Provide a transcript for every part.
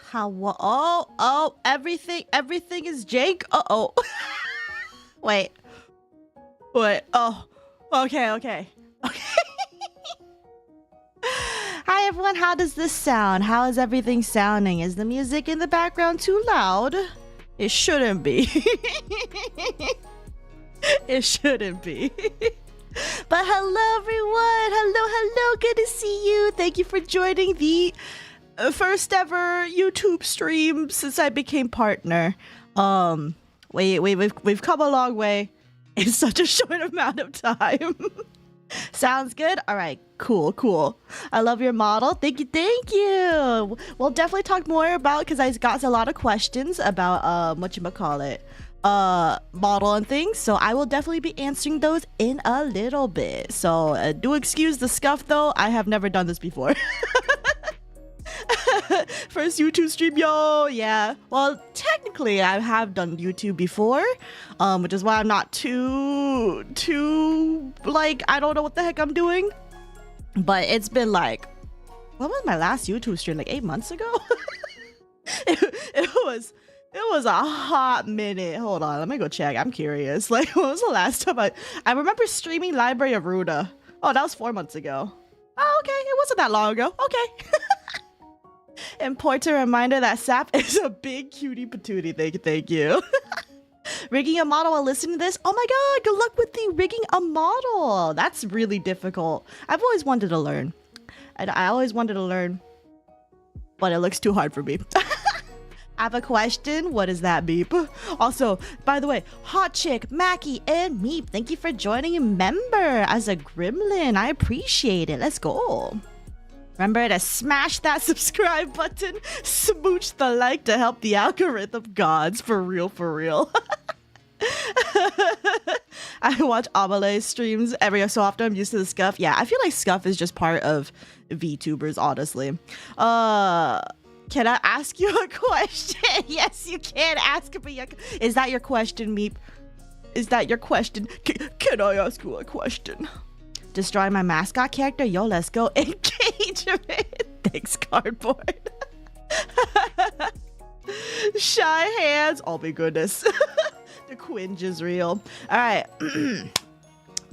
How? Oh, everything is Jake. Uh-oh. Wait. Oh, okay. Hi everyone, how does this sound? How is everything sounding? Is the music in the background too loud? It shouldn't be. It shouldn't be. But hello everyone, hello, good to see you. Thank you for joining the first ever YouTube stream since I became partner. We've come a long way in such a short amount of time. Sounds good? All right, cool. I love your model. Thank you. We'll definitely talk more about, because I got a lot of questions about whatchamacallit, model and things, so I will definitely be answering those in a little bit. So do excuse the scuff though, I have never done this before. First YouTube stream, yo. Yeah, well, technically I have done YouTube before, which is why I'm not too like, I don't know what the heck I'm doing. But it's been like, when was my last YouTube stream? Like 8 months ago. it was a hot minute. Hold on, let me go check. I'm curious. Like, when was the last time I remember streaming Library of Ruda? Oh, that was 4 months ago. Oh, okay, it wasn't that long ago. Okay. Important reminder that Sap is a big cutie patootie. Thank you. Rigging a model while listening to this. Oh my god, good luck with the rigging a model. That's really difficult. I've always wanted to learn. I always wanted to learn, but it looks too hard for me. I have a question. What is that, Beep? Also, by the way, Hot Chick, Mackie, and Meep, thank you for joining a member as a gremlin. I appreciate it. Let's go. Remember to smash that subscribe button, smooch the like to help the algorithm gods. For real. I watch Amale's streams every so often. I'm used to the scuff. Yeah, I feel like scuff is just part of VTubers, honestly. Can I ask you a question? Yes, you can ask me. Is that your question, Meep? Is that your question? Can I ask you a question? Destroy my mascot character? Yo, let's go. Engagement. Thanks, cardboard. Shy hands. Oh my goodness. The cringe is real. All right.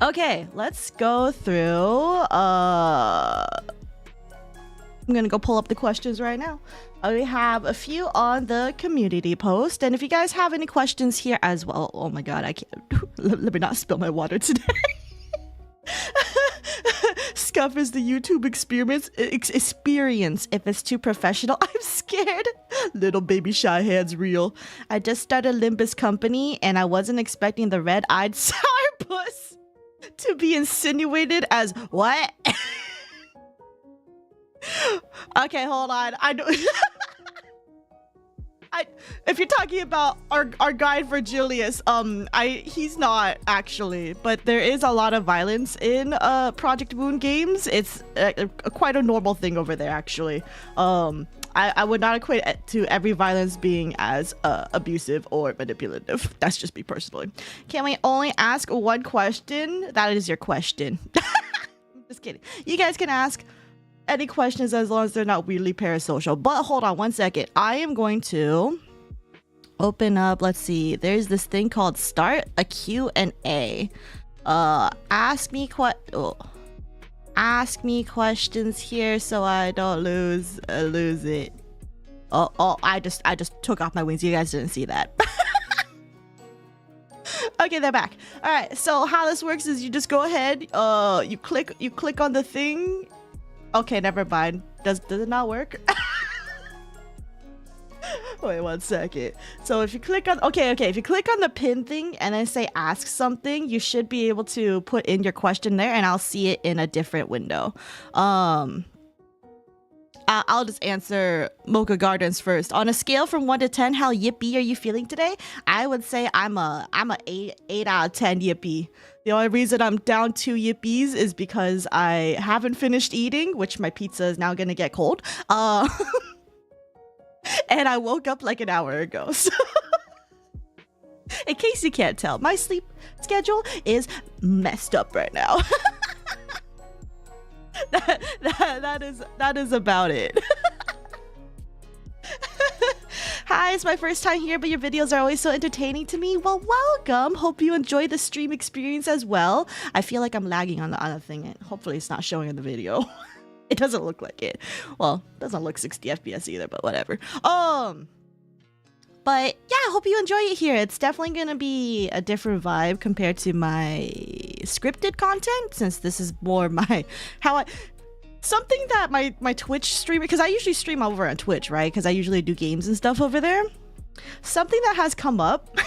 Okay, let's go through. I'm gonna go pull up the questions right now. We have a few on the community post, and if you guys have any questions here as well. Oh my god, I can't. Let me not spill my water today. Scuff is the YouTube experience if it's too professional. I'm scared. Little baby shy hands real. I just started Limbus Company and I wasn't expecting the red-eyed sourpuss to be insinuated as what? Okay, hold on. I know. If you're talking about our guide for Julius, he's not actually, but there is a lot of violence in Project Moon games. It's quite a normal thing over there, actually. I would not equate it to every violence being as abusive or manipulative. That's just me personally. Can we only ask one question? That is your question. Just kidding. You guys can ask any questions as long as they're not weirdly parasocial. But hold on one second. I am going to open up, let's see, there's this thing called start a Q&A. Ask me questions here so I don't lose it. Oh, I just took off my wings. You guys didn't see that. Okay, they're back. All right, so how this works is you just go ahead, you click on the thing. Okay, never mind. Does it not work? Wait 1 second. So if you click on, okay, if you click on the pin thing and then say ask something, you should be able to put in your question there and I'll see it in a different window. I'll just answer Mocha Gardens first. On a scale from 1 to 10, how yippee are you feeling today? I would say I'm a 8 out of 10 yippee. The only reason I'm down 2 yippies is because I haven't finished eating, which my pizza is now gonna get cold. And I woke up like an hour ago. So in case you can't tell, my sleep schedule is messed up right now. that is about it. Hi, it's my first time here, but your videos are always so entertaining to me. Well, welcome. Hope you enjoy the stream experience as well. I feel like I'm lagging on the other thing, and hopefully it's not showing in the video. It doesn't look like it. Well, it doesn't look 60 FPS either, but whatever. But yeah, I hope you enjoy it here. It's definitely gonna be a different vibe compared to my scripted content, since this is more my something that my Twitch stream, because I usually stream over on Twitch, right? Because I usually do games and stuff over there. Something that has come up,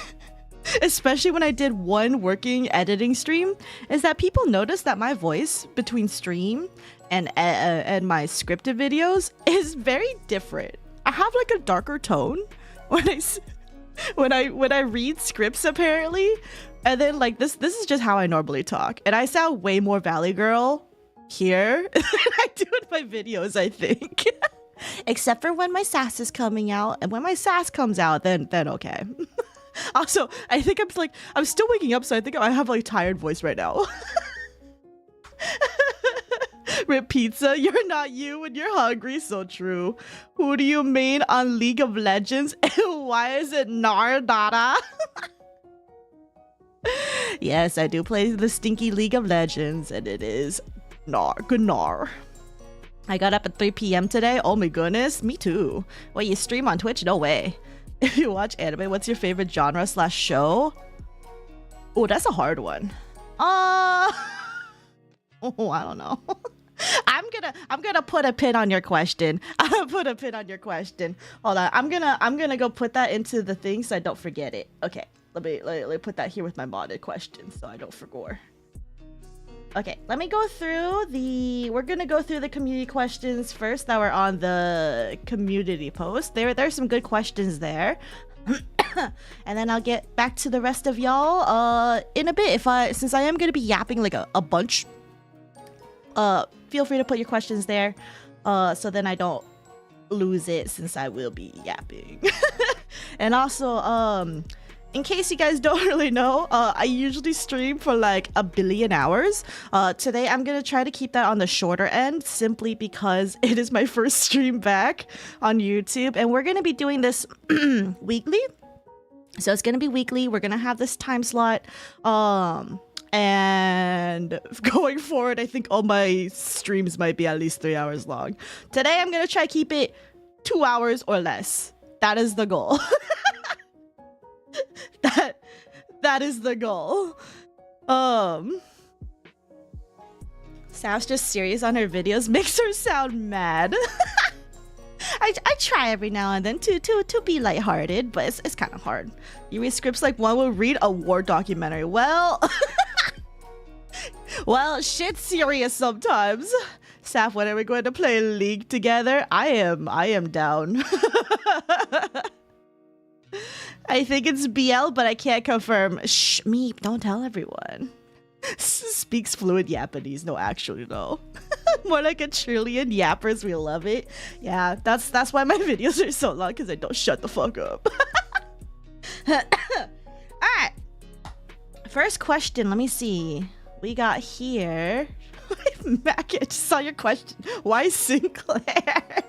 especially when I did one working editing stream, is that people notice that my voice between stream and my scripted videos is very different. I have like a darker tone when I read scripts apparently, and then like this is just how I normally talk, and I sound way more Valley Girl here than I do in my videos, I think. Except for when my sass is coming out, and when my sass comes out, then okay. Also, I think I'm still waking up, so I think I have like tired voice right now. Rip pizza, you're not you when you're hungry. So true. Who do you mean on League of Legends? Why is it Nardada? Yes, I do play the stinky League of Legends, and it is Gnar. I got up at 3 p.m. today. Oh my goodness, me too. Wait, you stream on Twitch? No way. If you watch anime, what's your favorite genre / show? Oh, that's a hard one. Oh, I don't know. I'm gonna put a pin on your question. I'm gonna put a pin on your question. Hold on. I'm gonna go put that into the thing so I don't forget it. Okay. Let me put that here with my modded question so I don't forget. Okay, let me go through we're gonna go through the community questions first that were on the community post. There's some good questions there. And then I'll get back to the rest of y'all in a bit. Since I am gonna be yapping like a bunch, feel free to put your questions there, so then I don't lose it, since I will be yapping. And also, in case you guys don't really know, I usually stream for like 1 billion hours. Today I'm gonna try to keep that on the shorter end, simply because it is my first stream back on YouTube, and we're gonna be doing this weekly. So it's gonna be weekly. We're gonna have this time slot. And going forward, I think all my streams might be at least 3 hours long. Today I'm gonna try to keep it 2 hours or less. That is the goal. that is the goal. Sav's just serious on her videos, makes her sound mad. I try every now and then to be lighthearted, but it's kind of hard. You read scripts like one will read a war documentary. Well, well, shit's serious sometimes. Saf, when are we going to play League together? I am down. I think it's BL, but I can't confirm. Shh, Meep, don't tell everyone. Speaks fluent Japanese. No, actually, no. More like 1 trillion yappers. We love it. Yeah, that's why my videos are so long, because I don't shut the fuck up. Alright. First question, let me see. We got here. Mac, I just saw your question. Why Sinclair?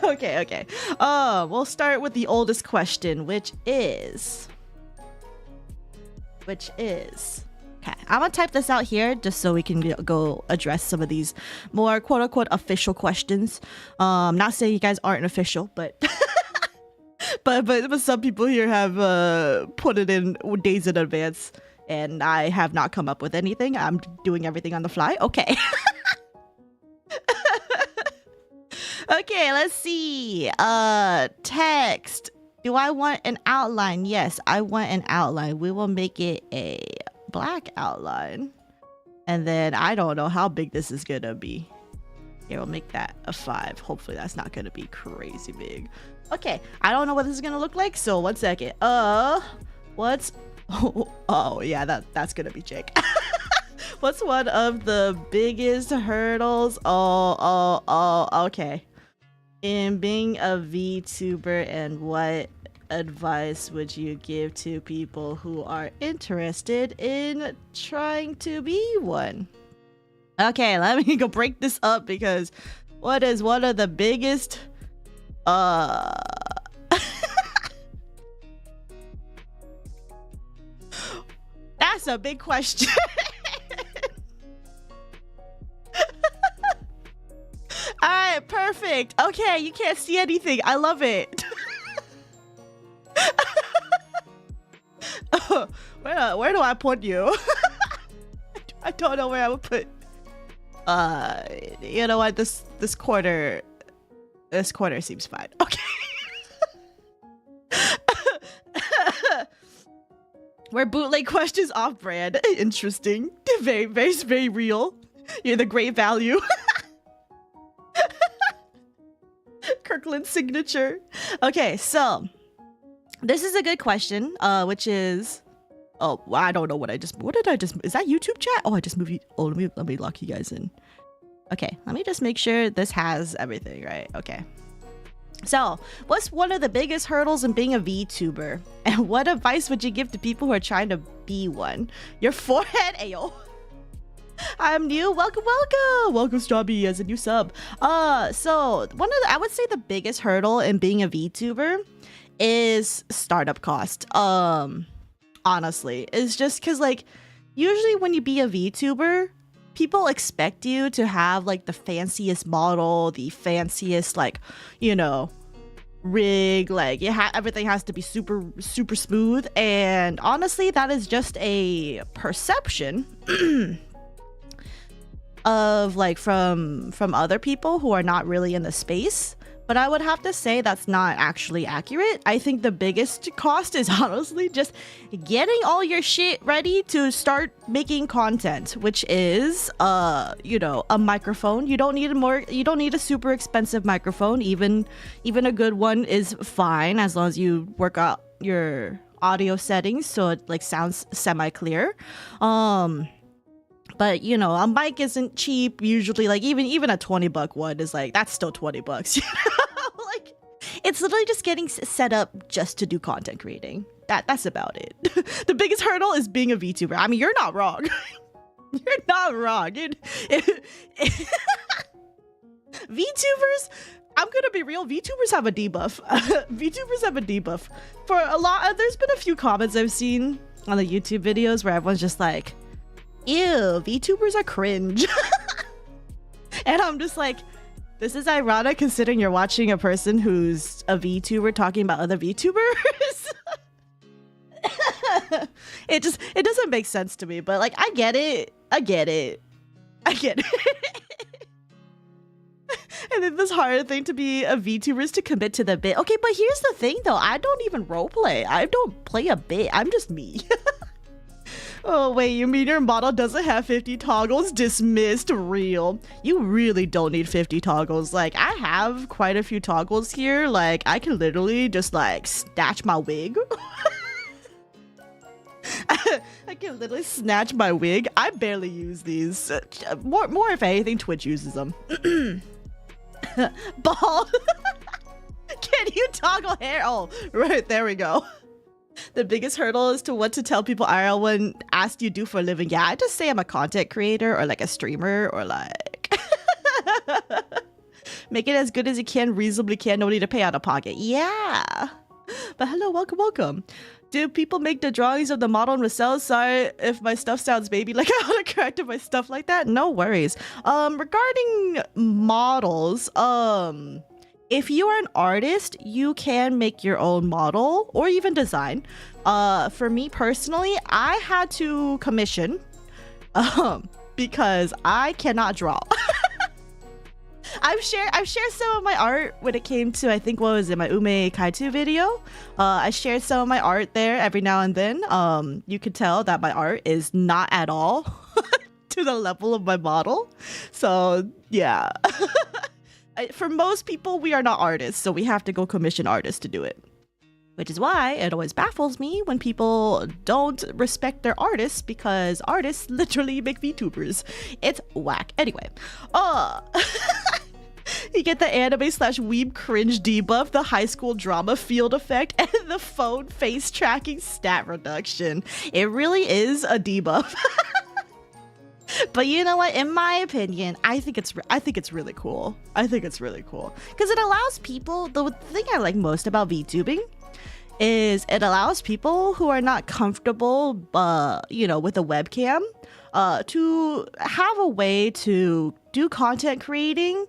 Okay. We'll start with the oldest question, which is... Okay, I'm gonna type this out here just so we can go address some of these more quote-unquote official questions. Not saying you guys aren't official, but... but some people here have put it in days in advance, and I have not come up with anything. I'm doing everything on the fly. Okay. Okay, let's see. Text. Do I want an outline? Yes, I want an outline. We will make it a black outline. And then I don't know how big this is gonna be. Here, we'll make that a 5. Hopefully that's not gonna be crazy big. Okay, I don't know what this is gonna look like, so 1 second. What's... Oh yeah, that's gonna be Jake. What's one of the biggest hurdles? Okay. In being a VTuber, and what advice would you give to people who are interested in trying to be one? Okay, let me go break this up, because what is one of the biggest That's a big question. All right, perfect. Okay, you can't see anything. I love it. Where do I put you? I don't know where I would put. You know what? This corner seems fine. Okay. Where bootleg questions off brand. Interesting. Very, very, very real. You're the great value. Kirkland's signature. Okay, so this is a good question, which is, oh, I don't know what did I just, is that YouTube chat? Oh, I just moved you. Oh, let me lock you guys in. Okay, let me just make sure this has everything, right? Okay. So, what's one of the biggest hurdles in being a VTuber? And what advice would you give to people who are trying to be one? Your forehead, ayo. I'm new. Welcome, welcome. Welcome, Strawby, as a new sub. So I would say the biggest hurdle in being a VTuber is startup cost. Honestly, it's just because like usually when you be a VTuber, people expect you to have like the fanciest model, the fanciest like, you know, rig, like everything has to be super smooth, and honestly that is just a perception of like from other people who are not really in the space. But I would have to say that's not actually accurate. I think the biggest cost is honestly just getting all your shit ready to start making content, which is you know, a microphone. You don't need a super expensive microphone. Even a good one is fine as long as you work out your audio settings so it like sounds semi-clear. But you know, a mic isn't cheap usually. Like even a $20 one is like, that's still $20. You know? Like it's literally just getting set up just to do content creating. That's about it. The biggest hurdle is being a VTuber. I mean, you're not wrong. You're not wrong. VTubers, I'm gonna be real, VTubers have a debuff. VTubers have a debuff. For a lot, there's been a few comments I've seen on the YouTube videos where everyone's just like, ew, VTubers are cringe. And I'm just like, this is ironic considering you're watching a person who's a VTuber talking about other VTubers. It doesn't make sense to me, but like I get it. And then this harder thing to be a VTuber is to commit to the bit. Okay, but here's the thing though, I don't even roleplay. I don't play a bit. I'm just me. Oh wait, you mean your model doesn't have 50 toggles? Dismissed. Real. You really don't need 50 toggles. Like, I have quite a few toggles here. Like, I can literally just like snatch my wig. I can literally snatch my wig. I barely use these. More if anything, Twitch uses them. Bald. Can you toggle hair? Oh, right, there we go. The biggest hurdle is to what to tell people IRL when asked you do for a living. Yeah, I just say I'm a content creator or like a streamer or like make it as good as you can, reasonably can, no need to pay out of pocket. Yeah. But hello, welcome. Do people make the drawings of the model and resell? Sorry if my stuff sounds baby, like I autocorrected my stuff like that. No worries. Regarding models, if you are an artist, you can make your own model or even design. For me personally, I had to commission because I cannot draw. I've shared some of my art when it came to, I think, what was it, my Ume Kaitu video. I shared some of my art there every now and then. You could tell that my art is not at all to the level of my model. So yeah. For most people, we are not artists, so we have to go commission artists to do it. Which is why it always baffles me when people don't respect their artists, because artists literally make VTubers. It's whack. Anyway, you get the anime/weeb cringe debuff, the high school drama field effect, and the phone face tracking stat reduction. It really is a debuff. But you know what? In my opinion, I think it's really cool. I think it's really cool because it allows people. The thing I like most about VTubing is it allows people who are not comfortable, you know, with a webcam, to have a way to do content creating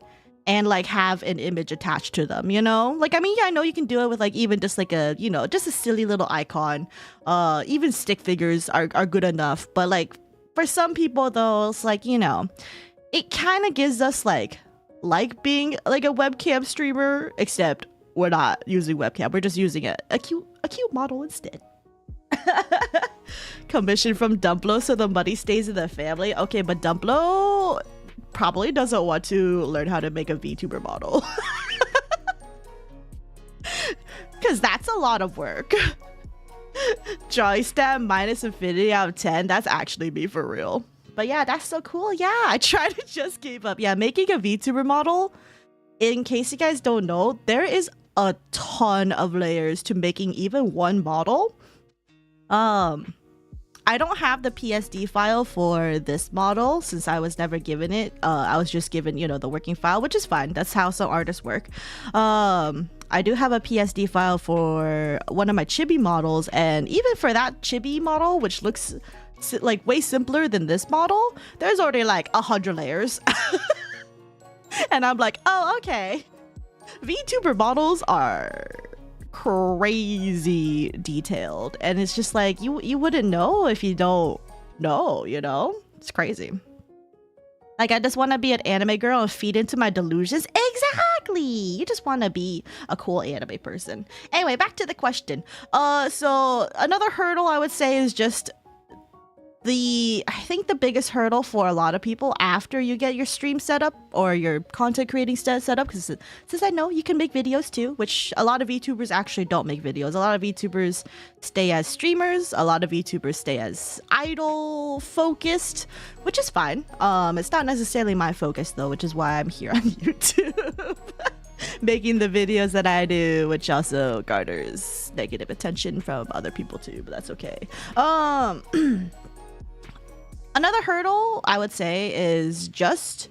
and like have an image attached to them, you know? Like, I mean, yeah, I know you can do it with like even just like a, you know, just a silly little icon. Even stick figures are good enough. But like for some people though, it's like, you know, it kind of gives us like being like a webcam streamer, except we're not using webcam. We're just using a cute model instead. Commission from Dumplo so the money stays in the family. Okay, but Dumplo probably doesn't want to learn how to make a VTuber model. Because that's a lot of work. Joy stat minus infinity out of 10. That's actually me for real. But yeah, that's so cool. Yeah, I try to just keep up. Yeah, making a VTuber model, in case you guys don't know, there is a ton of layers to making even one model. I don't have the PSD file for this model since I was never given it. I was just given, you know, the working file, which is fine. That's how some artists work. I do have a PSD file for one of my chibi models, and even for that chibi model, which looks like way simpler than this model, there's already like 100 layers. And I'm like, oh, okay. VTuber models are crazy detailed, and it's just like you wouldn't know if you don't know, you know? It's crazy. Like, I just want to be an anime girl and feed into my delusions. Exactly. You just want to be a cool anime person. Anyway, back to the question. So another hurdle I would say is just I think the biggest hurdle for a lot of people after you get your stream set up or your content creating set up, because since I know you can make videos too, which a lot of VTubers actually don't make videos. A lot of VTubers stay as streamers. A lot of VTubers stay as idol focused, which is fine. It's not necessarily my focus though, which is why I'm here on YouTube. Making the videos that I do, which also garners negative attention from other people too, but that's okay. Another hurdle I would say is just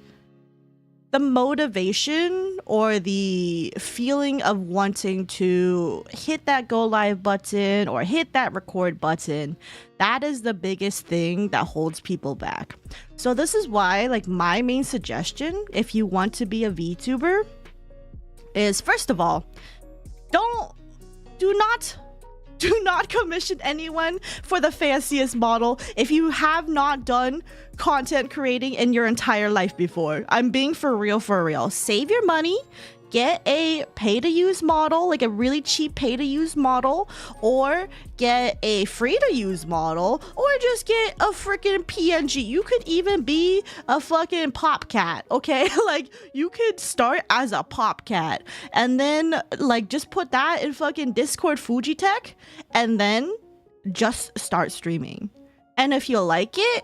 the motivation or the feeling of wanting to hit that go live button or hit that record button. That is the biggest thing that holds people back. So this is why, like, my main suggestion, if you want to be a VTuber, is first of all, do not commission anyone for the fanciest model if you have not done content creating in your entire life before. I'm being for real. Save your money. Get a pay-to-use model, like a really cheap pay-to-use model, or get a free-to-use model, or just get a freaking PNG. You could even be a fucking pop cat, okay? Like, you could start as a pop cat, and then, like, just put that in fucking Discord Fujitech, and then just start streaming. And if you like it,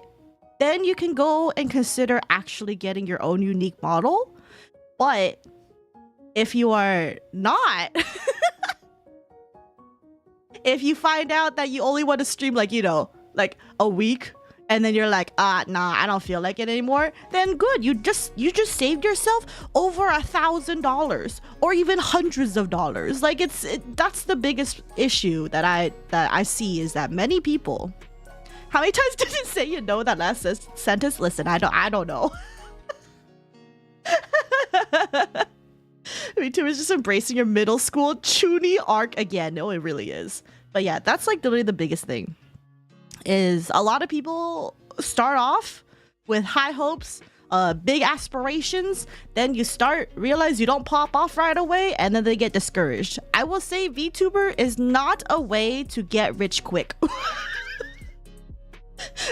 then you can go and consider actually getting your own unique model. But if you are not, if you find out that you only want to stream, like, you know, like a week, and then you're like, nah, I don't feel like it anymore, then good. You just saved yourself over $1,000 or even hundreds of dollars. Like, that's the biggest issue that I see, is that many people. How many times did it say, you know, that last sentence? Listen, I don't know. VTubers just embracing your middle school chuny arc again. No, it really is. But yeah, that's like literally the biggest thing, is a lot of people start off with high hopes, big aspirations, then you realize you don't pop off right away, and then they get discouraged. I will say VTuber is not a way to get rich quick.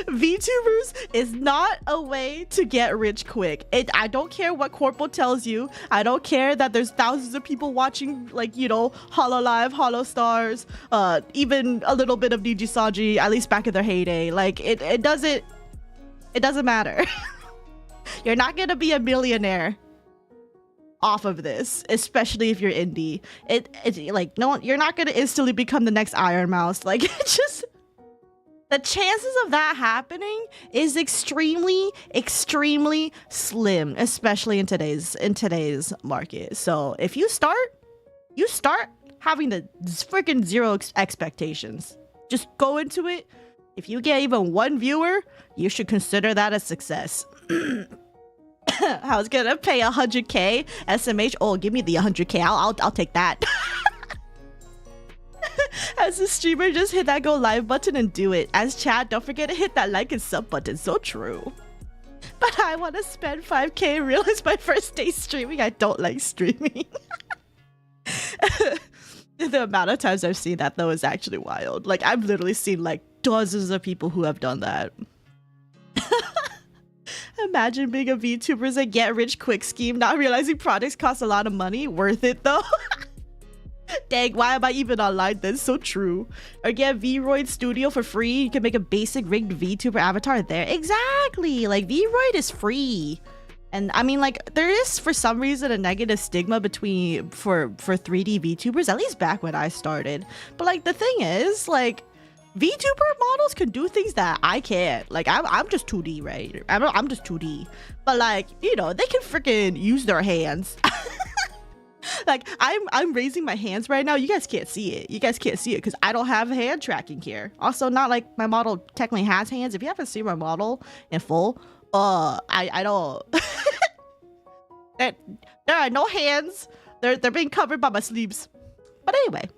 VTubers is not a way to get rich quick. I don't care what Corpo tells you. I don't care that there's thousands of people watching, like, you know, Hololive, Holostars, even a little bit of Nijisanji, at least back in their heyday. Like, it doesn't matter. You're not gonna be a millionaire off of this, especially if you're indie. It's like, no, you're not gonna instantly become the next Iron Mouse. Like, it's just, the chances of that happening is extremely slim, especially in today's market. So if you start having the freaking zero expectations. Just go into it. If you get even one viewer, you should consider that a success. I was gonna pay 100k SMH. Oh, give me the 100k. I'll take that. As a streamer, just hit that go live button and do it. As chat, don't forget to hit that like and sub button. So true. But I want to spend 5k and realize my first day streaming, I don't like streaming. The amount of times I've seen that though is actually wild. Like I've literally seen like dozens of people who have done that. Imagine being a VTuber's a get rich quick scheme, not realizing products cost a lot of money. Worth it though. Dang, why am I even online? That's so true. Or get Vroid Studio for free. You can make a basic rigged VTuber avatar there. Exactly. Like Vroid is free. And I mean, like, there is for some reason a negative stigma between for 3D VTubers, at least back when I started. But like the thing is, like, VTuber models can do things that I can't. Like I'm just 2D, right? I'm just 2D. But like, you know, they can freaking use their hands. Like I'm raising my hands right now. You guys can't see it. You guys can't see it because I don't have hand tracking here. Also, not like my model technically has hands. If you haven't seen my model in full, I don't. there are no hands. They're being covered by my sleeves. But anyway.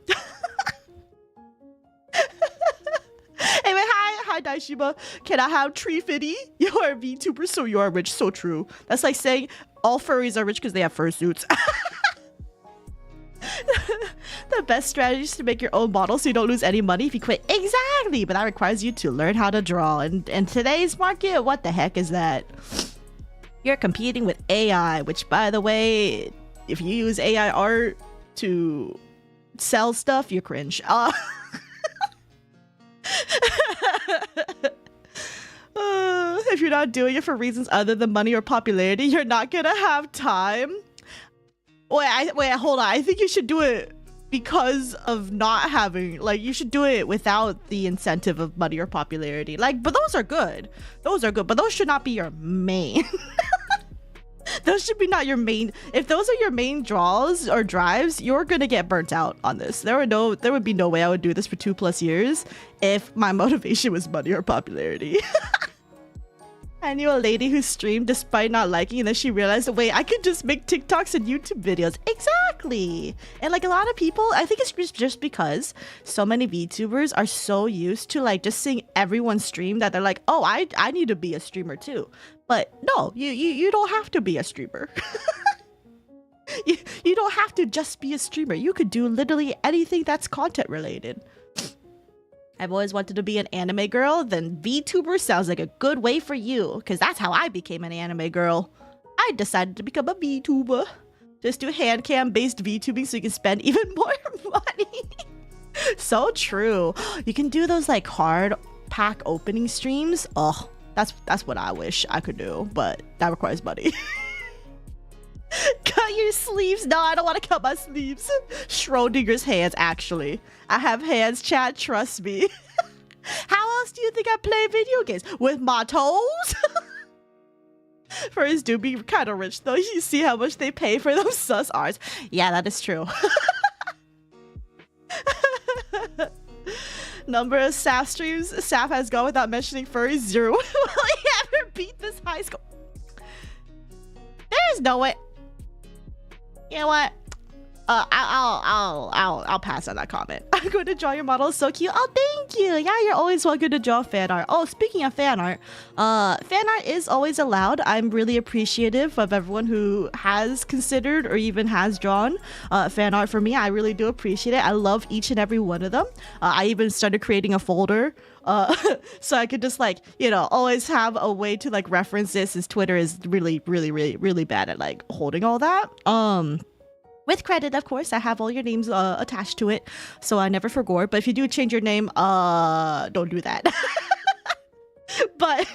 Anyway, hi Daishiba. Can I have tree fitty? You are a VTuber, so you are rich. So true. That's like saying all furries are rich because they have fursuits. The best strategy is to make your own model so you don't lose any money if you quit. Exactly, but that requires you to learn how to draw. And in today's market, what the heck is that? You're competing with AI, which, by the way, if you use AI art to sell stuff, you're cringe. If you're not doing it for reasons other than money or popularity, you're not gonna have time. Wait, hold on. I think you should do it because of not having, like, you should do it without the incentive of money or popularity. Like, but those are good. Those are good, but those should not be your main. Those should be not your main. If those are your main draws or drives, you're gonna get burnt out on this. There would be no way I would do this for 2+ years if my motivation was money or popularity. I knew a lady who streamed despite not liking, and then she realized, wait, I could just make TikToks and YouTube videos. Exactly. And like a lot of people, I think it's just because so many VTubers are so used to like just seeing everyone stream that they're like, oh, I need to be a streamer too. But no, you don't have to be a streamer. You don't have to just be a streamer. You could do literally anything that's content related. I've always wanted to be an anime girl, then VTuber sounds like a good way for you, because that's how I became an anime girl. I decided to become a VTuber. Just do hand cam based VTubing so you can spend even more money. So true. You can do those like hard pack opening streams. Oh, that's what I wish I could do, but that requires money. Cut your sleeves. No, I don't want to cut my sleeves. Schrodinger's hands, actually. I have hands, chat, trust me. How else do you think I play video games? With my toes? Furries do be kind of rich, though. You see how much they pay for those sus arts. Yeah, that is true. Number of Saf streams Saf has gone without mentioning furries, 0. Will he ever beat this high score? There is no way. You know what? I'll pass on that comment. I'm going to draw your model. So cute. Oh, thank you. Yeah, you're always welcome to draw fan art. Oh, speaking of fan art is always allowed. I'm really appreciative of everyone who has considered or even has drawn fan art for me. I really do appreciate it. I love each and every one of them. I even started creating a folder so I could just like, you know, always have a way to like reference this, as Twitter is really bad at like holding all that. With credit, of course. I have all your names attached to it, so I never forgot. But if you do change your name, don't do that. but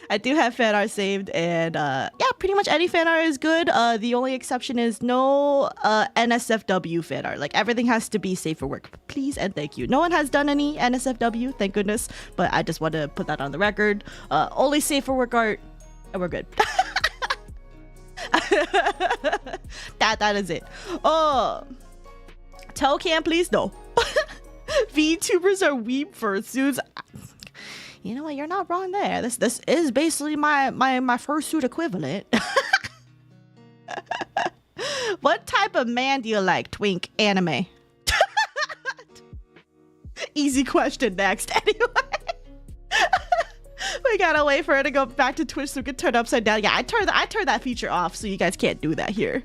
I do have fan art saved, and yeah, pretty much any fan art is good. The only exception is no NSFW fan art. Like everything has to be safe for work, please and thank you. No one has done any NSFW, thank goodness. But I just want to put that on the record. Only safe for work art, and we're good. That is it. Oh, Tell Cam, please, no. VTubers are weeb fursuits. You know what? You're not wrong there. This is basically my fursuit equivalent. What type of man do you like? Twink anime. Easy question next. Anyway. We gotta wait for it to go back to Twitch so we can turn upside down. Yeah, I turned that feature off, so you guys can't do that here.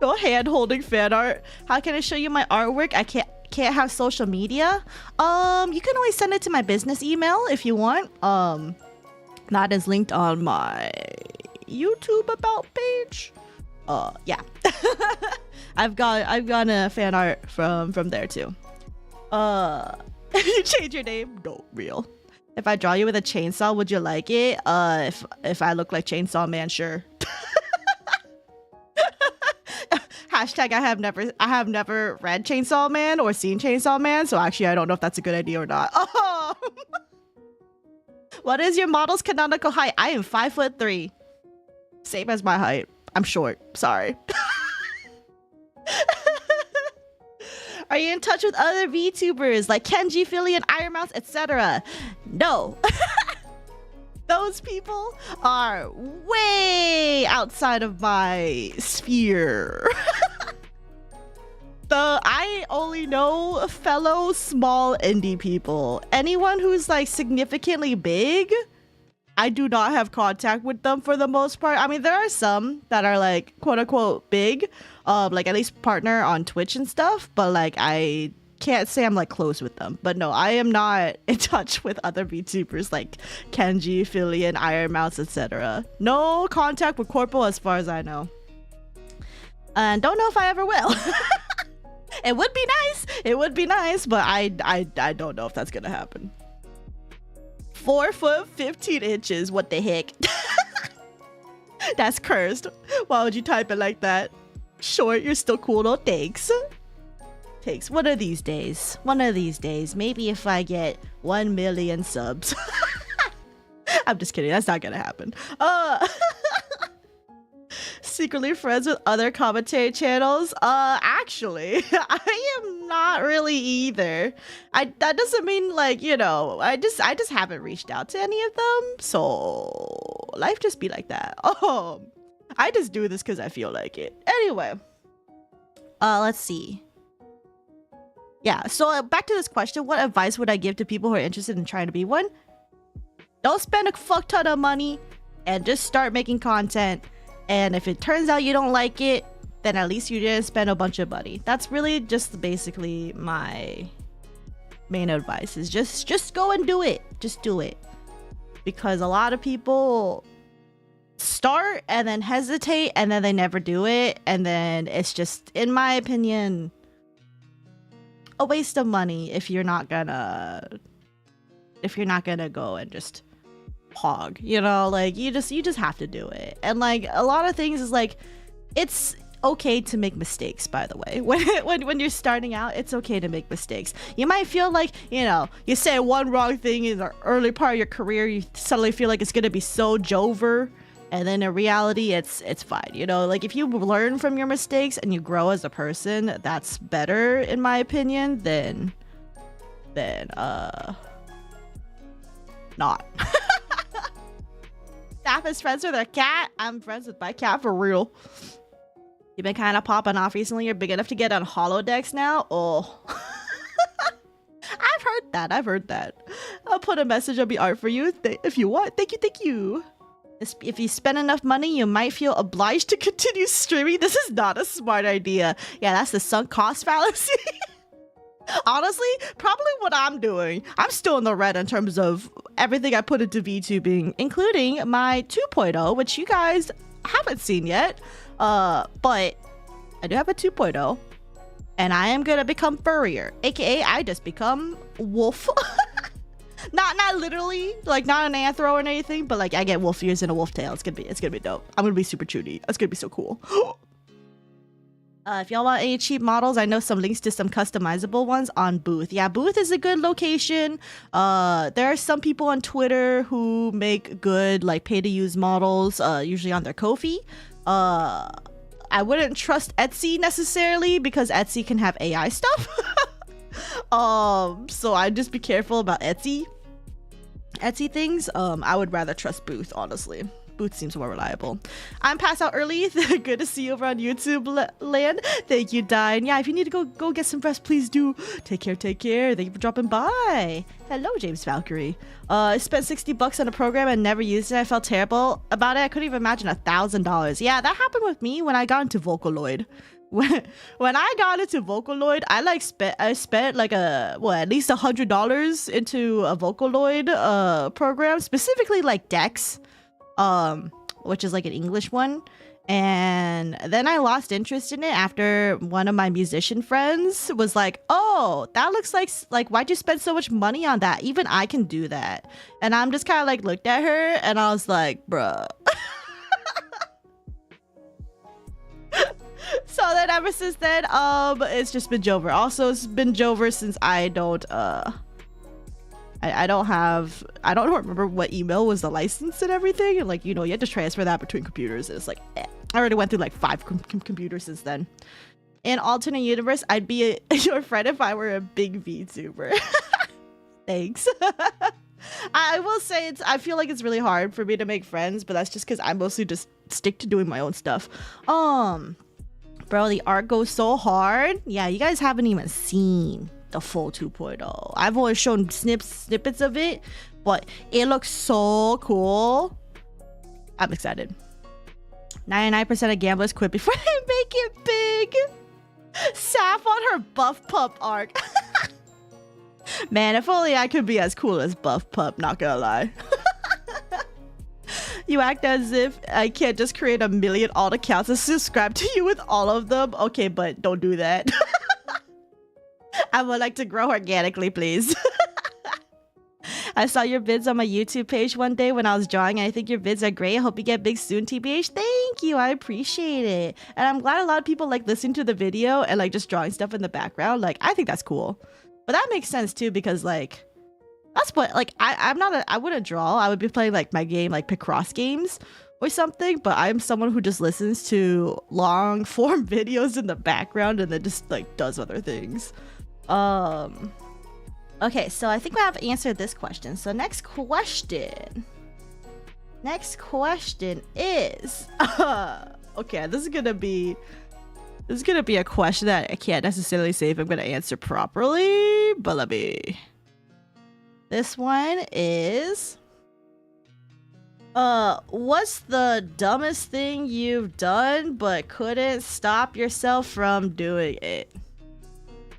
No hand holding fan art. How can I show you my artwork? I can't have social media. You can always send it to my business email if you want. That is linked on my YouTube about page. Yeah. I've got a fan art from there too. You change your name? No, real. If I draw you with a chainsaw, would you like it? If I look like Chainsaw Man, sure. Hashtag I have never read Chainsaw Man or seen Chainsaw Man, so actually I don't know if that's a good idea or not. Oh. What is your model's canonical height? I am 5'3". Same as my height. I'm short. Sorry. Are you in touch with other VTubers like Kenji, Philly, and Ironmouse, etc.? No. Those people are way outside of my sphere. I only know fellow small indie people. Anyone who's like significantly big, I do not have contact with them for the most part. I mean, there are some that are like quote unquote big, like at least partner on Twitch and stuff, but like I can't say I'm like close with them. But no, I am not in touch with other VTubers like Kenji, Philly, and Ironmouse, etc. No contact with Corporal as far as I know. And don't know if I ever will. It would be nice. It would be nice, but I don't know if that's gonna happen. 4 foot 15 inches. What the heck? That's cursed. Why would you type it like that? Short, you're still cool though. Thanks. Thanks. One of these days. One of these days. Maybe if I get 1 million subs. I'm just kidding. That's not gonna happen. Secretly friends with other commentary channels? Actually, I am not really either. That doesn't mean like, you know, I just haven't reached out to any of them. So life just be like that. I just do this because I feel like it. Anyway, let's see. Yeah, so back to this question. What advice would I give to people who are interested in trying to be one? Don't spend a fuck ton of money and just start making content. And if it turns out you don't like it, then at least you didn't spend a bunch of money. That's really just basically my main advice is just go and do it. Just do it. Because a lot of people start and then hesitate and then they never do it. And then it's just, in my opinion, a waste of money if you're not gonna go and just hog, you know, like you just have to do it. And like a lot of things is like, it's okay to make mistakes, by the way. When you're starting out, it's okay to make mistakes. You might feel like, you know, you say one wrong thing in the early part of your career, you suddenly feel like it's gonna be so jover, and then in reality it's fine, you know. Like if you learn from your mistakes and you grow as a person, that's better in my opinion than not. Staff is friends with their cat. I'm friends with my cat for real. You've been kind of popping off recently. You're big enough to get on holodecks now. Oh. I've heard that. I'll put a message on the art for you if you want. Thank you. If you spend enough money, you might feel obliged to continue streaming. This is not a smart idea. Yeah, that's the sunk cost fallacy. Honestly, probably what I'm doing. I'm still in the red in terms of everything I put into VTubing, including my 2.0, which you guys haven't seen yet. But I do have a 2.0, and I am gonna become furrier, aka I just become wolf. not literally, like not an anthro or anything, but like I get wolf ears and a wolf tail. It's gonna be dope. I'm gonna be super chudy. That's gonna be so cool. If y'all want any cheap models, I know some links to some customizable ones on Booth. Yeah, Booth is a good location. There are some people on Twitter who make good like pay-to-use models, usually on their Ko-fi. I wouldn't trust Etsy necessarily because Etsy can have AI stuff. So I'd just be careful about Etsy things. I would rather trust Booth, honestly. Booth seems more reliable. I'm passed out early. Good to see you over on YouTube land. Thank you, Dine. Yeah, if you need to go get some rest, please do. Take care. Thank you for dropping by. Hello, James Valkyrie. I spent $60 on a program and never used it. I felt terrible about it. I couldn't even imagine $1,000. Yeah, that happened with me when I got into Vocaloid. When I got into Vocaloid, I spent like at least $100 into a Vocaloid program, specifically like Dex, which is like an English one. And then I lost interest in it after one of my musician friends was like, "Oh, that looks like why'd you spend so much money on that? Even I can do that." And I'm just kind of like looked at her and I was like, "Bruh." So then ever since then, it's just been Jover. Also, it's been Jover since I don't remember what email was the license and everything. And like, you know, you had to transfer that between computers. And it's like, I already went through like 5 computers since then. In alternate universe, I'd be your friend if I were a big VTuber. Thanks. I will say I feel like it's really hard for me to make friends, but that's just because I mostly just stick to doing my own stuff. Bro, the art goes so hard. Yeah, you guys haven't even seen the full 2.0. I've only shown snippets of it, but it looks so cool. I'm excited. 99% of gamblers quit before they make it big. Saf on her Buff Pup arc. Man, if only I could be as cool as Buff Pup, not gonna lie. You act as if I can't just create 1 million alt accounts and subscribe to you with all of them. Okay, but don't do that. I would like to grow organically, please. I saw your vids on my YouTube page one day when I was drawing. I think your vids are great. I hope you get big soon, TBH. Thank you. I appreciate it. And I'm glad a lot of people like listening to the video and like just drawing stuff in the background. Like, I think that's cool. But that makes sense too, because like, that's what, like, I wouldn't draw. I would be playing like my game, like Picross games or something. But I'm someone who just listens to long form videos in the background and then just like does other things. Okay, so I think we have answered this question. So next question is okay, this is gonna be a question that I can't necessarily say if I'm gonna answer properly, but let me. This one is what's the dumbest thing you've done but couldn't stop yourself from doing it?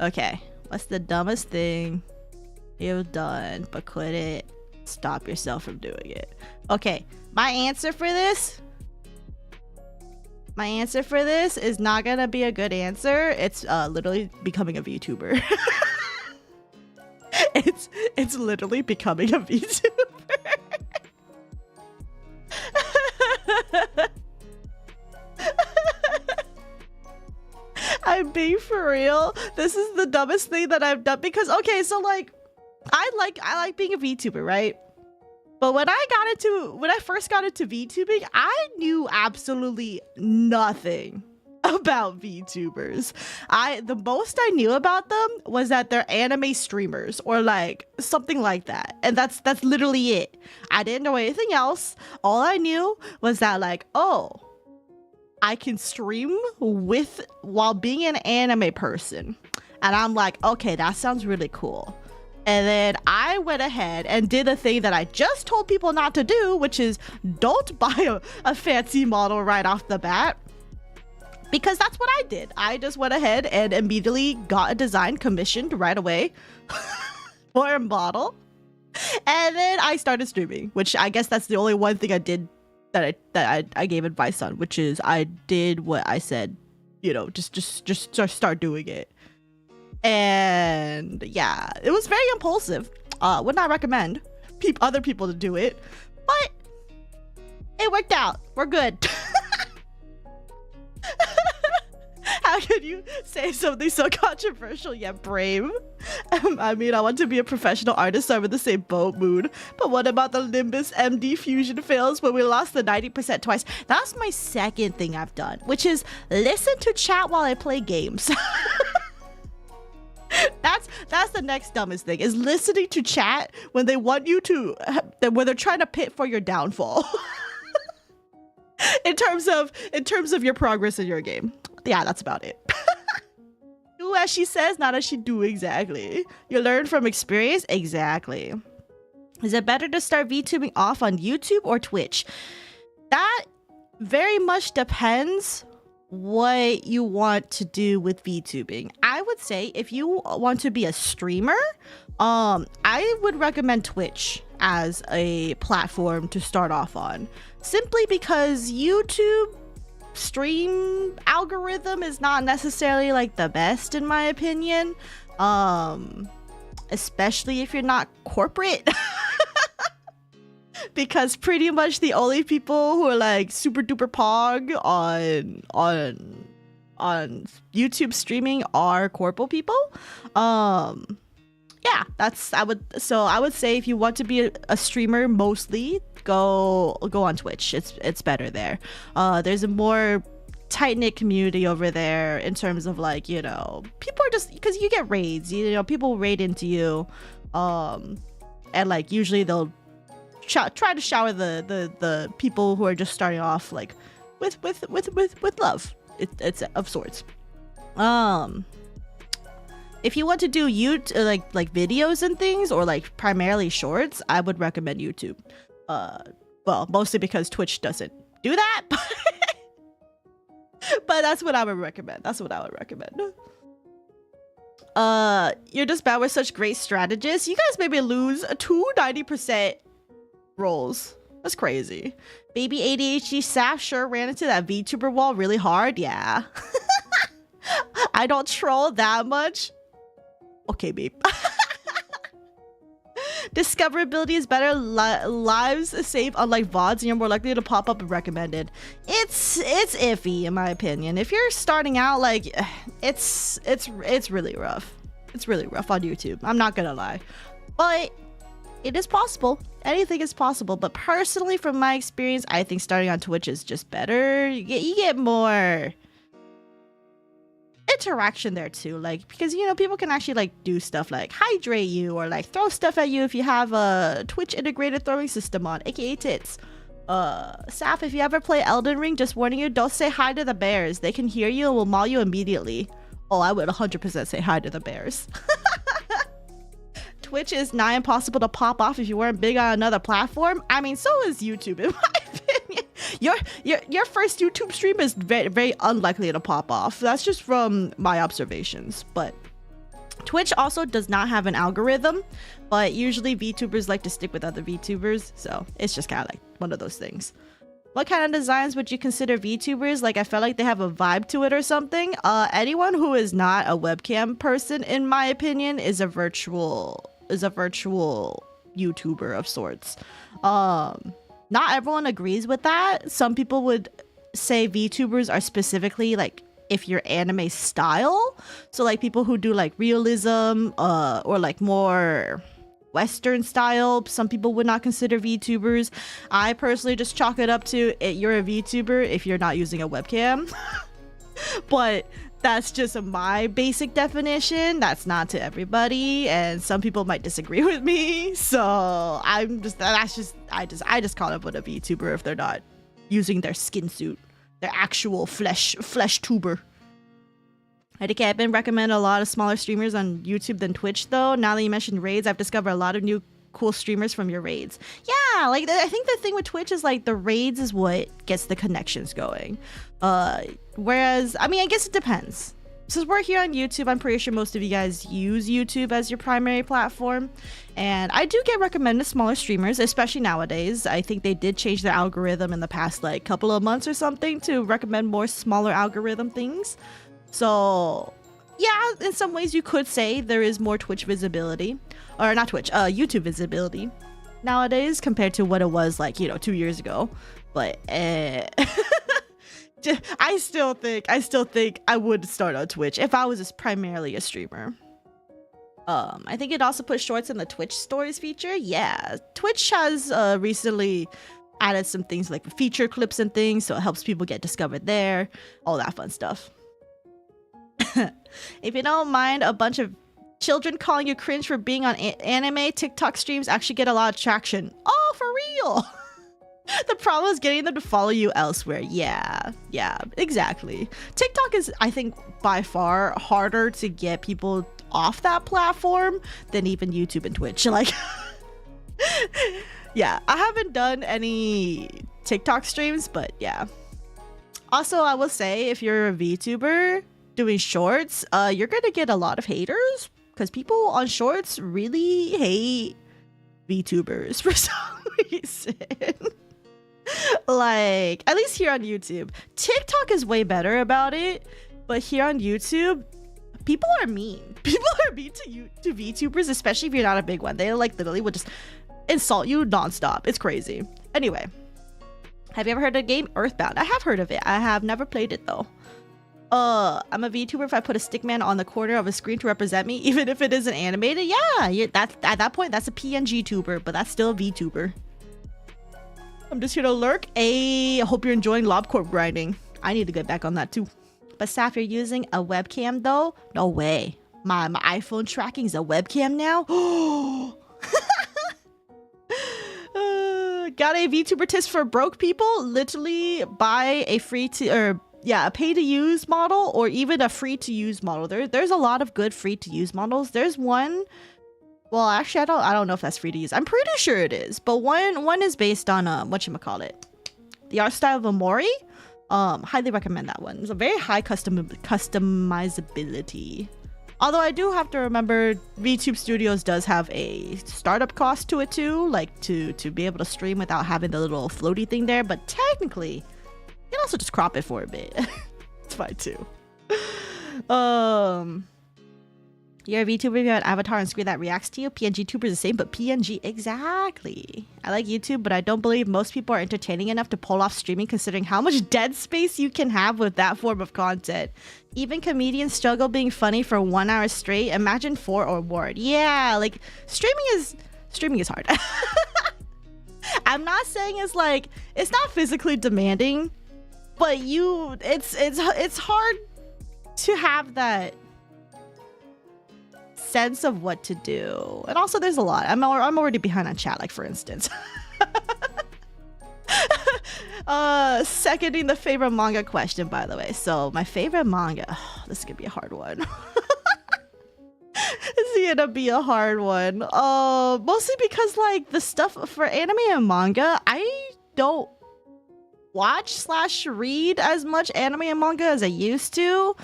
Okay, what's the dumbest thing you've done but couldn't stop yourself from doing it? Okay, my answer for this is not gonna be a good answer. It's literally becoming a VTuber. It's literally becoming a VTuber. I'm being for real. This is the dumbest thing that I've done because okay, so like I like being a VTuber, right? But when I first got into VTubing, I knew absolutely nothing about VTubers. The most I knew about them was that they're anime streamers or like something like that. And that's literally it. I didn't know anything else. All I knew was that like, oh, I can stream while being an anime person. And I'm like, okay, that sounds really cool. And then I went ahead and did a thing that I just told people not to do, which is don't buy a fancy model right off the bat. Because that's what I did. I just went ahead and immediately got a design commissioned right away for a model. And then I started streaming, which I guess that's the only one thing I did that I gave advice on, which is I did what I said, you know, just start doing it. And yeah, it was very impulsive. Would not recommend other people to do it, but it worked out. We're good. How can you say something so controversial yet brave? I mean, I want to be a professional artist, so I'm in the same boat mood. But what about the Nimbus MD fusion fails when we lost the 90% twice? That's my second thing I've done, which is listen to chat while I play games. That's the next dumbest thing, is listening to chat when they want you to, when they're trying to pit for your downfall. in terms of your progress in your game. Yeah, that's about it. Do as she says, not as she do. Exactly. You learn from experience. Exactly. Is it better to start VTubing off on YouTube or Twitch? That very much depends what you want to do with VTubing. I would say if you want to be a streamer, I would recommend Twitch as a platform to start off on, simply because YouTube stream algorithm is not necessarily like the best in my opinion, especially if you're not corporate. Because pretty much the only people who are like super duper pog on YouTube streaming are corporate people. Yeah, I would say if you want to be a streamer, mostly go on Twitch. It's better there. There's a more tight-knit community over there in terms of like, you know, people are just, because you get raids, you know, people raid into you, and like usually they'll try to shower the people who are just starting off like with love. It's of sorts. If you want to do like videos and things, or like primarily shorts, I would recommend YouTube. Well, mostly because Twitch doesn't do that. But that's what I would recommend. You're just bad with such great strategists. You guys made me lose 90% rolls. That's crazy. Baby ADHD Saf sure ran into that VTuber wall really hard. Yeah. I don't troll that much. Okay, babe. Discoverability is better. Lives save, unlike VODs, and you're more likely to pop up and recommended. It's iffy in my opinion. If you're starting out, like, it's really rough. It's really rough on YouTube. I'm not gonna lie, but it is possible. Anything is possible. But personally, from my experience, I think starting on Twitch is just better. You get more interaction there too, like, because you know, people can actually like do stuff like hydrate you or like throw stuff at you if you have a Twitch integrated throwing system on, aka tits. Saf, if you ever play Elden Ring, just warning you, don't say hi to the bears. They can hear you and will maul you immediately. Oh, I would 100% say hi to the bears. Twitch is nigh impossible to pop off if you weren't big on another platform. I mean, so is YouTube in my opinion. Your first YouTube stream is very, very unlikely to pop off. That's just from my observations. But Twitch also does not have an algorithm, but usually VTubers like to stick with other VTubers, so it's just kind of like one of those things. What kind of designs would you consider VTubers? Like, I felt like they have a vibe to it or something. Anyone who is not a webcam person, in my opinion, is a virtual YouTuber of sorts. Not everyone agrees with that. Some people would say VTubers are specifically like if you're anime style, so like people who do like realism or like more Western style. Some people would not consider VTubers. I personally just chalk it up to you're a VTuber if you're not using a webcam. But that's just my basic definition. That's not to everybody, and some people might disagree with me. So I just call it a VTuber if they're not using their skin suit, their actual flesh tuber. I've been recommend a lot of smaller streamers on YouTube than Twitch though. Now that you mentioned raids, I've discovered a lot of new cool streamers from your raids. Yeah, like I think the thing with Twitch is like the raids is what gets the connections going. Whereas, I mean, I guess it depends. Since we're here on YouTube, I'm pretty sure most of you guys use YouTube as your primary platform. And I do get recommended smaller streamers, especially nowadays. I think they did change their algorithm in the past like couple of months or something to recommend more smaller algorithm things. So yeah, in some ways you could say there is more Twitch visibility, or not Twitch, YouTube visibility nowadays compared to what it was like, you know, 2 years ago. But I still think I would start on Twitch if I was just primarily a streamer. I think it also put shorts in the Twitch stories feature. Yeah, Twitch has recently added some things like feature clips and things, so it helps people get discovered there, all that fun stuff. If you don't mind a bunch of children calling you cringe for being on anime, TikTok streams actually get a lot of traction. Oh, for real? The problem is getting them to follow you elsewhere. Yeah, exactly. TikTok is, I think, by far harder to get people off that platform than even YouTube and Twitch. Like, yeah, I haven't done any TikTok streams, but yeah. Also, I will say, if you're a VTuber doing shorts, you're gonna get a lot of haters because people on shorts really hate VTubers for some reason. Like, at least here on YouTube. TikTok is way better about it, but here on YouTube, people are mean. People are mean to VTubers, especially if you're not a big one. They like literally would just insult you nonstop. It's crazy. Anyway, have you ever heard of the game Earthbound? I have heard of it. I have never played it though. I'm a VTuber if I put a stickman on the corner of a screen to represent me, even if it isn't animated. Yeah, that's at that point that's a PNG tuber, but that's still a VTuber. I'm just here to lurk. I hope you're enjoying LobCorp grinding. I need to get back on that too. But Saf, you're using a webcam though? No way. My iPhone tracking is a webcam now? Got a VTuber tip for broke people? Literally buy a a pay-to-use model or even a free-to-use model. There's a lot of good free-to-use models. There's one. Well, actually, I don't know if that's free to use. I'm pretty sure it is, but one is based on whatchamacallit, the art style of Amori. Highly recommend that one. It's a very high customizability. Although I do have to remember VTube Studios does have a startup cost to it too, like to be able to stream without having the little floaty thing there. But technically, you can also just crop it for a bit. It's fine too. You're a VTuber, you have an avatar and screen that reacts to you. PNG tubers the same, but PNG, exactly. I like YouTube, but I don't believe most people are entertaining enough to pull off streaming considering how much dead space you can have with that form of content. Even comedians struggle being funny for 1 hour straight. Imagine 4 or more. Yeah, like streaming is hard. I'm not saying it's like, it's not physically demanding, but it's hard to have that sense of what to do. And also there's a lot. I'm already behind on chat, like for instance. Seconding the favorite manga question, by the way. So my favorite manga, this is gonna be a hard one. It's gonna be a hard one. Mostly because like the stuff for anime and manga, I don't watch/read as much anime and manga as I used to.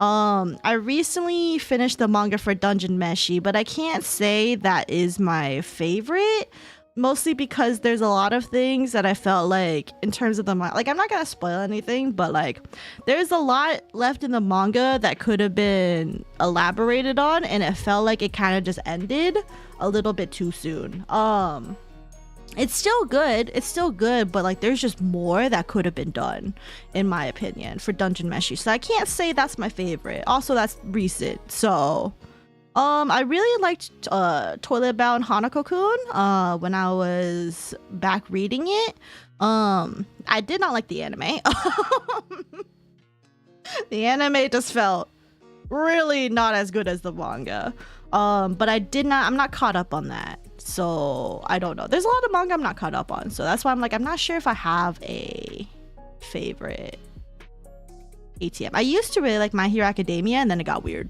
I recently finished the manga for Dungeon Meshi, but I can't say that is my favorite, mostly because there's a lot of things that I felt like in terms of the manga, like I'm not gonna spoil anything, but like there's a lot left in the manga that could have been elaborated on, and it felt like it kind of just ended a little bit too soon. It's still good, but like there's just more that could have been done, in my opinion, for Dungeon Meshi. So I can't say that's my favorite. Also, that's recent. So I really liked Toilet Bound Hanako-kun when I was back reading it. I did not like the anime. The anime just felt really not as good as the manga. But I'm not caught up on that. So I don't know. There's a lot of manga I'm not caught up on. So that's why I'm like, I'm not sure if I have a favorite ATM. I used to really like My Hero Academia, and then it got weird.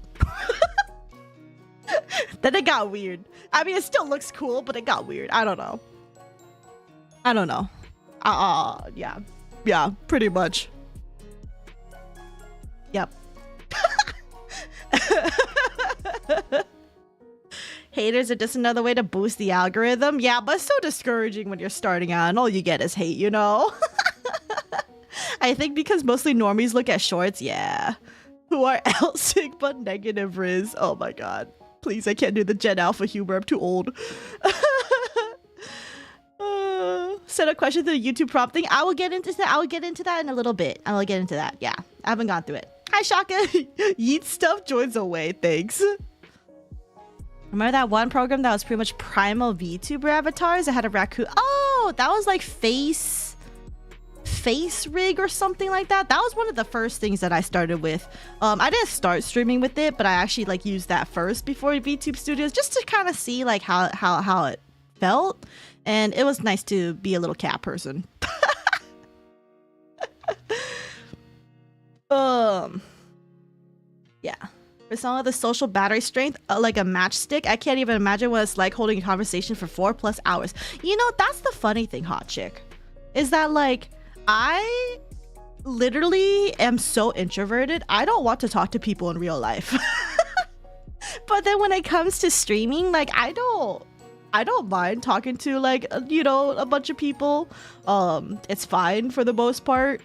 Then it got weird. I mean, it still looks cool, but it got weird. I don't know. Yeah, pretty much. Yep. Haters are just another way to boost the algorithm. Yeah, but it's so discouraging when you're starting out and all you get is hate, you know? I think because mostly normies look at shorts, yeah. Who are elsing but negative Riz. Oh my god. Please, I can't do the Gen Alpha humor. I'm too old. Send a question to the YouTube prompting. I will get into that. I will get into that in a little bit. I will get into that. Yeah, I haven't gone through it. Hi, Shaka. Yeet stuff joins away. Thanks. Remember that one program that was pretty much primal VTuber avatars? I had a raccoon. Oh, that was like face rig or something like that. That was one of the first things that I started with. I didn't start streaming with it, but I actually like used that first before VTube Studios just to kind of see like how it felt. And it was nice to be a little cat person. Yeah. For some of the social battery strength, like a matchstick, I can't even imagine what it's like holding a conversation for 4+ hours. You know, that's the funny thing, hot chick, is that like I literally am so introverted. I don't want to talk to people in real life. But then when it comes to streaming, like I don't mind talking to like, you know, a bunch of people. It's fine for the most part.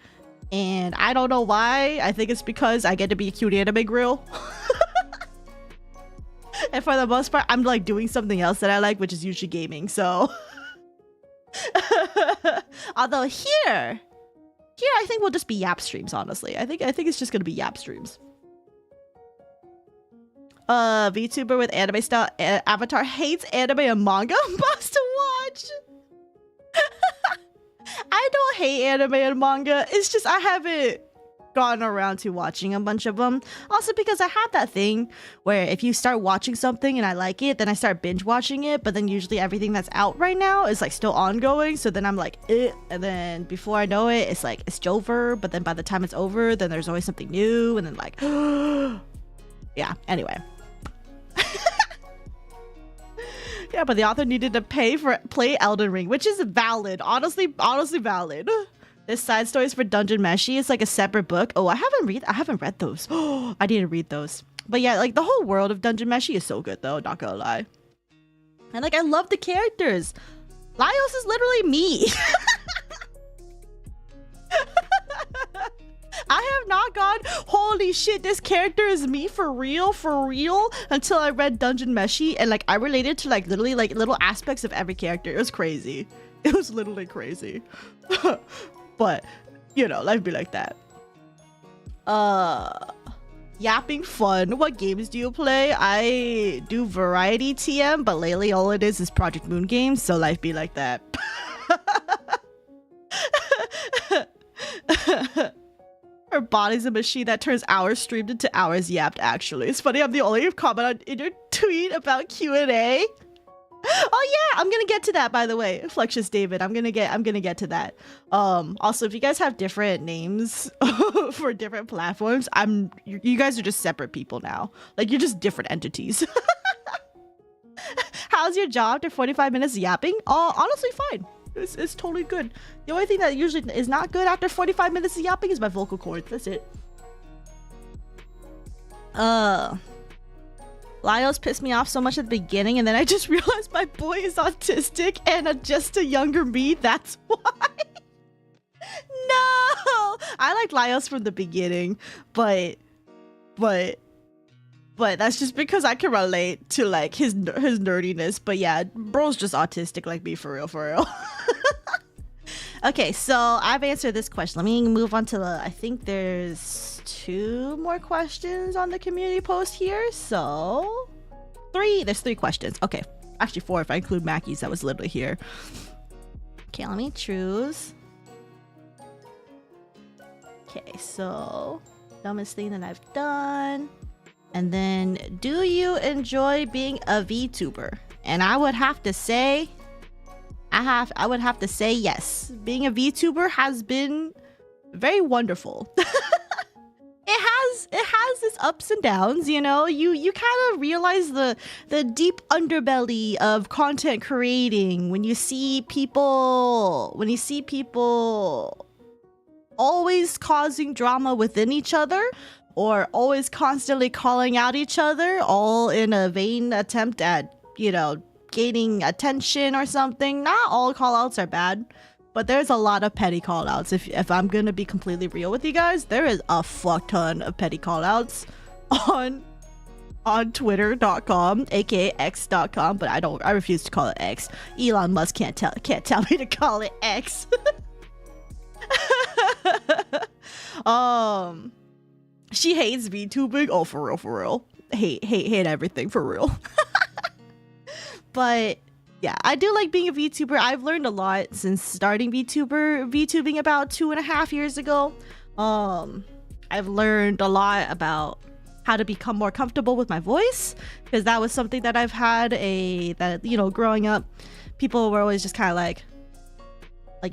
And I don't know why. I think it's because I get to be a cute anime grill. And for the most part, I'm like doing something else that I like, which is usually gaming. So, although here, I think we'll just be Yap streams. Honestly, I think it's just gonna be Yap streams. VTuber with anime style avatar hates anime and manga. Must watch. I don't hate anime and manga. It's just I haven't gotten around to watching a bunch of them. Also because I have that thing where if you start watching something and I like it, then I start binge watching it. But then usually everything that's out right now is like still ongoing. So then I'm like, eh. And then before I know it, it's like it's over. But then by the time it's over, then there's always something new. And then like, yeah. Anyway. Yeah, but the author needed to play Elden Ring, which is valid. Honestly valid. This side stories for Dungeon Meshi is like a separate book. Oh, I haven't read those. Oh, I need to read those. But yeah, like the whole world of Dungeon Meshi is so good though, not gonna lie. And like I love the characters. Laios is literally me. I have not gone, holy shit, this character is me for real, until I read Dungeon Meshi and like I related to like literally like little aspects of every character. It was crazy. It was literally crazy. But, you know, life be like that. Yapping fun. What games do you play? I do variety TM, but lately all it is Project Moon games, so life be like that. Her body's a machine that turns hours streamed into hours yapped, actually. It's funny, I'm the only comment in your tweet about Q&A. Oh yeah, I'm gonna get to that, by the way. Flexious David, I'm gonna get to that. Also, if you guys have different names for different platforms, you guys are just separate people now. Like, you're just different entities. How's your job after 45 minutes yapping? Honestly, fine. It's totally good. The only thing that usually is not good after 45 minutes of yapping is my vocal cords. That's it. Laios pissed me off so much at the beginning, and then I just realized my boy is autistic and just a younger me. That's why. No! I liked Laios from the beginning, but that's just because I can relate to like his nerdiness. But yeah, bro's just autistic like me for real. Okay, so I've answered this question. Let me move on to I think there's 2 more questions on the community post here. So there's 3 questions. Okay, actually 4 if I include Mackie's that was literally here. Okay, let me choose. Okay, so dumbest thing that I've done. And then, do you enjoy being a VTuber? And I would have to say, yes. Being a VTuber has been very wonderful. It has its ups and downs, you know. You kind of realize the deep underbelly of content creating when you see people always causing drama within each other, or always constantly calling out each other, all in a vain attempt at, you know, gaining attention or something. Not all call-outs are bad, but there's a lot of petty call-outs. If I'm gonna be completely real with you guys, there is a fuck ton of petty call-outs on on twitter.com, aka x.com, but I refuse to call it X. Elon Musk can't tell me to call it X. She hates VTubing. Oh, for real. Hate everything, for real. But yeah, I do like being a VTuber. I've learned a lot since starting VTubing about 2.5 years ago. I've learned a lot about how to become more comfortable with my voice, because that was something that I've had growing up, people were always just kind of like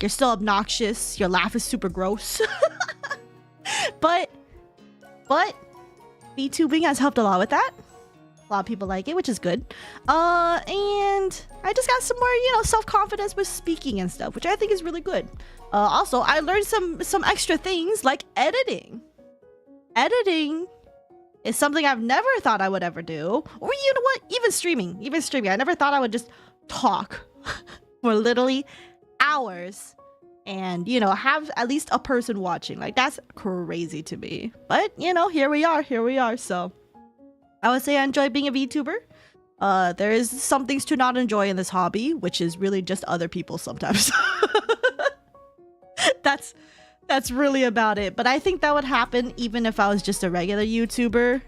you're still obnoxious, your laugh is super gross. but VTubing has helped a lot with that. A lot of people like it, which is good. And I just got some more, self-confidence with speaking and stuff, which I think is really good. Also, I learned some extra things like editing. Editing is something I've never thought I would ever do. Or you know what? Even streaming. I never thought I would just talk for literally hours and, have at least a person watching. Like, that's crazy to me. But, here we are. So I would say I enjoy being a VTuber. There is some things to not enjoy in this hobby, which is really just other people sometimes. That's really about it. But I think that would happen even if I was just a regular YouTuber,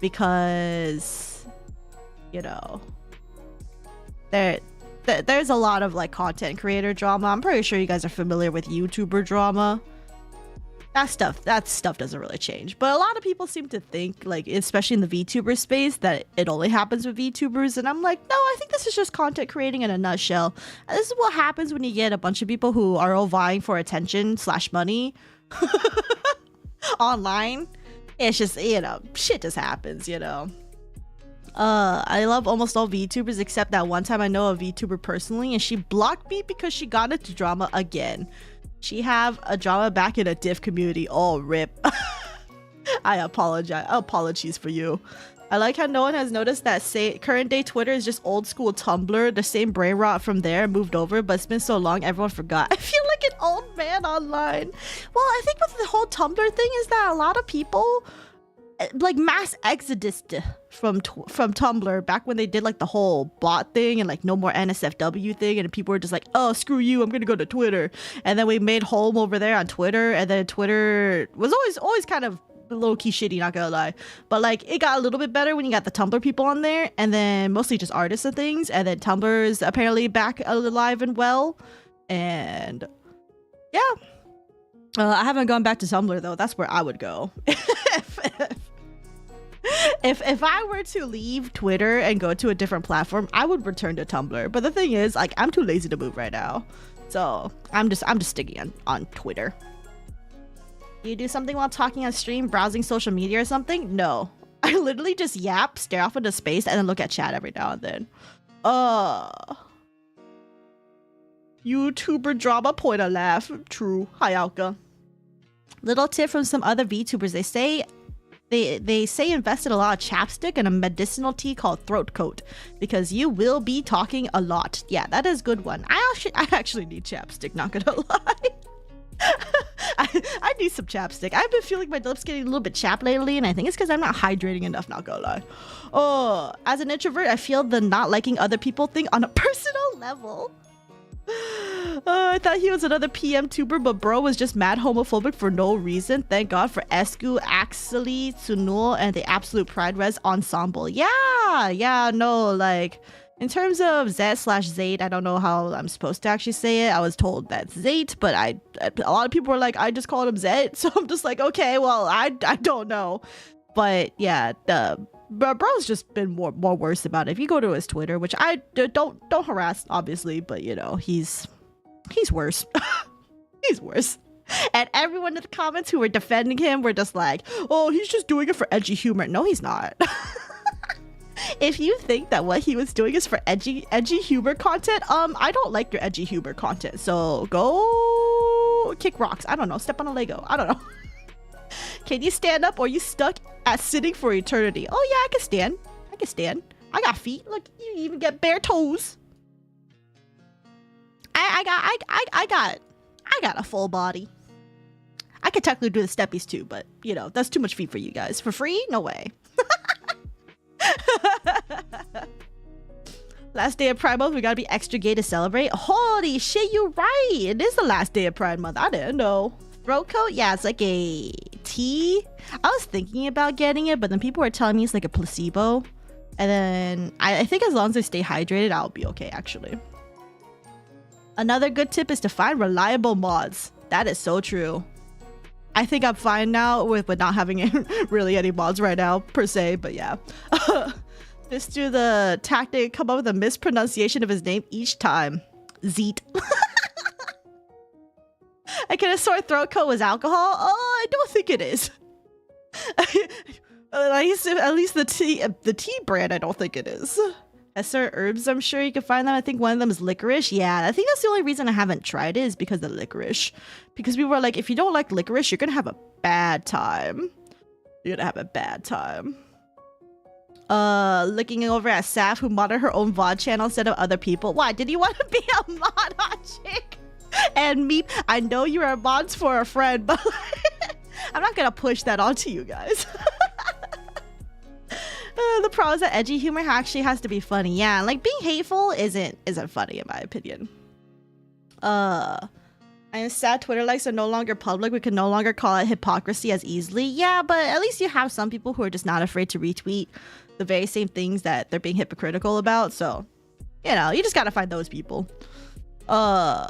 because, there's a lot of like content creator drama. I'm pretty sure you guys are familiar with YouTuber drama. That stuff doesn't really change. But a lot of people seem to think, like, especially in the VTuber space, that it only happens with VTubers. And I'm like, no, I think this is just content creating in a nutshell. And this is what happens when you get a bunch of people who are all vying for attention/money online. It's just, shit just happens, I love almost all VTubers except that one time I know a VTuber personally, and she blocked me because she got into drama again. She have a drama back in a diff community. Oh, rip. I apologize. Apologies for you. I like how no one has noticed that current day Twitter is just old school Tumblr. The same brain rot from there moved over, but it's been so long everyone forgot. I feel like an old man online. Well, I think with the whole Tumblr thing is that a lot of people like mass exodus from Tumblr back when they did like the whole bot thing and like no more NSFW thing, and people were just like, oh, screw you, I'm gonna go to Twitter. And then we made home over there on Twitter, and then Twitter was always kind of low-key shitty, not gonna lie, but like it got a little bit better when you got the Tumblr people on there, and then mostly just artists and things, and then Tumblr is apparently back alive and well. And yeah, I haven't gone back to Tumblr though. That's where I would go. If I were to leave Twitter and go to a different platform, I would return to Tumblr. But the thing is, like, I'm too lazy to move right now, so I'm just sticking on Twitter. You do something while talking on stream, browsing social media or something? No, I literally just yap, stare off into space, and then look at chat every now and then. YouTuber drama point a laugh. True. Hi, Alka. Little tip from some other VTubers. They say invest in a lot of chapstick and a medicinal tea called throat coat, because you will be talking a lot. Yeah, that is a good one. I actually need chapstick, not gonna lie. I need some chapstick. I've been feeling my lips getting a little bit chapped lately, and I think it's because I'm not hydrating enough, not gonna lie. Oh, as an introvert, I feel the not liking other people thing on a personal level. I thought he was another PM tuber, but bro was just mad homophobic for no reason. Thank God for Esku, Axely, Tsunul, and the Absolute Pride Res ensemble. Yeah, no, like, in terms of Zed/Zate, I don't know how I'm supposed to actually say it. I was told that's Zate, but a lot of people were like, I just called him Zed, so I'm just like, okay, well, I don't know. But yeah, bro's just been more worse about it. If you go to his Twitter, which I don't harass, obviously, but he's worse. He's worse. And everyone in the comments who were defending him were just like, oh, he's just doing it for edgy humor. No, he's not. If you think that what he was doing is for edgy humor content, I don't like your edgy humor content, so go kick rocks. I don't know, step on a Lego. I don't know. Can you stand up, or are you stuck at sitting for eternity? Oh yeah, I can stand. I got feet. Look, you even get bare toes. I got a full body. I could technically do the steppies too, but that's too much feet for you guys. For free? No way. Last day of Pride Month, we gotta be extra gay to celebrate. Holy shit, you're right. It is the last day of Pride Month. I didn't know. Throat coat? Yeah, it's like a tea. I was thinking about getting it, but then people were telling me it's like a placebo. And then I think as long as I stay hydrated, I'll be okay, actually. Another good tip is to find reliable mods. That is so true. I think I'm fine now with not having really any mods right now, per se, but yeah. Just do the tactic, come up with a mispronunciation of his name each time. Zeet. I could have sore throat coat was alcohol? Oh, I don't think it is. At least the tea brand, I don't think it is. As certain herbs, I'm sure you can find them. I think one of them is licorice. Yeah, I think that's the only reason I haven't tried it is because of licorice. Because we were like, if you don't like licorice, you're gonna have a bad time. You're gonna have a bad time. Looking over at Saf, who modded her own VOD channel instead of other people. Why? Did you want to be a mod on chick? And me, I know you are mods for a friend, but I'm not gonna push that onto you guys. The problem is that edgy humor actually has to be funny. Yeah, like being hateful isn't funny in my opinion. I am sad Twitter likes are no longer public. We can no longer call it hypocrisy as easily. Yeah, but at least you have some people who are just not afraid to retweet the very same things that they're being hypocritical about. So, you know, you just gotta find those people. How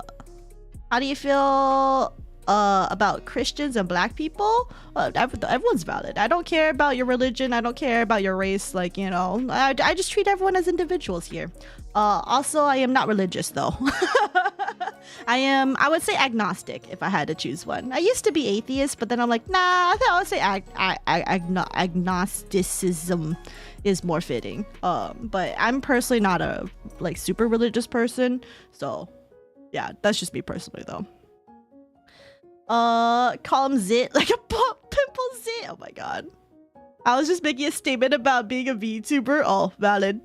do you feel about Christians and black people? Everyone's valid. I don't care about your religion. I don't care about your race. Like, you know, I just treat everyone as individuals here. Also, I am not religious though. I would say agnostic if I had to choose one. I used to be atheist, but then I'm like, nah, I think I would say agnosticism is more fitting. But I'm personally not a like super religious person, so yeah, that's just me personally though. Call him Zit, like a pimple Zit. Oh my god. I was just making a statement about being a VTuber. Oh, valid.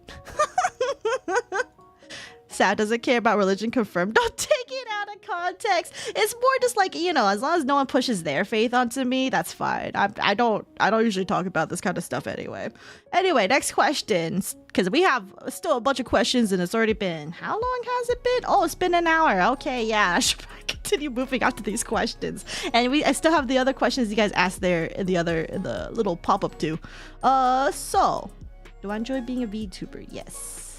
Sad doesn't care about religion, confirmed. Don't take it out of context. It's more just like, you know, as long as no one pushes their faith onto me, that's fine. I don't usually talk about this kind of stuff anyway. Anyway, next question, because we have still a bunch of questions and it's already been, how long has it been? Oh, it's been an hour. Okay, yeah, I should continue moving on to these questions. And I still have the other questions you guys asked there in the little pop-up too. So do I enjoy being a VTuber? Yes.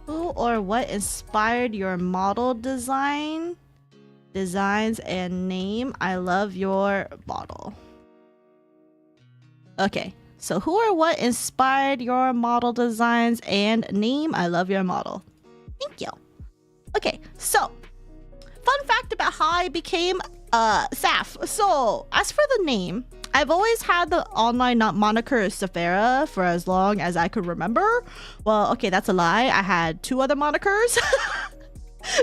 Who or what inspired your model designs and name? I love your model. Okay, so who or what inspired your model designs and name? I love your model. Thank you. Okay, so fun fact about how I became Saf. So as for the name, I've always had the online moniker Saphera for as long as I could remember. Well, okay, that's a lie. I had 2 other monikers.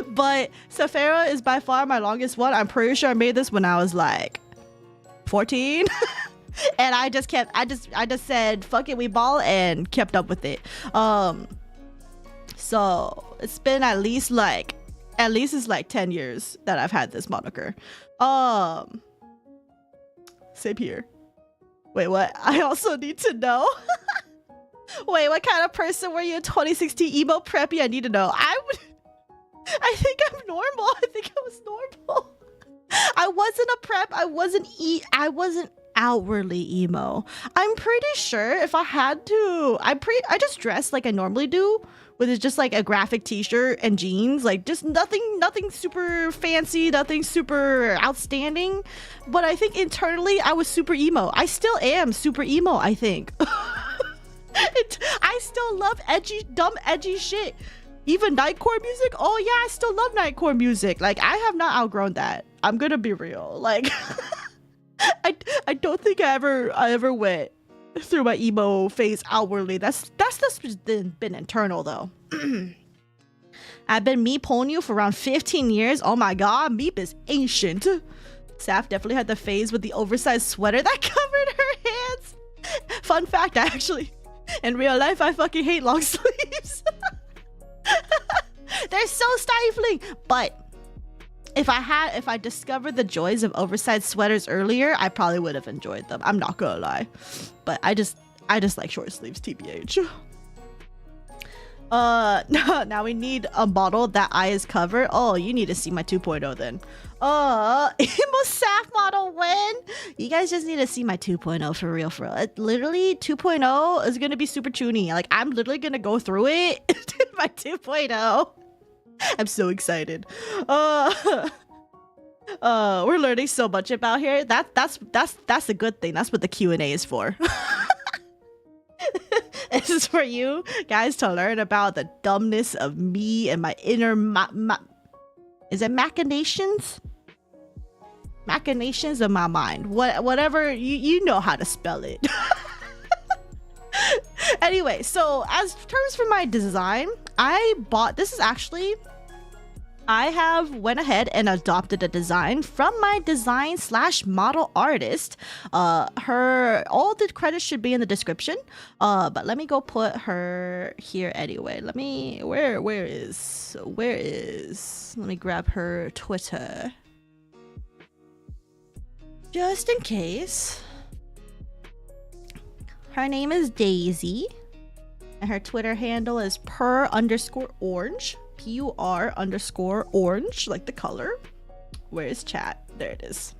But Saphera is by far my longest one. I'm pretty sure I made this when I was like 14. And I just said, fuck it, we ball, and kept up with it. So it's been at least it's like 10 years that I've had this moniker. Same here. Wait, what? I also need to know. Wait, what kind of person were you in 2016? Emo preppy? I need to know. I think I'm normal. I think I was normal. I wasn't a prep. I wasn't outwardly emo. I'm pretty sure if I had to, I just dressed like I normally do, with just like a graphic t-shirt and jeans, like just nothing super fancy, nothing super outstanding. But I think internally I was super emo. I still am super emo, I think. I still love dumb edgy shit. Even nightcore music. Oh yeah, I still love nightcore music. Like I have not outgrown that. I'm gonna be real. Like I don't think I ever went through my emo phase outwardly. That's just been internal though. I've been meeping you for around 15 years. Oh my god, Meep is ancient. Saf definitely had the phase with the oversized sweater that covered her hands. Fun fact, in real life, I fucking hate long sleeves. They're so stifling. But if I discovered the joys of oversized sweaters earlier, I probably would have enjoyed them. I'm not gonna lie. But I just like short sleeves, TBH. Now we need a model that eye is covered. Oh, you need to see my 2.0 then. Emo Saf model win. You guys just need to see my 2.0 for real, for real. Literally 2.0 is gonna be super tuny. Like I'm literally gonna go through it. My 2.0. I'm so excited. We're learning so much about here. That's a good thing. That's what the Q&A is for. This is for you guys to learn about the dumbness of me and my inner is it machinations? Machinations of my mind. Whatever, you know how to spell it. Anyway, so as terms for my design, I bought, this is actually, I have went ahead and adopted a design from my design / model artist. All the credits should be in the description. But let me go put her here anyway. Let me, where is, let me grab her Twitter. Just in case. Her name is Daisy. And her Twitter handle is per_orange. PUR_orange, like the color. Where is chat? There it is.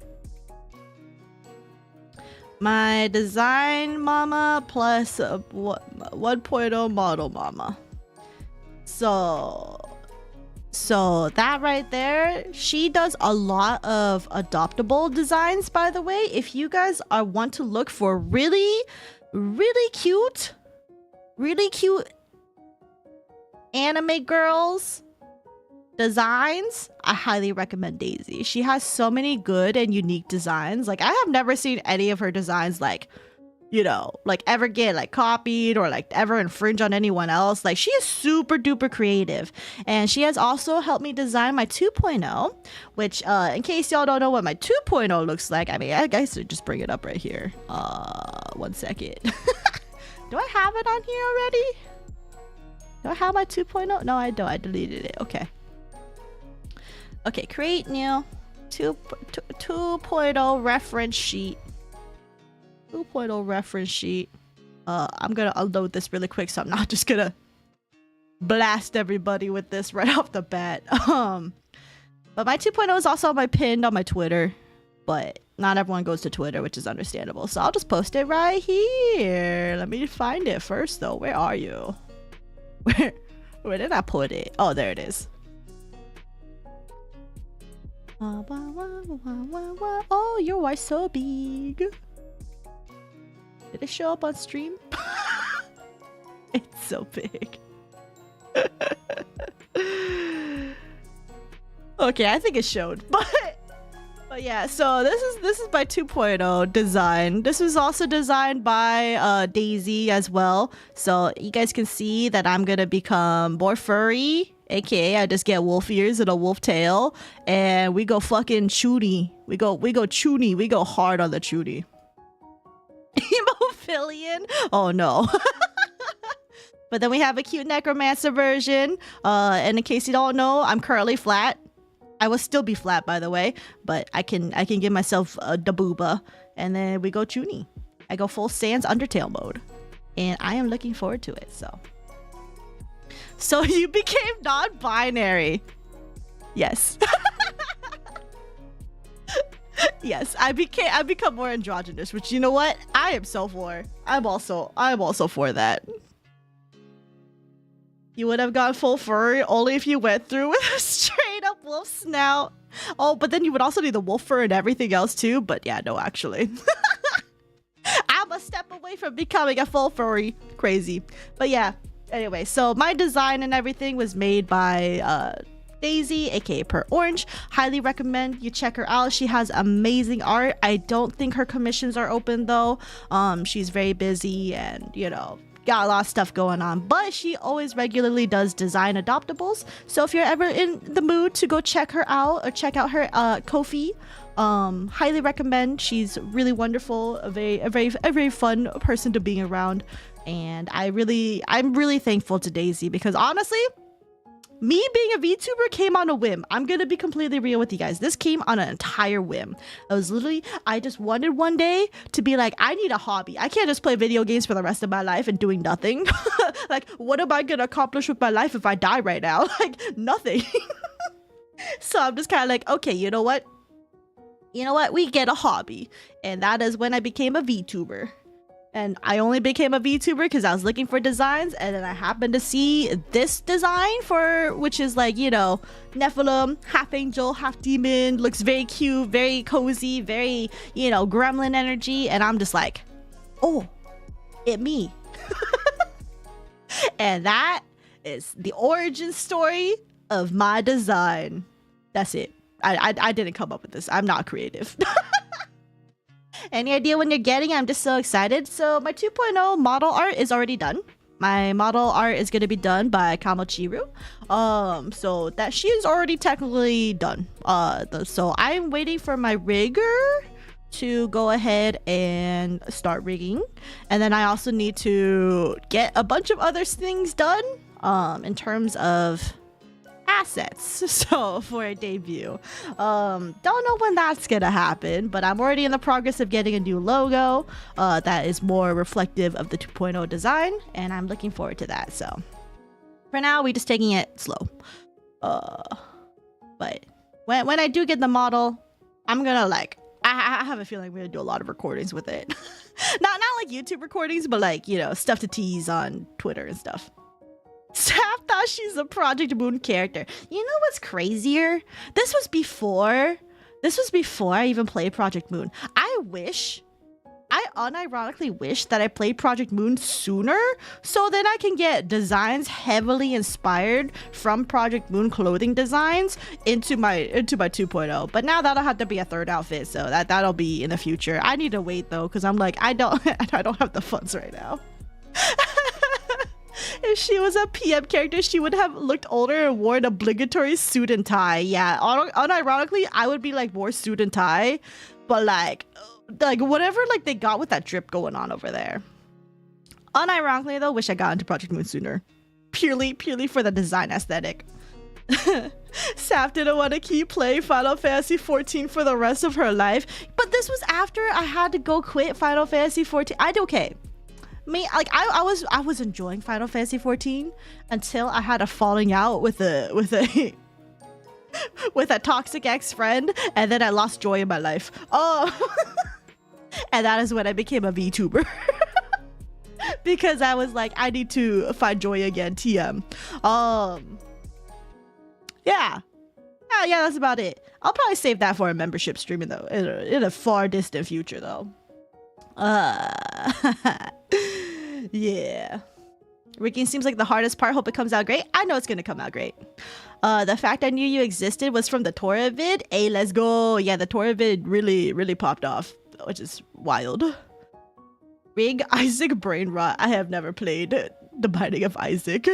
My design mama plus 1.0 model mama. So that right there, she does a lot of adoptable designs, by the way. If you guys want to look for really cute anime girls designs, I highly recommend Daisy. She has so many good and unique designs. Like I have never seen any of her designs like, you know, like ever get like copied or like ever infringe on anyone else. Like she is super duper creative, and she has also helped me design my 2.0, which in case y'all don't know what my 2.0 looks like, I mean, I guess I just bring it up right here. 1 second. Do I have it on here already? Do I have my 2.0? No, I don't. I deleted it. Okay. Okay, create new 2.0 reference sheet. 2.0 reference sheet. I'm gonna unload this really quick, so I'm not just gonna blast everybody with this right off the bat. But my 2.0 is also pinned on my Twitter, but not everyone goes to Twitter, which is understandable. So I'll just post it right here. Let me find it first, though. Where are you? Where did I put it? Oh, there it is. Oh, your wife's so big. Did it show up on stream? It's so big. Okay, I think it showed, but yeah. So this is my 2.0 design. This was also designed by Daisy as well. So you guys can see that I'm gonna become more furry. AKA I just get wolf ears and a wolf tail, and we go fucking chuny. We go chuny. We go hard on the chuny. Hemophilian? Oh no. But then we have a cute necromancer version. And in case you don't know, I'm currently flat. I will still be flat, by the way, but I can give myself a dabooba, and then we go chuny. I go full Sans Undertale mode, and I am looking forward to it. So you became non-binary. Yes. Yes, I become more androgynous, which, you know what, I am so for. I'm also for that. You would have gone full furry only if you went through with a straight up wolf snout. Oh, but then you would also need the wolf fur and everything else too. But yeah, no, actually. I'm a step away from becoming a full furry. Crazy. But yeah, anyway, so my design and everything was made by Daisy, aka Per Orange. Highly recommend you check her out. She has amazing art. I don't think her commissions are open though. She's very busy and, you know, got a lot of stuff going on, but she always regularly does design adoptables. So if you're ever in the mood to go check her out or check out her Ko-fi, highly recommend. She's really wonderful, a very fun person to be around, and I'm really thankful to Daisy, because honestly, Me being a VTuber came on a whim. I'm gonna be completely real with you guys. This came on an entire whim. I just wanted one day to be like, I need a hobby. I can't just play video games for the rest of my life and doing nothing. Like, what am I gonna accomplish with my life if I die right now? Like, nothing. So I'm just kind of like, okay, you know what? We get a hobby. And that is when I became a VTuber. And I only became a VTuber because I was looking for designs, and then I happened to see this design which is like, Nephilim, half angel, half demon, looks very cute, very cozy, very, gremlin energy, and I'm just like, oh, it me. And that is the origin story of my design. That's it. I didn't come up with this. I'm not creative. Any idea when you're getting it? I'm just so excited. So my 2.0 model art is already done. My model art is going to be done by Kamochiru. So that she is already technically done. So I'm waiting for my rigger to go ahead and start rigging. And then I also need to get a bunch of other things done in terms of assets, so for a debut. Don't know when that's gonna happen, but I'm already in the progress of getting a new logo that is more reflective of the 2.0 design, and I'm looking forward to that. So for now, we're just taking it slow. But when I do get the model, I'm gonna I have a feeling we're gonna do a lot of recordings with it. not like YouTube recordings, but like, stuff to tease on Twitter and stuff. Saf thought she's a Project Moon character. You know what's crazier? This was before I even played Project Moon. I unironically wish that I played Project Moon sooner, so then I can get designs heavily inspired from Project Moon clothing designs into my 2.0. But now that'll have to be a third outfit, so that'll be in the future. I need to wait though, because I'm like, I don't have the funds right now. If she was a PM character, she would have looked older and worn an obligatory suit and tie. Yeah, unironically, I would be like more suit and tie, but like whatever they got with that drip going on over there. Unironically though, wish I got into Project Moon sooner. Purely for the design aesthetic. Saf didn't want to keep playing Final Fantasy 14 for the rest of her life, but this was after I had to go quit Final Fantasy 14. I did okay. I was enjoying Final Fantasy 14 until I had a falling out with a toxic ex-friend, and then I lost joy in my life. Oh, and that is when I became a VTuber. Because I was like, I need to find joy again. TM. Yeah, that's about it. I'll probably save that for a membership streaming though, in a far distant future though. Yeah. Rigging seems like the hardest part. Hope it comes out great. I know it's gonna come out great. The fact I knew you existed was from the Tora vid. Hey, let's go. Yeah, the Tora vid really popped off, which is wild. Rig Isaac brain rot. I have never played The Binding of Isaac.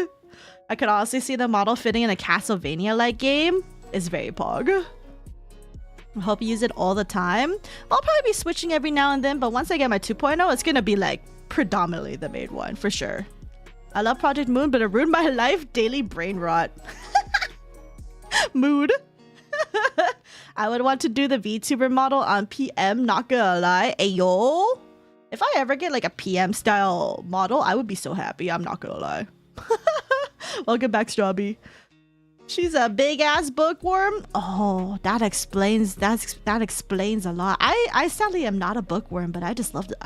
I could honestly see the model fitting in a Castlevania-like game. It's very pog. I hope you use it all the time. I'll probably be switching every now and then, but once I get my 2.0, it's gonna be like predominantly the main one for sure. I love Project Moon, but it ruined my life. Daily brain rot. Mood. I would want to do the VTuber model on PM, not gonna lie. Ayo. If I ever get like a PM style model, I would be so happy. I'm not gonna lie. Welcome back, Strawby. She's a big ass bookworm. Oh, that explains a lot. I sadly am not a bookworm, but I just love the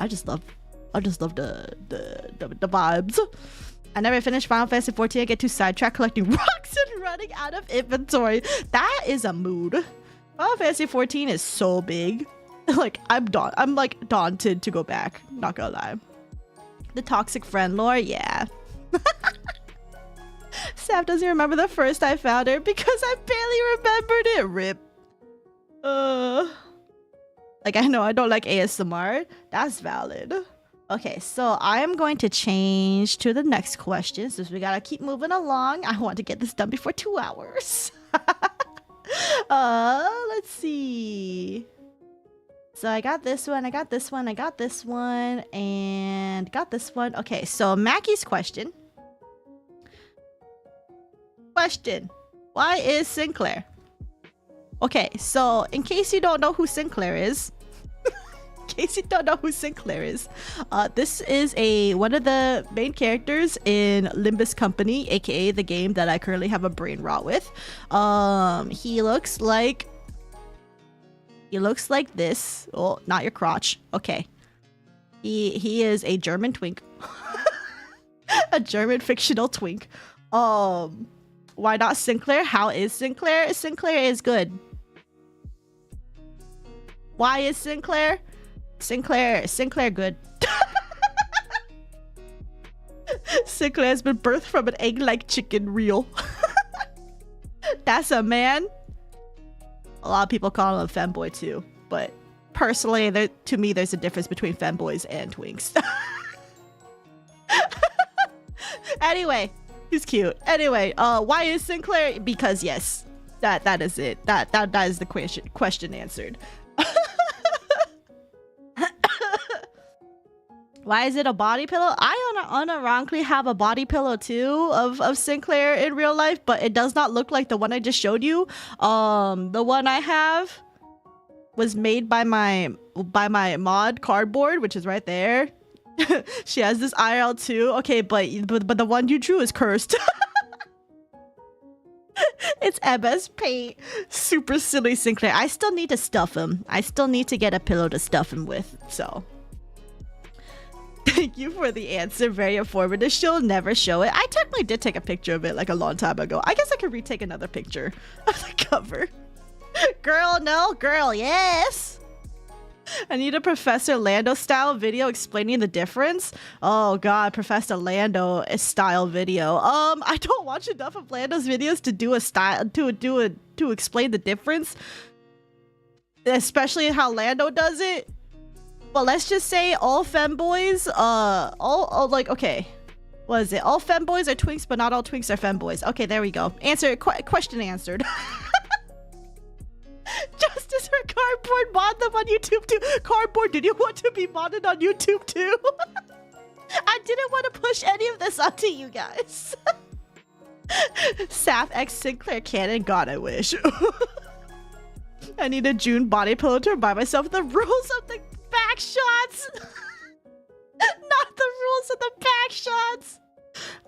vibes. I never finished Final Fantasy 14. I get too sidetracked collecting rocks and running out of inventory. That is a mood. Final Fantasy 14 is so big. Like I'm like daunted to go back. Not gonna lie. The toxic friend lore, yeah. Saf doesn't remember the first I found her because I barely remembered it. Rip. Like I know I don't like ASMR. That's valid. Okay, so I am going to change to the next question since we gotta keep moving along. I want to get this done before 2 hours. Let's see. So I got this one, I got this one, I got this one, and got this one. Okay, so Mackie's question. Question. Why is Sinclair? Okay, so in case you don't know who Sinclair is, this is one of the main characters in Limbus Company, aka the game that I currently have a brain rot with. He looks like this. Oh, not your crotch. Okay. He is a German twink. A German fictional twink. Why not Sinclair? How is Sinclair? Sinclair is good. Why is Sinclair? Sinclair good. Sinclair has been birthed from an egg-like chicken real. That's a man. A lot of people call him a femboy too, but personally, to me, there's a difference between femboys and twinks. Anyway, he's cute. Anyway, why is Sinclair? Because yes, that is it. That is the question answered. Why is it a body pillow? I unironically have a body pillow too of Sinclair in real life, but it does not look like the one I just showed you. The one I have was made by my mod Cardboard, which is right there. She has this IRL too. Okay, but the one you drew is cursed. It's MS Paint. Super silly Sinclair. I still need to stuff him. I still need to get a pillow to stuff him with, so. Thank you for the answer. Very informative. She'll never show it. I technically did take a picture of it like a long time ago. I guess I could retake another picture of the cover. Girl, no. Girl, yes. I need a Professor Lando style video explaining the difference. Oh god, Professor Lando style video. I don't watch enough of Lando's videos to do a style to explain the difference. Especially how Lando does it. But let's just say all femboys, okay. What is it? All femboys are twinks, but not all twinks are femboys. Okay, there we go. Question answered. Justice for Cardboard, mod them on YouTube too. Cardboard, did you want to be modded on YouTube too? I didn't want to push any of this onto you guys. Saf X Sinclair Cannon, God I wish. I need a June body pillow to remind myself of the rules of the back shots. Not the rules of the back shots.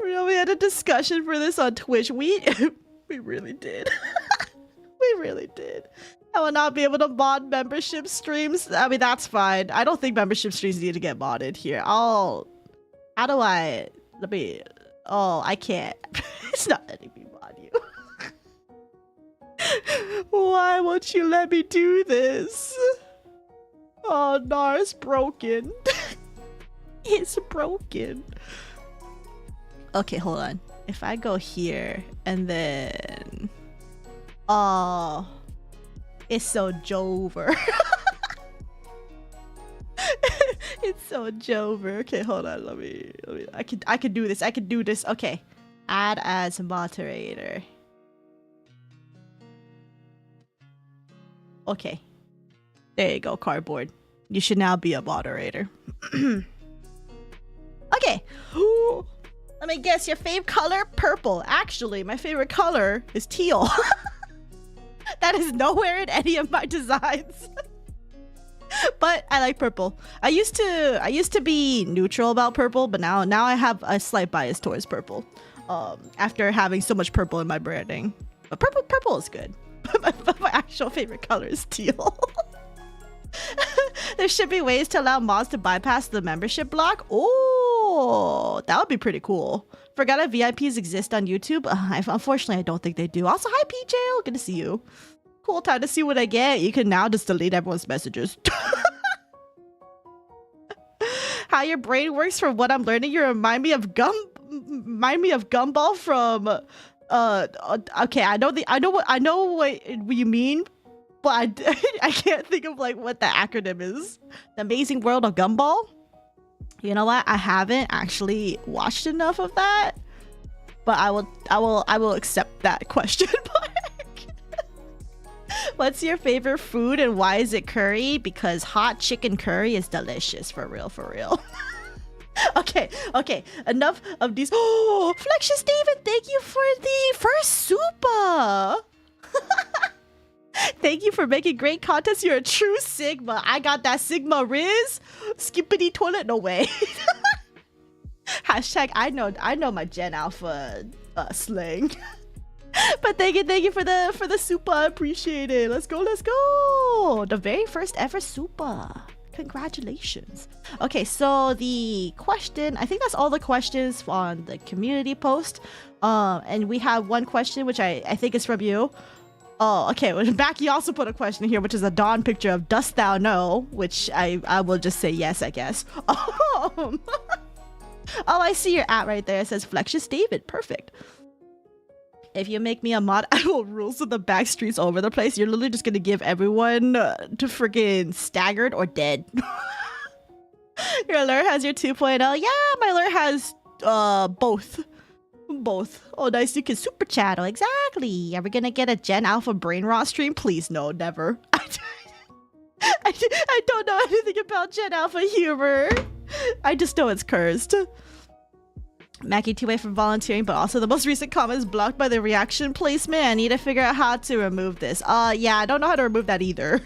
We had a discussion for this on Twitch. We really did. We really did. I will not be able to mod membership streams. I mean, that's fine. I don't think membership streams need to get modded here. I can't. It's not letting me mod you. Why won't you let me do this? Oh, Nar's broken. It's broken. Okay, hold on. If I go here and then... Oh, it's so Jover. It's so Jover. Okay, hold on. Let me. I can do this. I can do this. Okay, add as moderator. Okay, there you go, Cardboard. You should now be a moderator. Okay. Let me guess your fave color? Purple. Actually, my favorite color is teal. That is nowhere in any of my designs. But I like purple. I used to be neutral about purple, but now I have a slight bias towards purple. After having so much purple in my branding. But purple is good. But my actual favorite color is teal. There should be ways to allow mods to bypass the membership block. Oh, that would be pretty cool. Forgot that VIPs exist on YouTube. Unfortunately, I don't think they do. Also, hi PJ, good to see you. Cool, time to see what I get. You can now just delete everyone's messages. How your brain works from what I'm learning, you remind me of Gumball from okay, I know what you mean, but I can't think of like what the acronym is. The Amazing World of Gumball. You know what? I haven't actually watched enough of that, but I will accept that question mark. What's your favorite food and why is it curry? Because hot chicken curry is delicious, for real, for real. Okay, okay, enough of these. Oh, Flexious David, thank you for the first super. Thank you for making great contests. You're a true Sigma. I got that Sigma Riz. Skippity toilet, no way. Hashtag I know my Gen Alpha slang. But thank you for the super. I appreciate it. Let's go, let's go. The very first ever super. Congratulations. Okay, so the question, I think that's all the questions on the community post. And we have one question which I think is from you. Oh, okay. Well, Mackie also put a question here, which is a dawn picture of "Dost thou know?" Which I will just say yes, I guess. Oh, I see your at right there. It says Flexious David. Perfect. If you make me a mod, I will rule so the back streets all over the place. You're literally just gonna give everyone to freaking staggered or dead. Your alert has your 2.0. Yeah, my alert has both. Both. Oh, nice. You can super chat. Oh, exactly. Are we gonna get a Gen Alpha brain rot stream? Please, no, never. I don't know anything about Gen Alpha humor. I just know it's cursed. Mackie 2A for volunteering, but also the most recent comment is blocked by the reaction placement. I need to figure out how to remove this. Yeah, I don't know how to remove that either.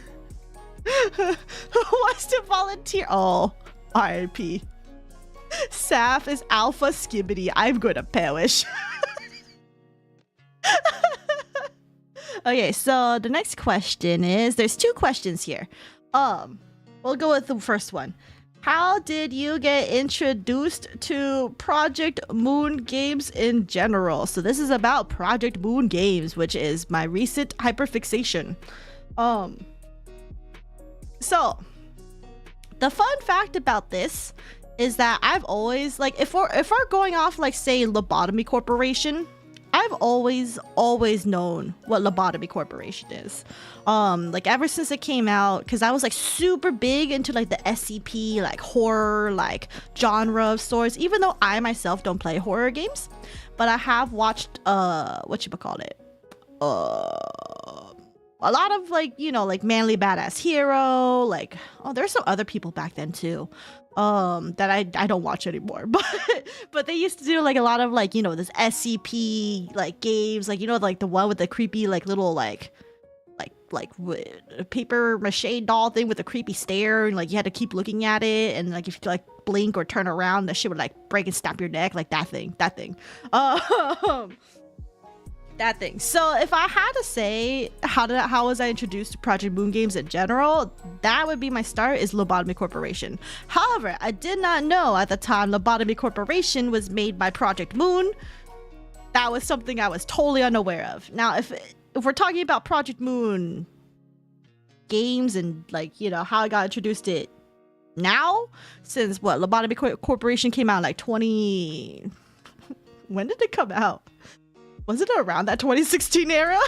Who wants to volunteer? Oh, RIP. Saf is Alpha Skibbity. I'm gonna perish. Okay, so the next question is, there's two questions here. We'll go with the first one. How did you get introduced to Project Moon games in general? So this is about Project Moon games, which is my recent hyperfixation. So the fun fact about this is that I've always, like, if we're going off, like, say, Lobotomy Corporation, I've always known what Lobotomy Corporation is. Like, ever since it came out, because I was, like, super big into, like, the SCP, like, horror, like, genre of sorts, even though I myself don't play horror games. But I have watched, whatchamacallit? A lot of, like, you know, like, Manly Badass Hero, like, oh, there's some other people back then, too. That I don't watch anymore, but they used to do, like, a lot of, like, you know, this SCP, like, games, like, you know, like the one with the creepy, like, little, like paper mache doll thing with a creepy stare, and, like, you had to keep looking at it, and, like, if you, like, blink or turn around, that shit would, like, break and snap your neck, like, that thing. That thing. So if I had to say how was I introduced to Project Moon games in general, that would be my start, is Lobotomy Corporation. However, I did not know at the time Lobotomy Corporation was made by Project Moon. That was something I was totally unaware of. Now, if we're talking about Project Moon games and, like, you know, how I got introduced to it now, since what, Lobotomy Corporation came out like 20... When did it come out? Was it around that 2016 era?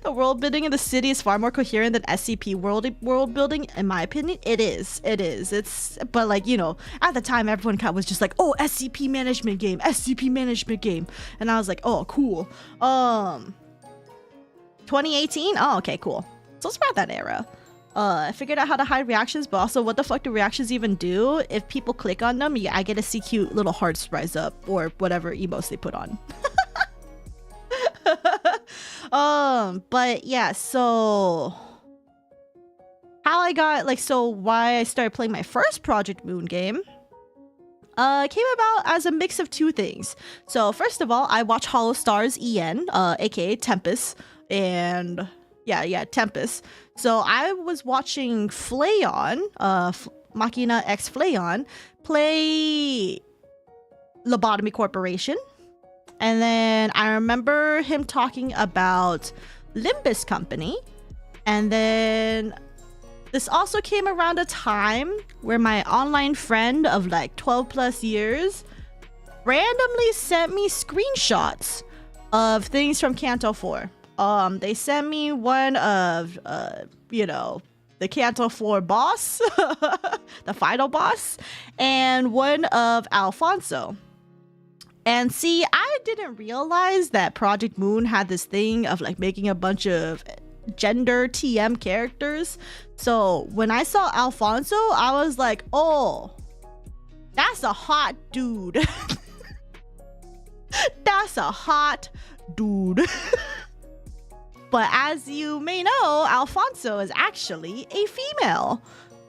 The world building in the city is far more coherent than SCP world building, in my opinion. It is. But, like, you know, at the time, everyone kind of was just like, oh, SCP management game. And I was like, oh, cool. 2018? Oh, okay, cool. So it's around that era. I figured out how to hide reactions, but also what the fuck do reactions even do? If people click on them, yeah, I get to see cute little hearts rise up, or whatever emotes they put on. But yeah, so how I got, like, so why I started playing my first Project Moon game came about as a mix of two things. So first of all, I watched Hollow Stars EN, aka Tempest, and yeah, Tempest. So I was watching Flayon, Machina X Flayon, play Lobotomy Corporation. And then I remember him talking about Limbus Company. And then this also came around a time where my online friend of like 12 plus years randomly sent me screenshots of things from Canto 4. They sent me one of, you know, the Canto 4 boss, the final boss, and one of Alfonso. And see, I didn't realize that Project Moon had this thing of, like, making a bunch of gender TM characters. So when I saw Alfonso, I was like, oh, That's a hot dude. That's a hot dude. But as you may know, Alfonso is actually a female.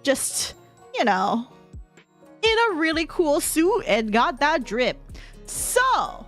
Just, you know, in a really cool suit and got that drip. So...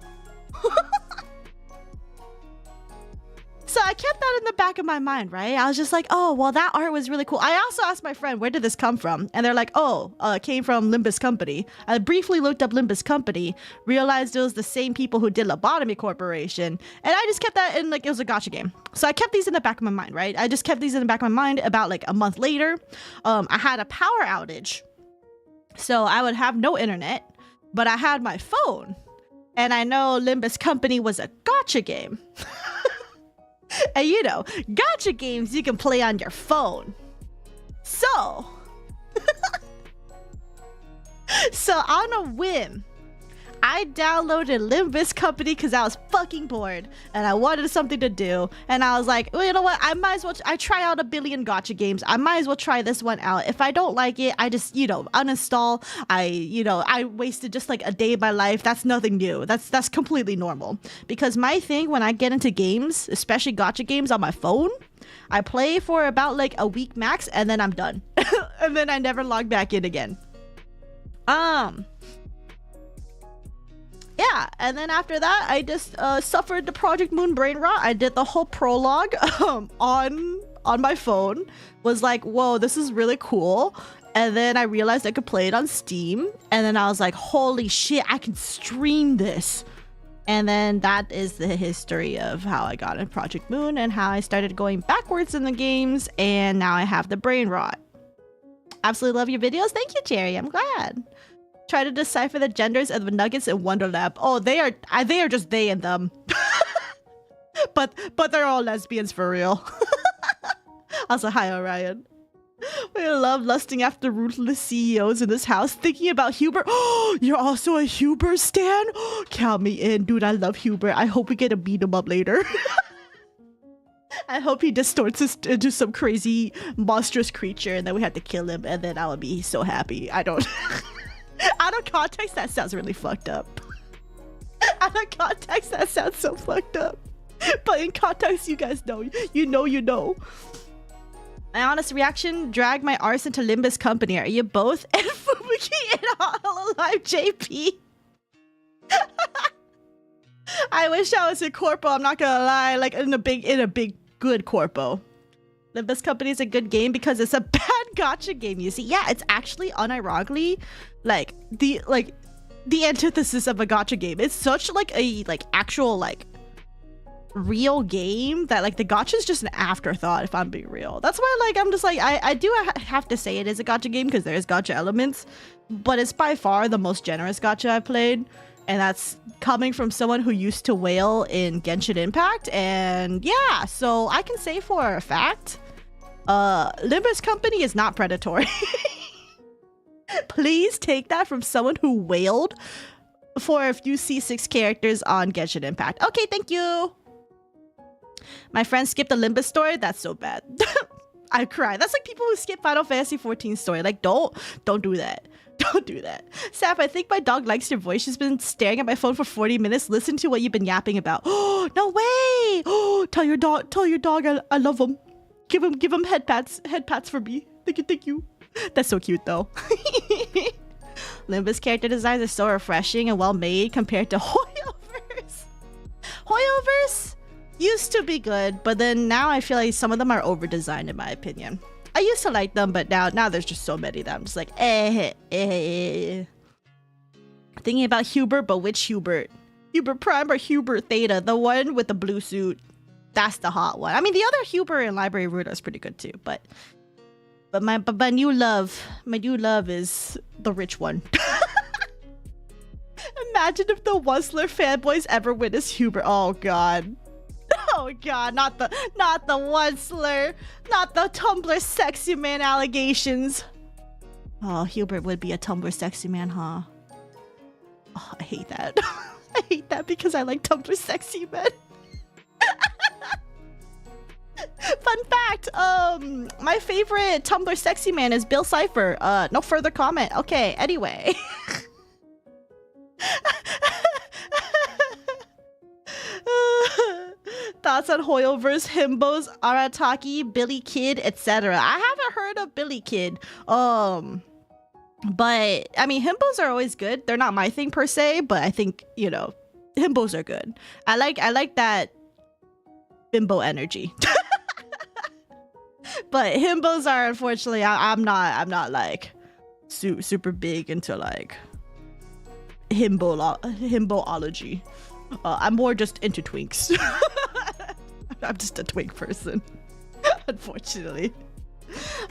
So I kept that in the back of my mind, right? I was just like, oh, well, that art was really cool. I also asked my friend, where did this come from? And they're like, oh, it came from Limbus Company. I briefly looked up Limbus Company, realized it was the same people who did Lobotomy Corporation. And I just kept that in, like, it was a gacha game. So I kept these in the back of my mind, right? I just kept these in the back of my mind. About like a month later, I had a power outage. So I would have no internet, but I had my phone. And I know Limbus Company was a gacha game. And you know, gacha games you can play on your phone. So, so on a whim, I downloaded Limbus Company because I was fucking bored and I wanted something to do. And I was like, well, you know what? I might as well, I try out a billion gacha games. I might as well try this one out. If I don't like it, I just, you know, uninstall. I wasted just like a day of my life. That's nothing new. That's completely normal. Because my thing when I get into games, especially gacha games on my phone, I play for about like a week max and then I'm done. And then I never log back in again. Yeah, and then after that, I just suffered the Project Moon brain rot. I did the whole prologue on my phone. Was like, whoa, this is really cool. And then I realized I could play it on Steam. And then I was like, holy shit, I can stream this. And then that is the history of how I got in Project Moon and how I started going backwards in the games. And now I have the brain rot. Absolutely love your videos. Thank you, Jerry. I'm glad. Try to decipher the genders of the nuggets in Wonderlab. Oh, they are just they and them. but they're all lesbians for real. Also, hi, Orion. We love lusting after ruthless CEOs in this house, thinking about Huber. Oh, you're also a Huber stan? Count me in, dude. I love Huber. I hope we get to beat him up later. I hope he distorts us into some crazy monstrous creature and then we have to kill him and then I would be so happy. I don't... Out of context, that sounds really fucked up. Out of context, that sounds so fucked up. But in context, you guys know. You know. My honest reaction, drag my arse into Limbus Company. Are you both? And Fubuki and Hololive JP. I wish I was in corpo, I'm not gonna lie. Like in a big good corpo. Limbus Company is a good game because it's a bad gacha game, you see. Yeah, it's actually unironically like the antithesis of a gacha game. It's such like a actual real game that like the gacha is just an afterthought, if I'm being real. That's why I'm just like I do have to say it is a gacha game because there's gacha elements, but it's by far the most generous gacha I've played. And that's coming from someone who used to whale in Genshin Impact. And yeah, so I can say for a fact, Limbus Company is not predatory. Please take that from someone who whaled for a few C6 characters on Genshin Impact. Okay, thank you. My friend skipped the Limbus story. That's so bad. I cry. That's like people who skip Final Fantasy 14 story. Like, don't do that. Don't do that. Sap, I think my dog likes your voice. She's been staring at my phone for 40 minutes. Listen to what you've been yapping about. Oh, no way. Oh, tell your dog I love him. Give him head pats for me. Thank you. That's so cute though. Limbus character designs are so refreshing and well made compared to Hoyoverse. Hoyoverse used to be good, but then now I feel like some of them are over designed in my opinion. I used to like them, but now there's just so many that I'm just like, Thinking about Hubert, but which Hubert? Hubert Prime or Hubert Theta? The one with the blue suit. That's the hot one. I mean, the other Hubert in Library Ruta is pretty good too, but my new love is the rich one. Imagine if the Wussler fanboys ever witness Hubert. Oh god. Oh god, not the Wussler, not the Tumblr sexy man allegations. Oh, Hubert would be a Tumblr sexy man, huh? Oh, I hate that. I hate that because I like Tumblr sexy men. Fun fact, my favorite Tumblr sexy man is Bill Cipher. No further comment. Okay, anyway. Thoughts on Hoyo versus Himbos, Arataki, Billy Kid, etc. I haven't heard of Billy Kid. But I mean, himbos are always good. They're not my thing per se, but I think, you know, himbos are good. I like that bimbo energy. But himbos are, unfortunately, I'm not like super big into like himboology. I'm more just into twinks. I'm just a twink person, unfortunately.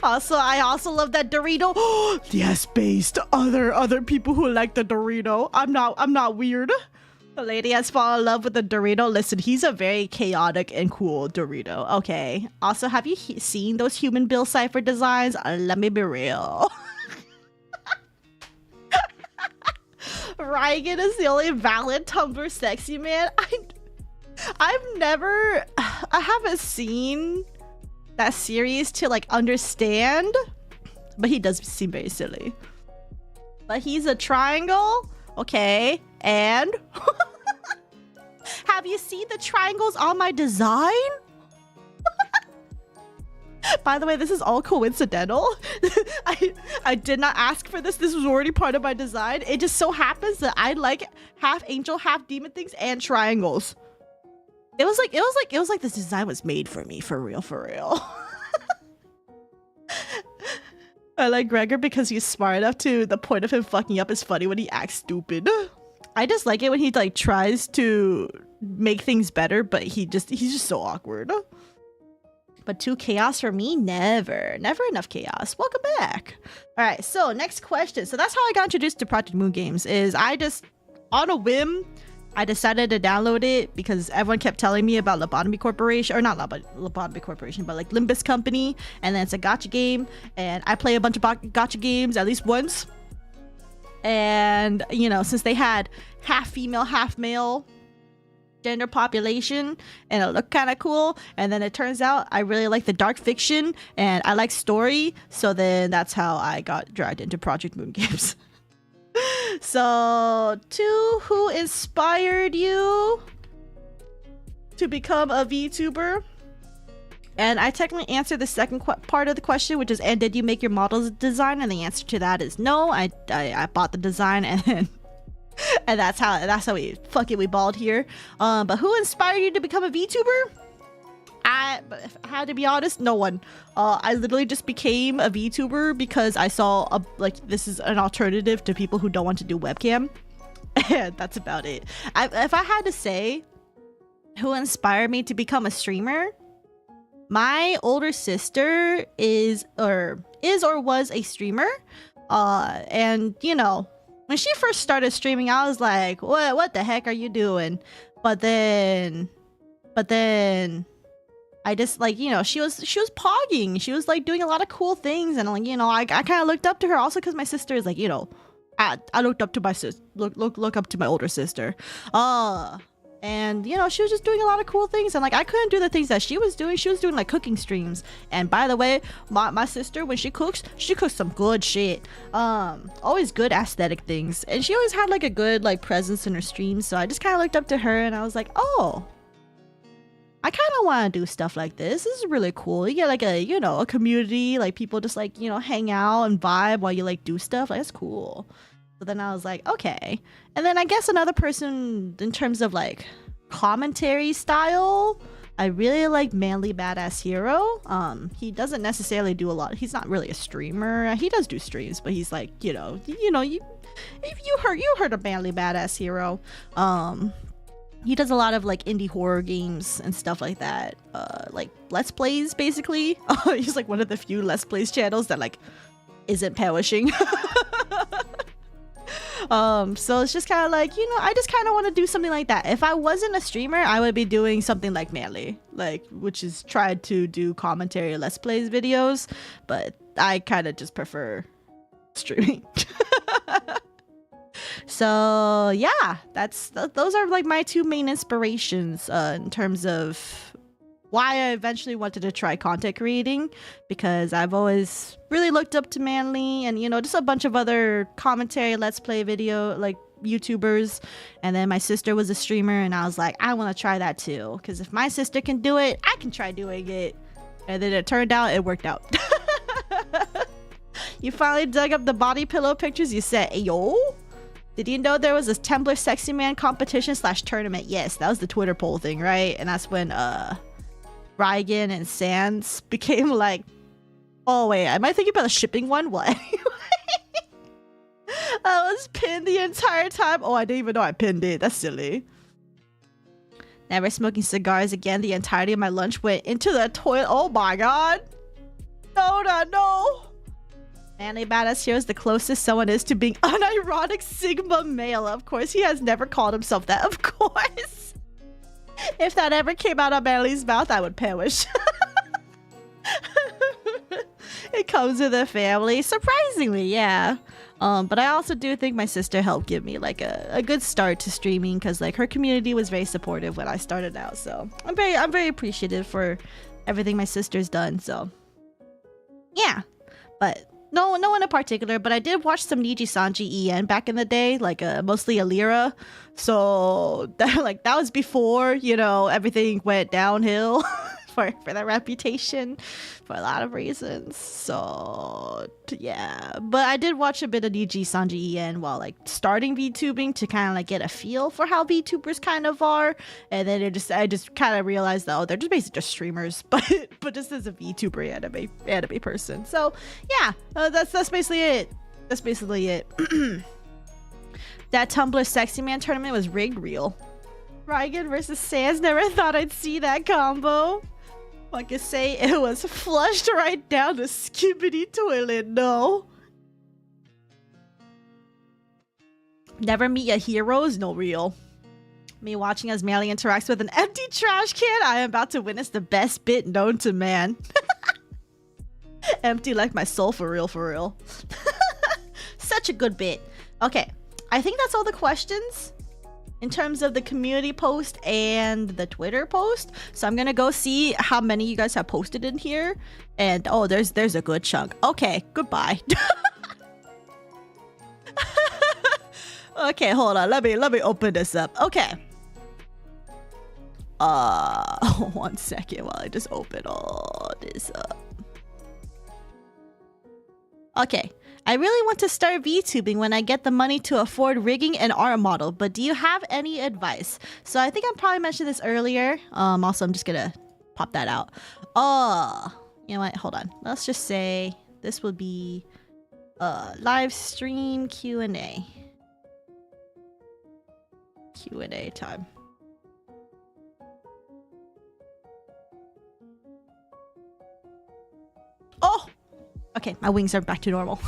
Also, I also love that Dorito. Yes, based other people who like the Dorito. I'm not weird. The lady has fallen in love with the Dorito. Listen, he's a very chaotic and cool Dorito. Okay. Also, have you seen those human Bill Cipher designs? Let me be real. Ryan is the only valid Tumblr sexy man. I haven't seen that series to like understand, but he does seem very silly. But he's a triangle, okay, and have you seen the triangles on my design? By the way, this is all coincidental. I did not ask for this. This was already part of my design. It just so happens that I like half angel, half demon things and triangles. It was like this design was made for me, for real. I like Gregor because he's smart enough to the point of him fucking up is funny when he acts stupid. I just like it when he like tries to make things better, but he's just so awkward. But 2 chaos for me? Never enough chaos. Welcome back. All right, so next question. So that's how I got introduced to Project Moon Games. Is I just, on a whim, I decided to download it because everyone kept telling me about Lobotomy Corporation, or not Lobotomy Corporation, but like Limbus Company, and then it's a gacha game, and I play a bunch of gacha games at least once. And you know, since they had half female, half male gender population, and it looked kind of cool, and then it turns out I really like the dark fiction and I like story, so then that's how I got dragged into Project Moon Games. So, 2, who inspired you to become a VTuber? And I technically answered the second part of the question, which is, and did you make your models design? And the answer to that is no. I bought the design, and then and that's how we balled here. But who inspired you to become a VTuber? If I had to be honest, no one. I literally just became a VTuber because I saw this is an alternative to people who don't want to do webcam, and that's about it. If I had to say who inspired me to become a streamer, my older sister is or was a streamer, and you know, when she first started streaming, I was like, what the heck are you doing? But then I just, like, you know, she was pogging. She was like doing a lot of cool things, and like, you know, I kind of looked up to her also because my sister is like, you know, I looked up to my sister, look up to my older sister. And you know, she was just doing a lot of cool things, and like I couldn't do the things that she was doing. She was doing like cooking streams, and by the way, my sister, when she cooks some good shit. Always good aesthetic things, and she always had like a good like presence in her streams. So I just kind of looked up to her, and I was like, oh, I kind of want to do stuff like this. This is really cool. You get like a, you know, a community, like people just like, you know, hang out and vibe while you like do stuff. Like, that's cool. So then I was like, okay. And then I guess another person in terms of like commentary style, I really like Manly Badass Hero. He doesn't necessarily do a lot. He's not really a streamer. He does do streams, but he's like, you heard of Manly Badass Hero. He does a lot of like indie horror games and stuff like that. Like Let's Plays, basically. He's like one of the few Let's Plays channels that like isn't publishing. So it's just kind of like, you know, I just kind of want to do something like that. If I wasn't a streamer, I would be doing something like Manly, like, which is tried to do commentary Let's Plays videos, but I kind of just prefer streaming. So yeah, those are like my 2 main inspirations in terms of why I eventually wanted to try content creating, because I've always really looked up to Manly and, you know, just a bunch of other commentary Let's Play video like YouTubers, and then my sister was a streamer, and I was like, I want to try that too, because if my sister can do it, I can try doing it. And then it turned out it worked out. You finally dug up the body pillow pictures you said, yo. Did you know there was this Tumblr sexy man competition / tournament? Yes, that was the Twitter poll thing, right? And that's when Rygan and Sans became like, oh wait, am I thinking about the shipping one? What? I was pinned the entire time. Oh, I didn't even know I pinned it. That's silly. Never smoking cigars again. The entirety of my lunch went into the toilet. Oh my god. No. Manly Badass here is the closest someone is to being unironic Sigma male. Of course, he has never called himself that. Of course. If that ever came out of Manly's mouth, I would perish. It comes with the family. Surprisingly, yeah. But I also do think my sister helped give me like a good start to streaming, because like her community was very supportive when I started out. So I'm very appreciative for everything my sister's done. So yeah, but no one in particular. But I did watch some Niji Sanji EN back in the day, like mostly Alira. So that was before, you know, everything went downhill. For that reputation, for a lot of reasons. So yeah, but I did watch a bit of Niji Sanji EN while like starting VTubing to kind of like get a feel for how VTubers kind of are, and then I just kind of realized that, oh, they're just basically just streamers, but just as a VTuber anime person. So yeah, that's basically it. That's basically it. That Tumblr sexy man tournament was rigged real. Rygan versus Sans, never thought I'd see that combo. I can say it was flushed right down the skibbity toilet, no. Never meet your heroes, no real. Me watching as Manly interacts with an empty trash can, I am about to witness the best bit known to man. Empty like my soul, for real. Such a good bit. Okay, I think that's all the questions in terms of the community post and the Twitter post. So I'm gonna go see how many you guys have posted in here. And oh, there's a good chunk. Okay, goodbye. Okay, hold on. Let me open this up. Okay. 1 second while I just open all this up. Okay. I really want to start VTubing when I get the money to afford rigging an art model, but do you have any advice? So I think I probably mentioned this earlier. Also, I'm just gonna pop that out. You know what? Hold on. Let's just say this will be live stream Q&A. Q&A time. Oh! Okay, my wings are back to normal.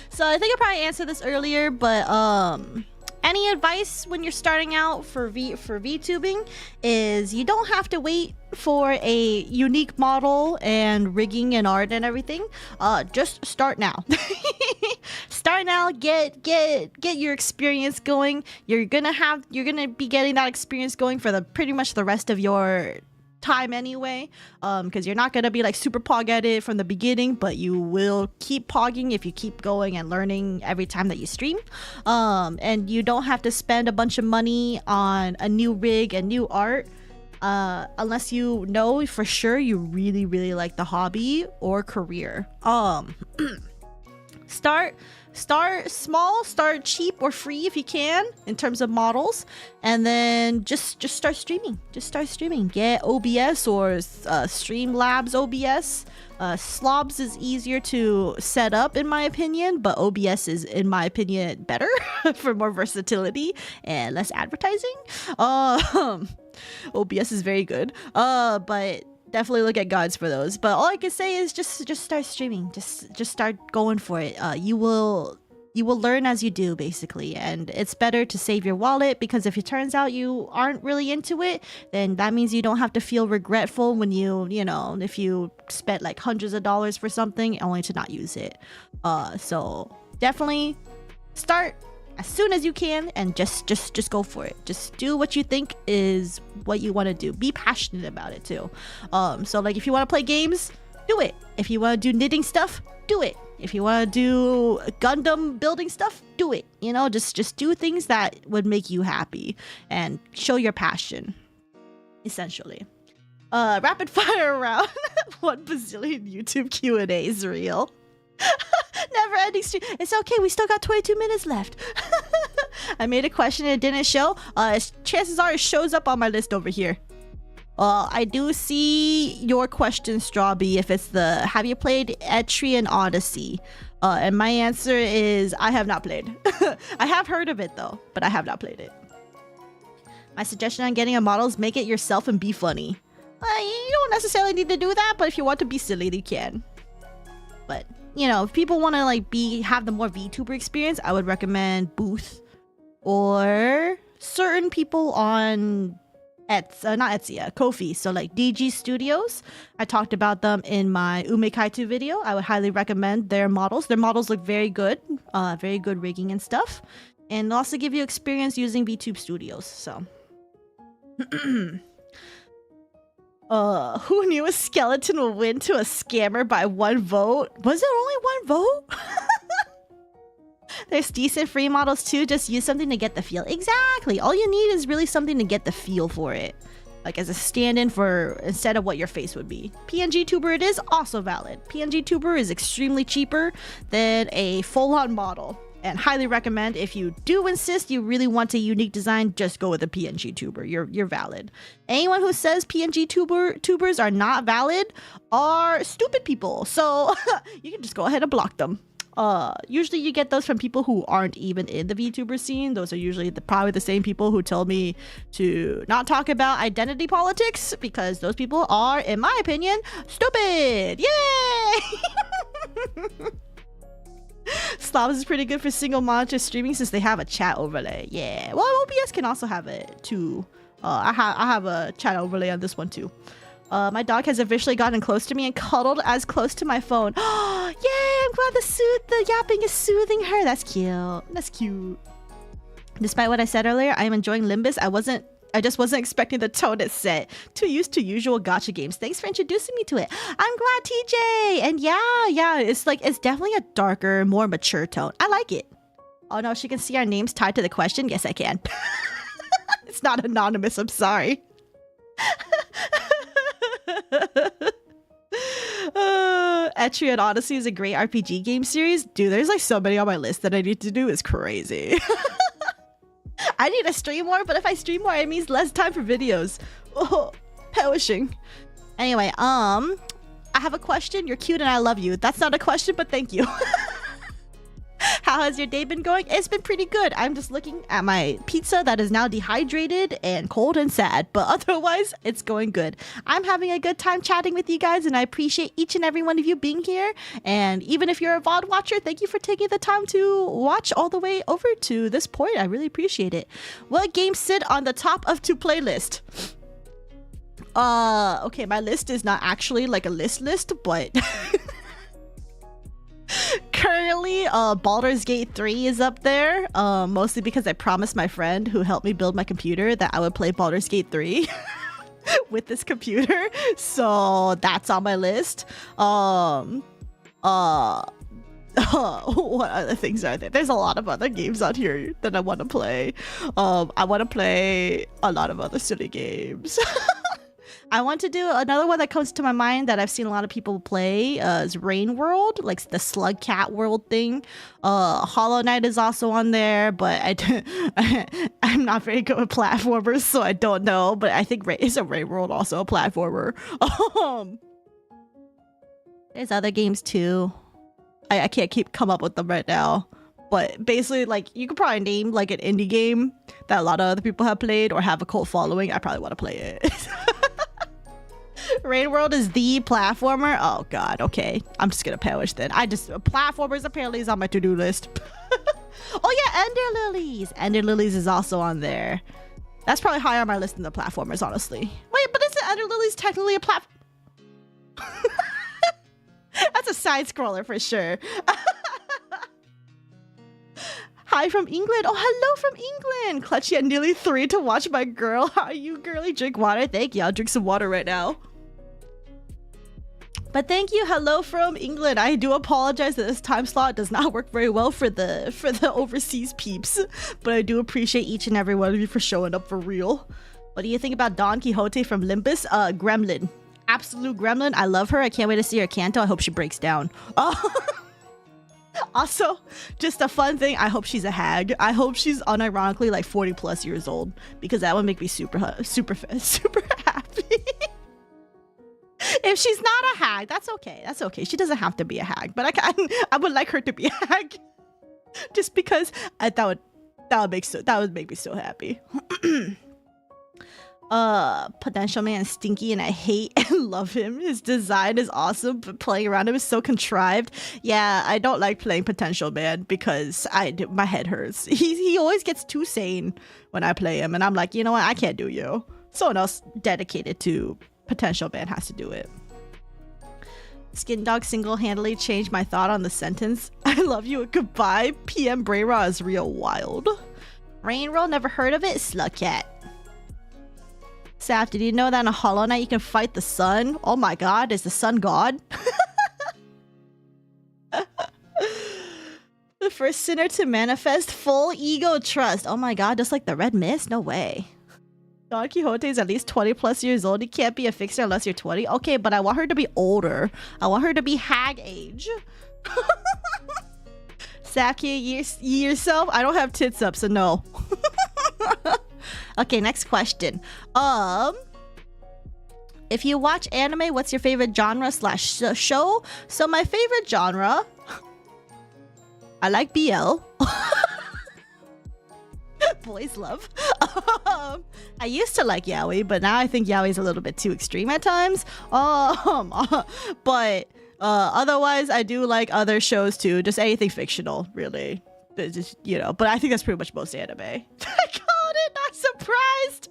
So I think I probably answered this earlier, but any advice when you're starting out for VTubing is you don't have to wait for a unique model and rigging and art and everything. Just start now. Start now, get your experience going. You're gonna be getting that experience going for pretty much the rest of your time anyway, because you're not gonna be like super pog at it from the beginning, but you will keep pogging if you keep going and learning every time that you stream. And you don't have to spend a bunch of money on a new rig and new art unless you know for sure you really like the hobby or career. Start small, start cheap or free if you can in terms of models, and then just start streaming. Get OBS or Streamlabs OBS. Slobs is easier to set up in my opinion, but OBS is in my opinion better for more versatility and less advertising. OBS is very good, but definitely look at guides for those. But all I can say is just start streaming. Just start going for it. You will learn as you do, basically. And it's better to save your wallet, because if it turns out you aren't really into it, then that means you don't have to feel regretful when you know, if you spent like hundreds of dollars for something only to not use it. So definitely start as soon as you can and just go for it. Just do what you think is what you want to do. Be passionate about it too. So like if you want to play games, do it. If you want to do knitting stuff, do it. If you want to do Gundam building stuff, do it. You know, just do things that would make you happy and show your passion, essentially. Rapid fire round. 1 bazillion YouTube Q&A is real. Never ending stream. It's okay, we still got 22 minutes left. I made a question and it didn't show. Chances are it shows up on my list over here. I do see your question, Strawby, if it's the have you played Etry and Odyssey? And my answer is I have not played. I have heard of it though, but I have not played it. My suggestion on getting a model is make it yourself and be funny. You don't necessarily need to do that, but if you want to be silly, you can. But, you know, if people want to like have the more VTuber experience, I would recommend Booth or certain people on Ko-fi. So like DG Studios. I talked about them in my Umekaitu video. I would highly recommend their models. Their models look very good rigging and stuff. And also give you experience using VTube Studios. So who knew a skeleton will win to a scammer by 1 vote? Was there only 1 vote? There's decent free models too. Just use something to get the feel. Exactly. All you need is really something to get the feel for it. Like as a stand-in for instead of what your face would be. PNG Tuber it is also valid. PNG Tuber is extremely cheaper than a full-on model. And highly recommend if you do insist you really want a unique design, just go with a PNG tuber. You're valid. Anyone who says PNG tubers are not valid are stupid people. So you can just go ahead and block them. Usually you get those from people who aren't even in the VTuber scene. Those are usually probably the same people who told me to not talk about identity politics, because those people are, in my opinion, stupid. Yay! Slobs is pretty good for single monitor streaming since they have a chat overlay. Yeah, well, OBS can also have it too. I have a chat overlay on this one too. My dog has officially gotten close to me and cuddled as close to my phone. Oh, yay! I'm glad the yapping is soothing her. That's cute. That's cute. Despite what I said earlier, I am enjoying Limbus. I just wasn't expecting the tone it set. Too used to usual gacha games. Thanks for introducing me to it. I'm glad, TJ. And yeah, it's definitely a darker, more mature tone. I like it. Oh no, she can see our names tied to the question. Yes, I can. It's not anonymous. I'm sorry. Etry and Odyssey is a great RPG game series. Dude, there's like so many on my list that I need to do. It's crazy. I need to stream more, but if I stream more, it means less time for videos. Oh, perishing. Anyway, I have a question. You're cute and I love you. That's not a question, but thank you. How has your day been going? It's been pretty good. I'm just looking at my pizza that is now dehydrated and cold and sad, but otherwise it's going good. I'm having a good time chatting with you guys, and I appreciate each and every one of you being here. And even if you're a VOD watcher, thank you for taking the time to watch all the way over to this point. I really appreciate it. What games sit on the top of to playlist? Okay, my list is not actually like a list, but currently Baldur's Gate 3 is up there, mostly because I promised my friend who helped me build my computer that I would play Baldur's Gate 3 with this computer, so that's on my list. What other things are there? There's a lot of other games out here that I want to play. I want to play a lot of other silly games. I want to do another one that comes to my mind that I've seen a lot of people play is Rain World, like the Slug Cat World thing. Hollow Knight is also on there, but I'm not very good with platformers, so I don't know. But I think isn't Rain World also a platformer? There's other games too. I can't come up with them right now. But basically, like, you could probably name like an indie game that a lot of other people have played or have a cult following. I probably want to play it. Rain World is the platformer. Oh god, okay. I'm just gonna perish then. Platformers apparently is on my to-do list. Oh yeah, Ender Lilies. Ender Lilies is also on there. That's probably higher on my list than the platformers, honestly. Wait, but isn't Ender Lilies technically a platform? That's a side scroller for sure. Hi from England. Oh, hello from England. Clutchy at nearly 3 to watch my girl. How are you, girly? Drink water. Thank you. I'll drink some water right now. But thank you, hello from England. I do apologize that this time slot does not work very well for the overseas peeps, but I do appreciate each and every one of you for showing up for real. What do you think about Don Quixote from Limbus? Gremlin, absolute gremlin. I love her. I can't wait to see her canto. I hope she breaks down. Also, just a fun thing, I hope she's a hag. I hope she's unironically like 40 plus years old, because that would make me super happy. If she's not a hag, that's okay. That's okay. She doesn't have to be a hag, but I would like her to be a hag, just because that would make me so happy. Potential man is stinky and I hate and love him. His design is awesome, but playing around him is so contrived. Yeah, I don't like playing potential man because my head hurts. He always gets too sane when I play him, and I'm like, you know what, I can't do you. Someone else dedicated to potential man has to do it. Skin Dog single-handedly changed my thought on the sentence, I love you and goodbye. PM Brayra is real wild. Rain Roll, never heard of it? Slugcat. Saf, did you know that in a Hollow Knight you can fight the sun? Oh my god, is the sun god? The first sinner to manifest full ego trust. Oh my god, just like the Red Mist? No way. Don Quixote is at least 20 plus years old. You can't be a fixer unless you're 20. Okay, but I want her to be older. I want her to be hag age. Saki, yourself? I don't have tits up, so no. Okay, next question. If you watch anime, what's your favorite genre / show? So my favorite genre, I like BL. Boys love. I used to like yaoi, but now I think yaoi is a little bit too extreme at times. But otherwise, I do like other shows too. Just anything fictional, really. Just, you know. But I think that's pretty much most anime. I called it. Not surprised.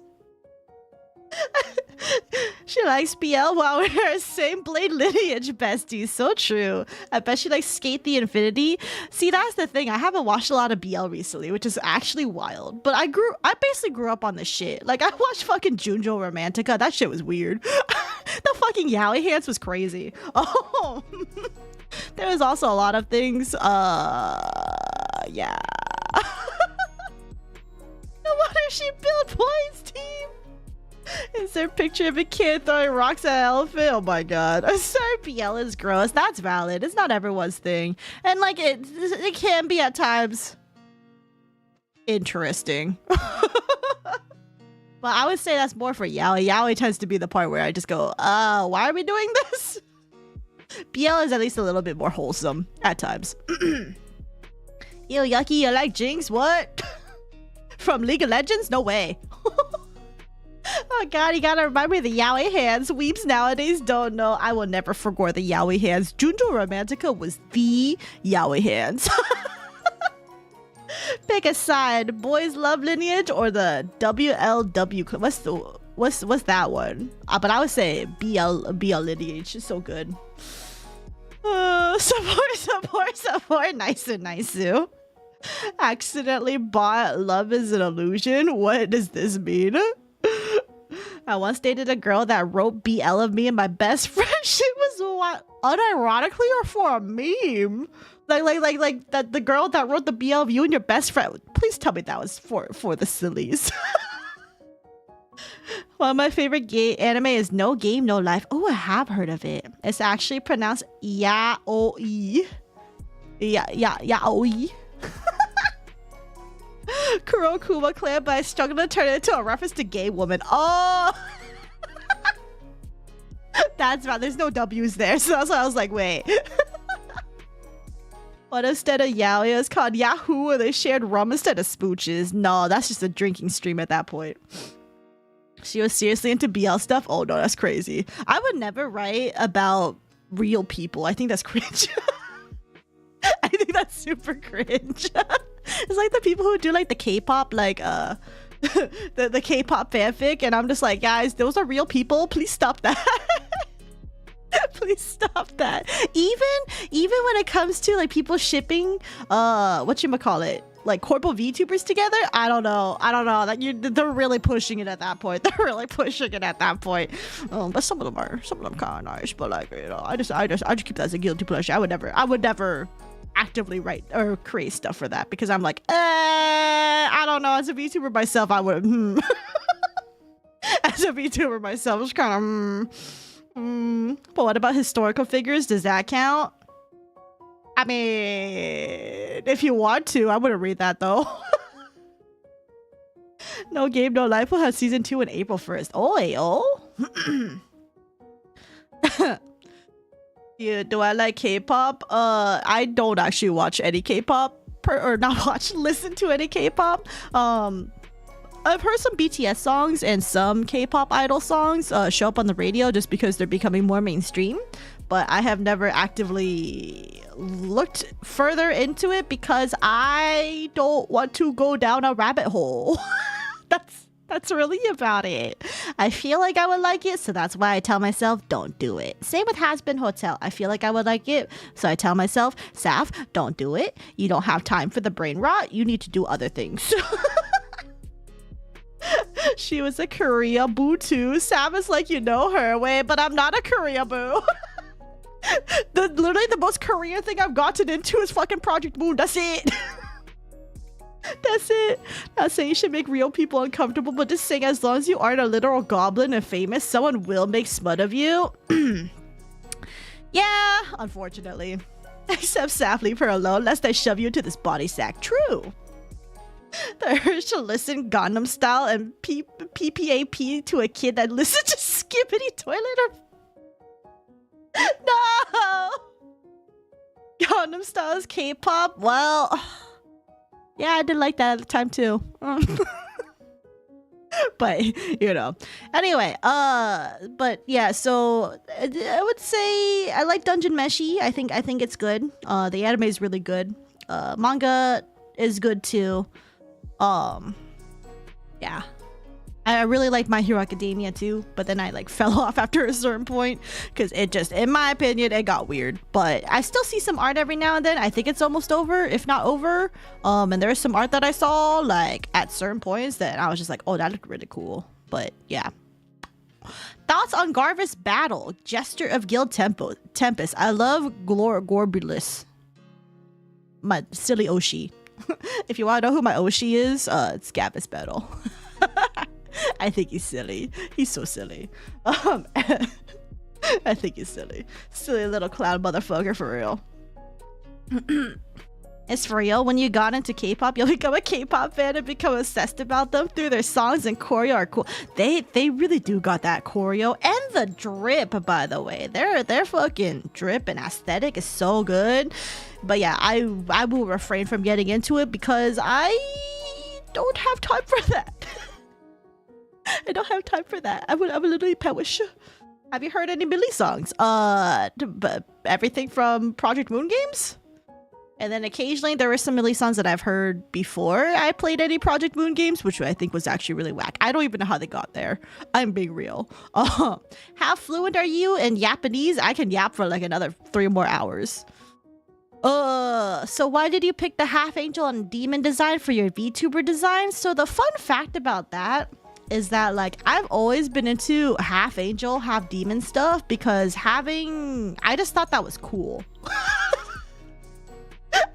She likes BL while we're same blade lineage besties. So true. I bet she likes Skate the Infinity. See, that's the thing. I haven't watched a lot of BL recently, which is actually wild. But I basically grew up on this shit. Like, I watched fucking Junjo Romantica. That shit was weird. The fucking yaoi hands was crazy. Oh. There was also a lot of things. Yeah. No wonder she built Boys Team. Is there a picture of a kid throwing rocks at an elephant? Oh my god. I'm sorry, BL is gross. That's valid. It's not everyone's thing. And like, it can be at times interesting. But I would say that's more for yaoi. Yaoi tends to be the part where I just go, why are we doing this? BL is at least a little bit more wholesome at times. Ew, yucky, you like Jinx? What? From League of Legends? No way. Oh god, you gotta remind me of the yaoi hands. Weeps nowadays don't know. I will never forget the yaoi hands. Junjo Romantica was the yaoi hands. Pick a side. Boys love lineage or the WLW? What's that one? But I would say BL lineage is so good. Support. Nice. Accidentally bought Love is an Illusion. What does this mean? I once dated a girl that wrote BL of me and my best friend. She was unironically or for a meme. Like that the girl that wrote the BL of you and your best friend. Please tell me that was for the sillies. One of my favorite anime is No Game No Life. Oh, I have heard of it. It's actually pronounced yaoi. Yaoi. Kurokuma clan, but I struggled to turn it into a reference to gay woman. Oh, that's right. There's no W's there, so that's why I was like, wait. What instead of yaoi is called Yahoo, where they shared rum instead of spooches? No, that's just a drinking stream at that point. She was seriously into BL stuff. Oh no, that's crazy. I would never write about real people. I think that's cringe. I think that's super cringe. It's like the people who do like the K-pop, like the K-pop fanfic, and I'm just like, guys, those are real people. Please stop that. Please stop that. Even when it comes to like people shipping, whatchamacallit, like corporal VTubers together. I don't know. They're really pushing it at that point. They're really pushing it at that point. But some of them kind of nice. But like, you know, I just keep that as a guilty pleasure. I would never actively write or create stuff for that because I'm like, I don't know. As a VTuber myself, I would. As a VTuber myself, it's kind of. But what about historical figures? Does that count? I mean, if you want to, I wouldn't read that though. No Game, No Life will have season 2 on April 1st. Yeah, do I like K-pop? I don't actually watch any K-pop listen to any K-pop. I've heard some BTS songs and some K-pop idol songs show up on the radio just because they're becoming more mainstream. But I have never actively looked further into it because I don't want to go down a rabbit hole. That's really about it. I feel like I would like it, so that's why I tell myself don't do it. Same with Has Been Hotel. I feel like I would like it, so I tell myself, Saf, don't do it. You don't have time for the brain rot. You need to do other things. She was a Korea boo too. Sam is like, you know her way, but I'm not a Korea boo. Literally the most Korean thing I've gotten into is fucking Project Moon. That's it. That's it. Not saying you should make real people uncomfortable, but just saying as long as you aren't a literal goblin and famous, someone will make smut of you. Yeah, unfortunately. Except Saf, leave her alone lest I shove you into this body sack. True. The urge to listen Gangnam Style and PPAP to a kid that listens to Skippity Toilet or... No! Gangnam Style is K-pop? Well... Yeah, I did like that at the time too. But, you know. Anyway, but yeah, so I would say I like Dungeon Meshi. I think it's good. The anime is really good. Manga is good too. Yeah. I really like My Hero Academia too, but then I like fell off after a certain point because it just, in my opinion, it got weird. But I still see some art every now and then. I think it's almost over, if not over. And there's some art that I saw like at certain points that I was just like, oh, that looked really cool. But yeah. Thoughts on Garvis battle? Gesture of Guild Tempest. I love Gorbulis. My silly Oshi. If you want to know who my Oshi is, it's Garvis battle. I think he's silly. He's so silly. I think he's silly. Silly little clown motherfucker for real. It's for real. When you got into K-pop, you'll become a K-pop fan and become obsessed about them through their songs and choreo are cool. They really do got that choreo and the drip, by the way. Their fucking drip and aesthetic is so good. But yeah, I will refrain from getting into it because I don't have time for that. I don't have time for that. I'm literally pewish. Have you heard any Millie songs? But everything from Project Moon games? And then occasionally there were some Millie songs that I've heard before I played any Project Moon games, which I think was actually really whack. I don't even know how they got there. I'm being real. How fluent are you in Japanese? I can yap for like another 3 more hours. So why did you pick the half angel and demon design for your VTuber design? So the fun fact about that is that like I've always been into half angel, half demon stuff because I just thought that was cool.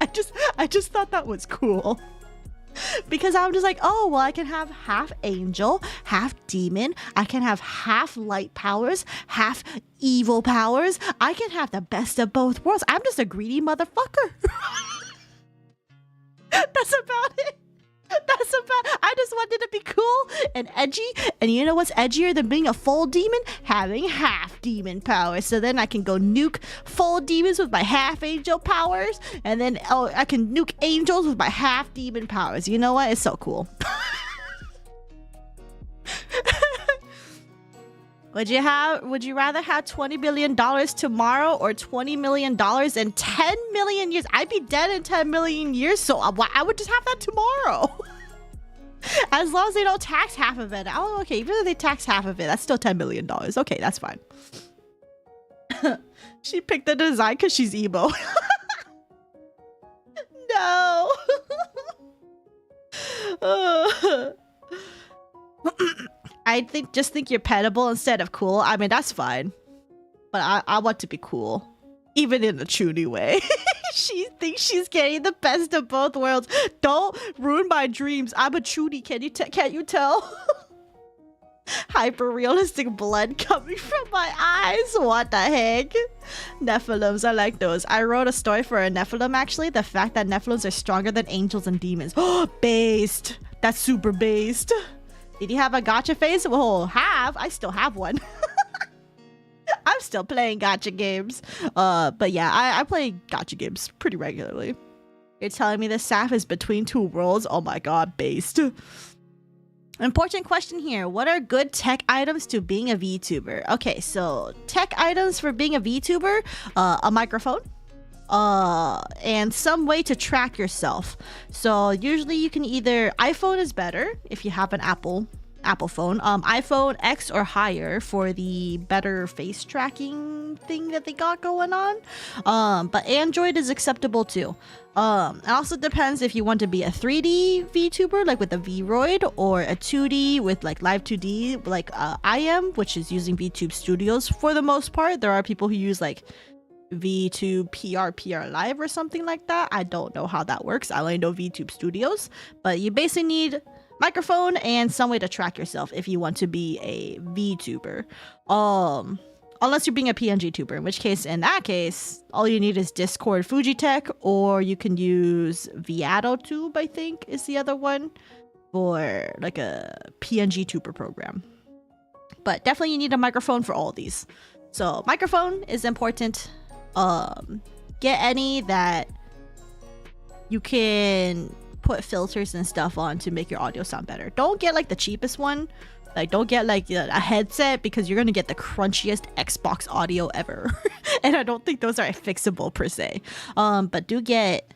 I just thought that was cool. Because I'm just like, oh, well, I can have half angel, half demon. I can have half light powers, half evil powers. I can have the best of both worlds. I'm just a greedy motherfucker. That's about it. I just wanted to be cool and edgy. And you know what's edgier than being a full demon? Having half demon powers. So then I can go nuke full demons with my half angel powers. And then I can nuke angels with my half demon powers. You know what? It's so cool. Would you rather have $20 billion tomorrow or $20 million in 10 million years? I'd be dead in 10 million years, so I would just have that tomorrow. As long as they don't tax half of it. Oh, okay, even if they tax half of it, that's still $10 million. Okay, that's fine. She picked the design because she's emo. No. I just think you're pettable instead of cool. I mean, that's fine. But I want to be cool. Even in a chuny way. She thinks she's getting the best of both worlds. Don't ruin my dreams. I'm a chuny. Can't you tell? Hyper realistic blood coming from my eyes. What the heck? Nephilims, I like those. I wrote a story for a Nephilim actually. The fact that Nephilims are stronger than angels and demons. Oh, based. That's super based. Did you have a gacha phase? Well, I still have one. I'm still playing gacha games. But yeah, I play gacha games pretty regularly. You're telling me the Saph is between two worlds? Oh my god, based. Important question here. What are good tech items to being a VTuber? Okay, so tech items for being a VTuber, a microphone, and some way to track yourself. So usually you can either, iPhone is better if you have an Apple phone, iPhone X or higher for the better face tracking thing that they got going on. But Android is acceptable too. It also depends if you want to be a 3D VTuber like with a Vroid, or a 2D with like Live 2D like I am, which is using VTube Studios for the most part. There are people who use like VTube PR Live or something like that. I don't know how that works. I only know VTube Studios. But you basically need microphone and some way to track yourself if you want to be a VTuber. Unless you're being a PNG tuber, in which case, in that case, all you need is Discord Fujitech, or you can use ViadoTube, I think is the other one, for like a PNG tuber program. But definitely you need a microphone for all these. So microphone is important. Get any that you can put filters and stuff on to make your audio sound better. Don't get like the cheapest one. Like, don't get like a headset, because you're gonna get the crunchiest Xbox audio ever. And I don't think those are fixable per se. But do get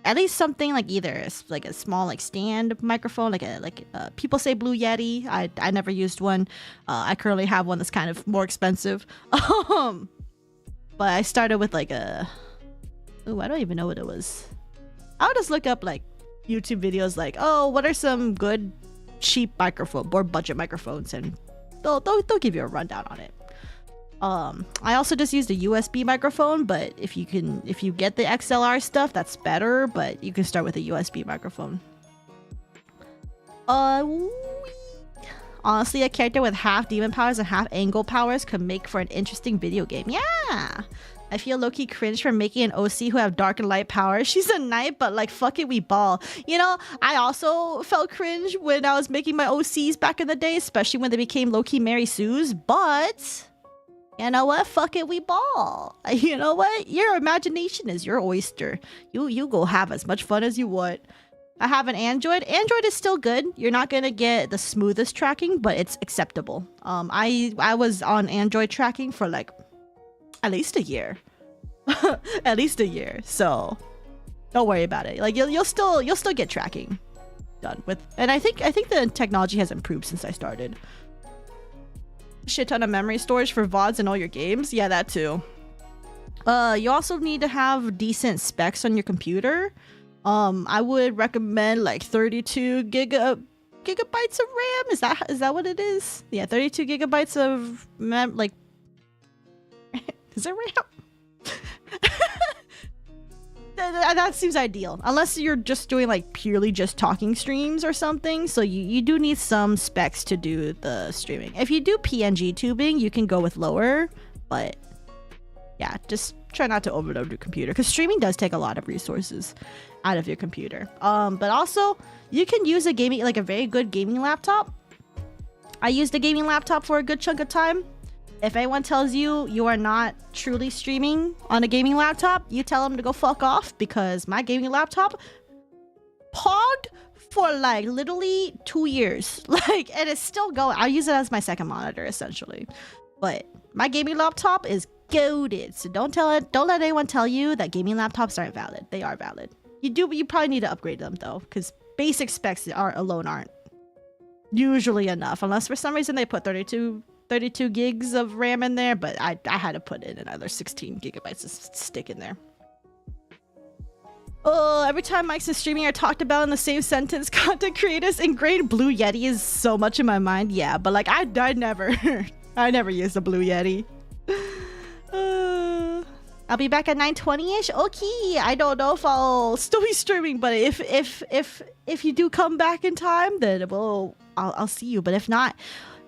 at least something like either like a small like stand microphone, like people say Blue Yeti. I never used one. I currently have one that's kind of more expensive. But I started with like I don't even know what it was. I would just look up like YouTube videos like, oh, what are some good cheap microphone or budget microphones, and they'll give you a rundown on it. I also just used a USB microphone, but if you get the XLR stuff, that's better, but you can start with a USB microphone. Honestly, a character with half demon powers and half angel powers could make for an interesting video game. Yeah, I feel low-key cringe for making an OC who have dark and light powers. She's a knight, but like, fuck it, we ball. You know, I also felt cringe when I was making my OCs back in the day, especially when they became low-key Mary Sue's, but you know what? Fuck it, we ball. You know what? Your imagination is your oyster. You go have as much fun as you want. I have an Android. Android is still good. You're not gonna get the smoothest tracking, but it's acceptable. I was on Android tracking for like at least a year. At least a year. So don't worry about it. Like you'll still get tracking done with. And I think the technology has improved since I started. Shit ton of memory storage for VODs and all your games. Yeah, that too. You also need to have decent specs on your computer. I would recommend like 32 gigabytes of RAM. Is that what it is? Yeah, 32 gigabytes of like is it RAM? That seems ideal, unless you're just doing like purely just talking streams or something. So you do need some specs to do the streaming. If you do PNG tubing, you can go with lower, but yeah, just try not to overload your computer, because streaming does take a lot of resources out of your computer. But also you can use a very good gaming laptop. I used a gaming laptop for a good chunk of time. If anyone tells you you are not truly streaming on a gaming laptop, you tell them to go fuck off, because my gaming laptop pogged for like literally 2 years. Like, and it's still going. I use it as my second monitor essentially. But my gaming laptop is goated. So don't let anyone tell you that gaming laptops aren't valid. They are valid. You probably need to upgrade them though, because basic specs aren't usually enough, unless for some reason they put 32 gigs of RAM in there, but I had to put in another 16 gigabytes of stick in there. Oh, every time mics and streaming are talked about in the same sentence, content creators ingrained Blue Yeti is so much in my mind. Yeah, but like I never, I never used a Blue Yeti. I'll be back at 9:20ish. Okay, I don't know if I'll still be streaming, but if you do come back in time, then I'll see you. But if not,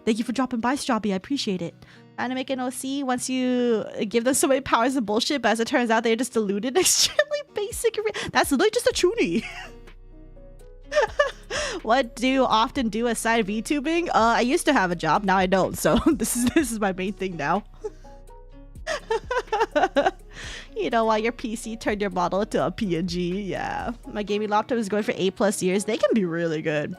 thank you for dropping by, Strawby. I appreciate it. Trying to make an OC once you give them so many powers of bullshit, but as it turns out, they're just deluded, extremely basic. That's literally just a chuny. What do you often do aside VTubing? I used to have a job, now I don't. So this is my main thing now. You know, while your PC turned your model into a PNG. Yeah, my gaming laptop is going for 8+ years. They can be really good.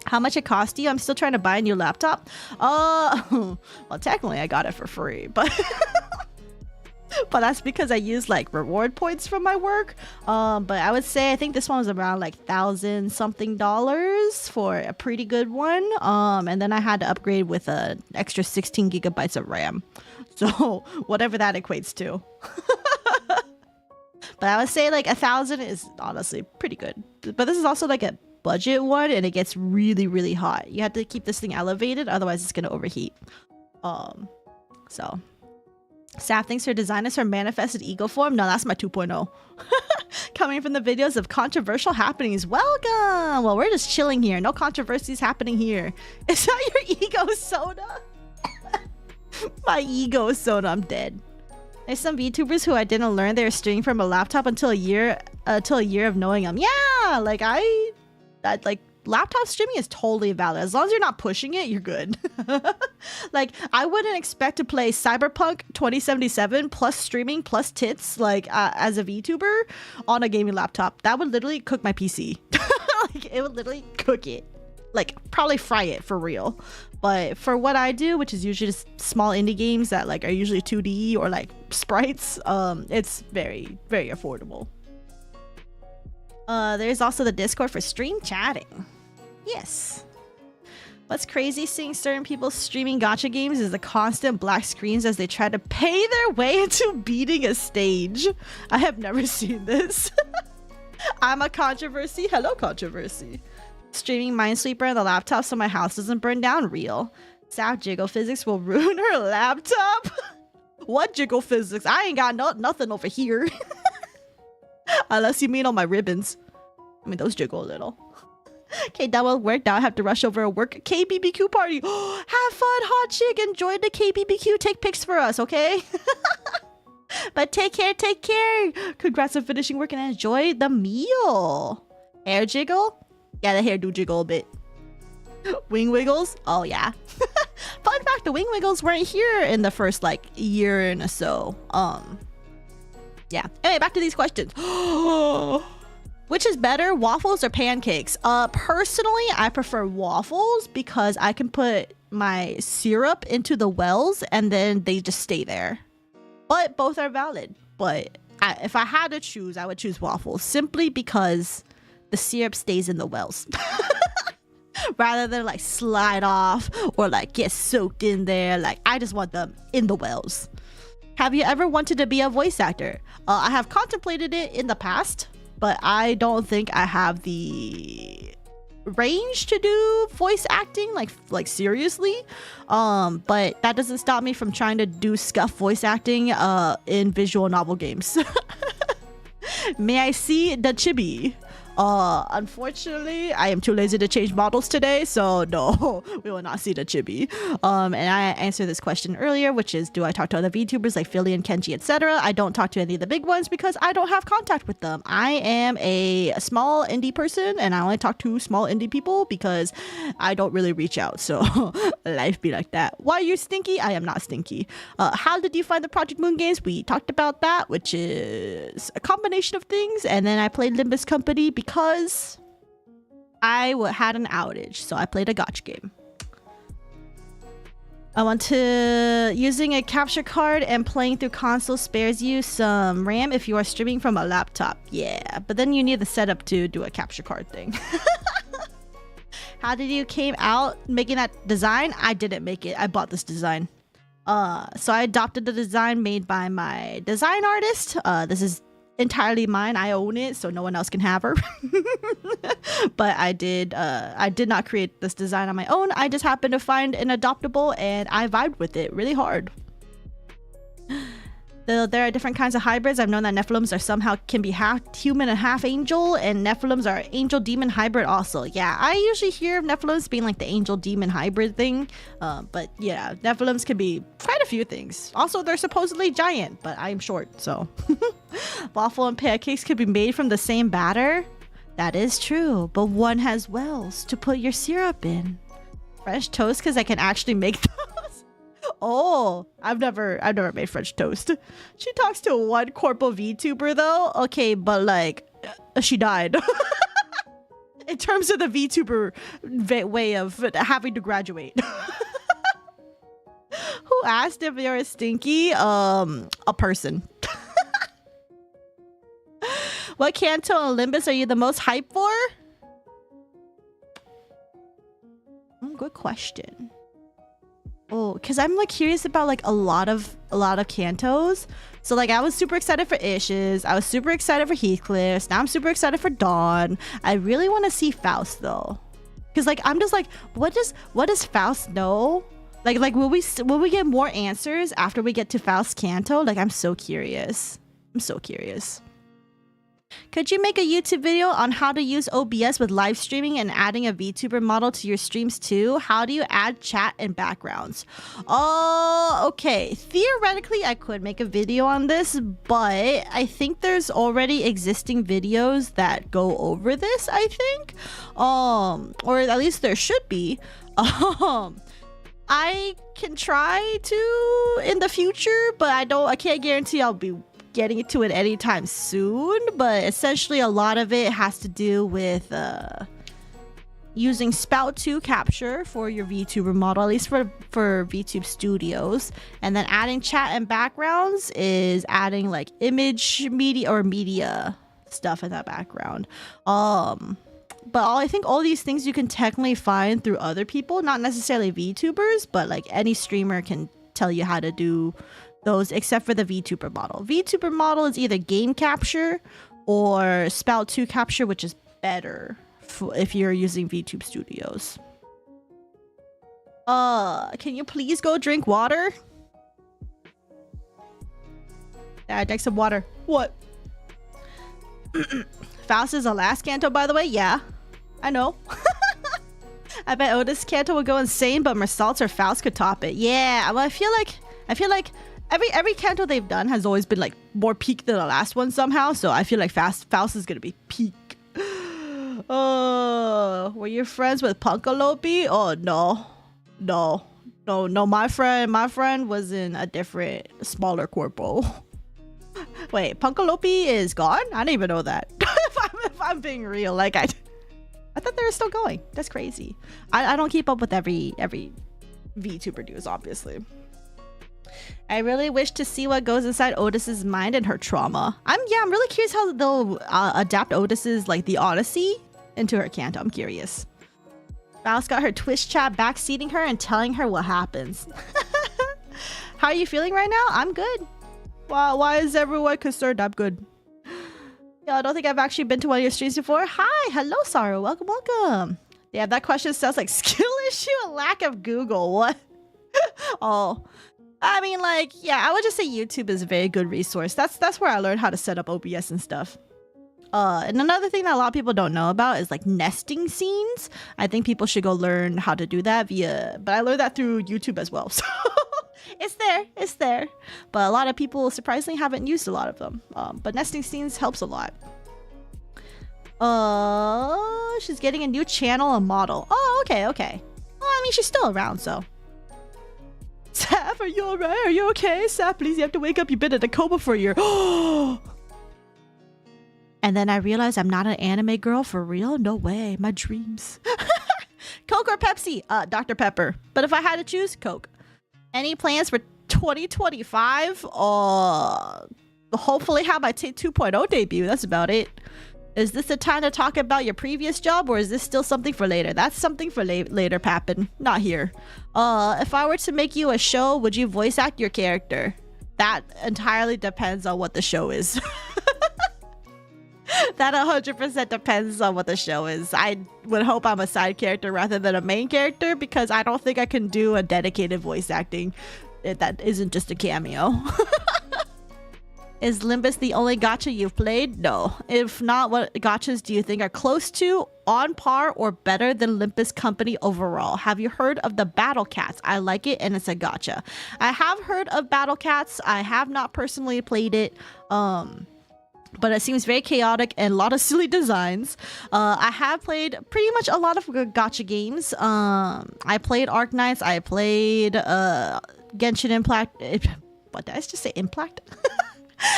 How much it cost you? I'm still trying to buy a new laptop. Well, technically I got it for free, but but that's because I used like reward points from my work. But I would say I think this one was around like $1,000-something for a pretty good one. And then I had to upgrade with an extra 16 gigabytes of RAM. So whatever that equates to. But I would say like 1,000 is honestly pretty good. But this is also like a budget one, and it gets really, really hot. You have to keep this thing elevated, otherwise it's gonna overheat. So Saf thinks her design is her manifested ego form. No, that's my 2.0. Coming from the videos of controversial happenings. Welcome. Well, we're just chilling here. No controversies happening here. Is that your ego soda? My ego soda. I'm dead. There's some VTubers who I didn't learn they were streaming from a laptop until a year of knowing them. Yeah, like like laptop streaming is totally valid. As long as you're not pushing it, you're good. Like I wouldn't expect to play Cyberpunk 2077 plus streaming plus tits like as a VTuber on a gaming laptop. That would literally cook my PC. Like it would literally cook it. Like probably fry it for real. But for what I do, which is usually just small indie games that like are usually 2D or like sprites, it's very, very affordable. There's also the Discord for stream chatting. Yes. What's crazy seeing certain people streaming gacha games is the constant black screens as they try to pay their way into beating a stage. I have never seen this. I'm a controversy. Hello, controversy. Streaming Minesweeper on the laptop so my house doesn't burn down. Real. Saf jiggle physics will ruin her laptop. What jiggle physics? I ain't got nothing over here. Unless you mean all my ribbons. I mean, those jiggle a little. Okay, that will work. Now I have to rush over a work KBBQ party. Have fun, hot chick. Enjoy the KBBQ. Take pics for us, okay? But take care, take care. Congrats on finishing work and enjoy the meal. Hair jiggle? Yeah, the hair do jiggle a bit. Wing wiggles? Oh, yeah. Fun fact, the wing wiggles weren't here in the first, like, year and so. Yeah. Anyway, back to these questions. Which is better, waffles or pancakes? Personally, I prefer waffles because I can put my syrup into the wells and then they just stay there. But both are valid. But if I had to choose, I would choose waffles simply because the syrup stays in the wells. Rather than like slide off or like get soaked in there. Like I just want them in the wells. Have you ever wanted to be a voice actor? I have contemplated it in the past, but I don't think I have the range to do voice acting like seriously. But that doesn't stop me from trying to do scuff voice acting in visual novel games. May I see the chibi? Unfortunately, I am too lazy to change models today, so no, we will not see the chibi. And I answered this question earlier, which is, do I talk to other VTubers like Philly and Kenji, etc.? I don't talk to any of the big ones because I don't have contact with them. I am a small indie person, and I only talk to small indie people because I don't really reach out, so life be like that. Why are you stinky? I am not stinky. How did you find the Project Moon games? We talked about that, which is a combination of things, and then I played Limbus Company because I had an outage, so I played a gacha game. I want to... Using a capture card and playing through console spares you some RAM if you are streaming from a laptop. Yeah, but then you need the setup to do a capture card thing. How did you came out making that design? I didn't make it. I bought this design. So I adopted the design made by my design artist. This is entirely mine. I own it, so no one else can have her. But I did not create this design on my own. I just happened to find an adoptable and I vibed with it really hard. There are different kinds of hybrids. I've known that Nephilims are somehow can be half human and half angel, and Nephilims are angel demon hybrid also. Yeah, I usually hear of Nephilims being like the angel demon hybrid thing, but yeah, Nephilims can be quite a few things. Also, they're supposedly giant, but I'm short, so. Waffle and pancakes could be made from the same batter. That is true, but one has wells to put your syrup in. Fresh toast because I can actually make those. Oh, I've never made French toast. She talks to one corporal VTuber though. Okay, but like, she died. In terms of the VTuber way of having to graduate. Who asked if you're a stinky? A person. What Kanto and Olympus are you the most hyped for? Good question. Oh, because I'm like curious about like a lot of Kantos. So like I was super excited for Ish's. I was super excited for Heathcliff's. Now I'm super excited for Dawn. I really want to see Faust though. Because like I'm just like, what does Faust know? Like will we get more answers after we get to Faust Kanto? Like I'm so curious. I'm so curious. Could you make a YouTube video on how to use OBS with live streaming and adding a VTuber model to your streams too? How do you add chat and backgrounds? Oh, okay. Theoretically, I could make a video on this, but I think there's already existing videos that go over this, I think. Or at least there should be. I can try to in the future, but I can't guarantee I'll be getting to it anytime soon. But essentially a lot of it has to do with using Spout 2 capture for your VTuber model, at least for VTube Studios, and then adding chat and backgrounds is adding like image media stuff in that background. But I think all these things you can technically find through other people, not necessarily VTubers, but like any streamer can tell you how to do those, except for the VTuber model. VTuber model is either game capture or Spout 2 capture, which is better if you're using VTube Studios. Can you please go drink water? Yeah, I drank some water. What? Faust is the last Kanto, by the way. Yeah, I know. I bet Otis Kanto would go insane, but Mersault's or Faust could top it. Yeah, well, I feel like every Kanto they've done has always been like more peak than the last one somehow. So I feel like Faust is gonna be peak. Oh, were you friends with Punkalopi? Oh no. My friend was in a different, smaller corpo. Wait, Punkalopi is gone? I didn't even know that. if I'm being real, like I thought they were still going. That's crazy. I don't keep up with every VTuber news, obviously. I really wish to see what goes inside Otis's mind and her trauma. I'm really curious how they'll adapt Otis's like the Odyssey into her Kanto. I'm curious. Faust got her Twitch chat backseating her and telling her what happens. How are you feeling right now? I'm good. Wow, why is everyone concerned? I'm good. Yeah, I don't think I've actually been to one of your streams before. Hi, hello, Saru. Welcome. Yeah, that question sounds like skill issue and lack of Google. What? Oh, I mean, like, yeah, I would just say YouTube is a very good resource. That's where I learned how to set up OBS and stuff. And another thing that a lot of people don't know about is like nesting scenes. I think people should go learn how to do that but I learned that through YouTube as well. So it's there. But a lot of people surprisingly haven't used a lot of them. But nesting scenes helps a lot. She's getting a new channel and model. Oh, okay. Well, I mean, she's still around, so. Sap, are you alright? Are you okay? Sap, please, you have to wake up. You've been in a coma for a year. And then I realized I'm not an anime girl for real. No way. My dreams. Coke or Pepsi? Dr. Pepper. But if I had to choose, Coke. Any plans for 2025? Hopefully have my 2.0 debut. That's about it. Is this the time to talk about your previous job, or is this still something for later? That's something for later, Pappin. Not here. If I were to make you a show, would you voice act your character? That entirely depends on what the show is. That 100% depends on what the show is. I would hope I'm a side character rather than a main character, because I don't think I can do a dedicated voice acting that isn't just a cameo. Is Limbus the only gacha you've played? No. If not, what gachas do you think are close to, on par, or better than Limbus Company overall? Have you heard of the Battle Cats? I like it, and it's a gacha. I have heard of Battle Cats. I have not personally played it. But it seems very chaotic and a lot of silly designs. I have played pretty much a lot of gacha games. I played Arknights. I played Genshin Impact. What did I just say? Impact?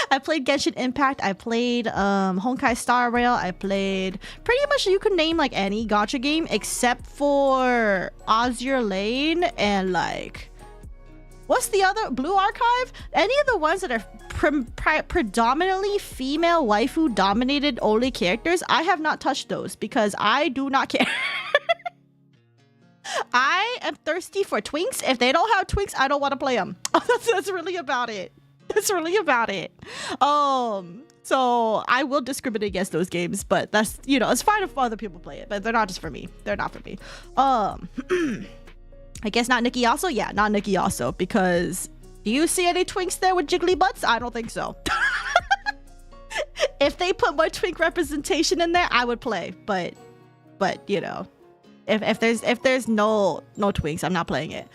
I played Genshin Impact. I played Honkai Star Rail. I played pretty much, you could name like any gacha game except for Azure Lane and like, what's the other? Blue Archive? Any of the ones that are predominantly female waifu dominated only characters, I have not touched those because I do not care. I am thirsty for twinks. If they don't have twinks, I don't want to play them. That's really about it. That's really about it. So I will discriminate against those games, but that's, you know, it's fine if other people play it, but they're not just for me. They're not for me. I guess not Nikki also? Yeah, not Nikki also, because do you see any twinks there with jiggly butts? I don't think so. If they put more twink representation in there, I would play, but you know, if there's no twinks, I'm not playing it.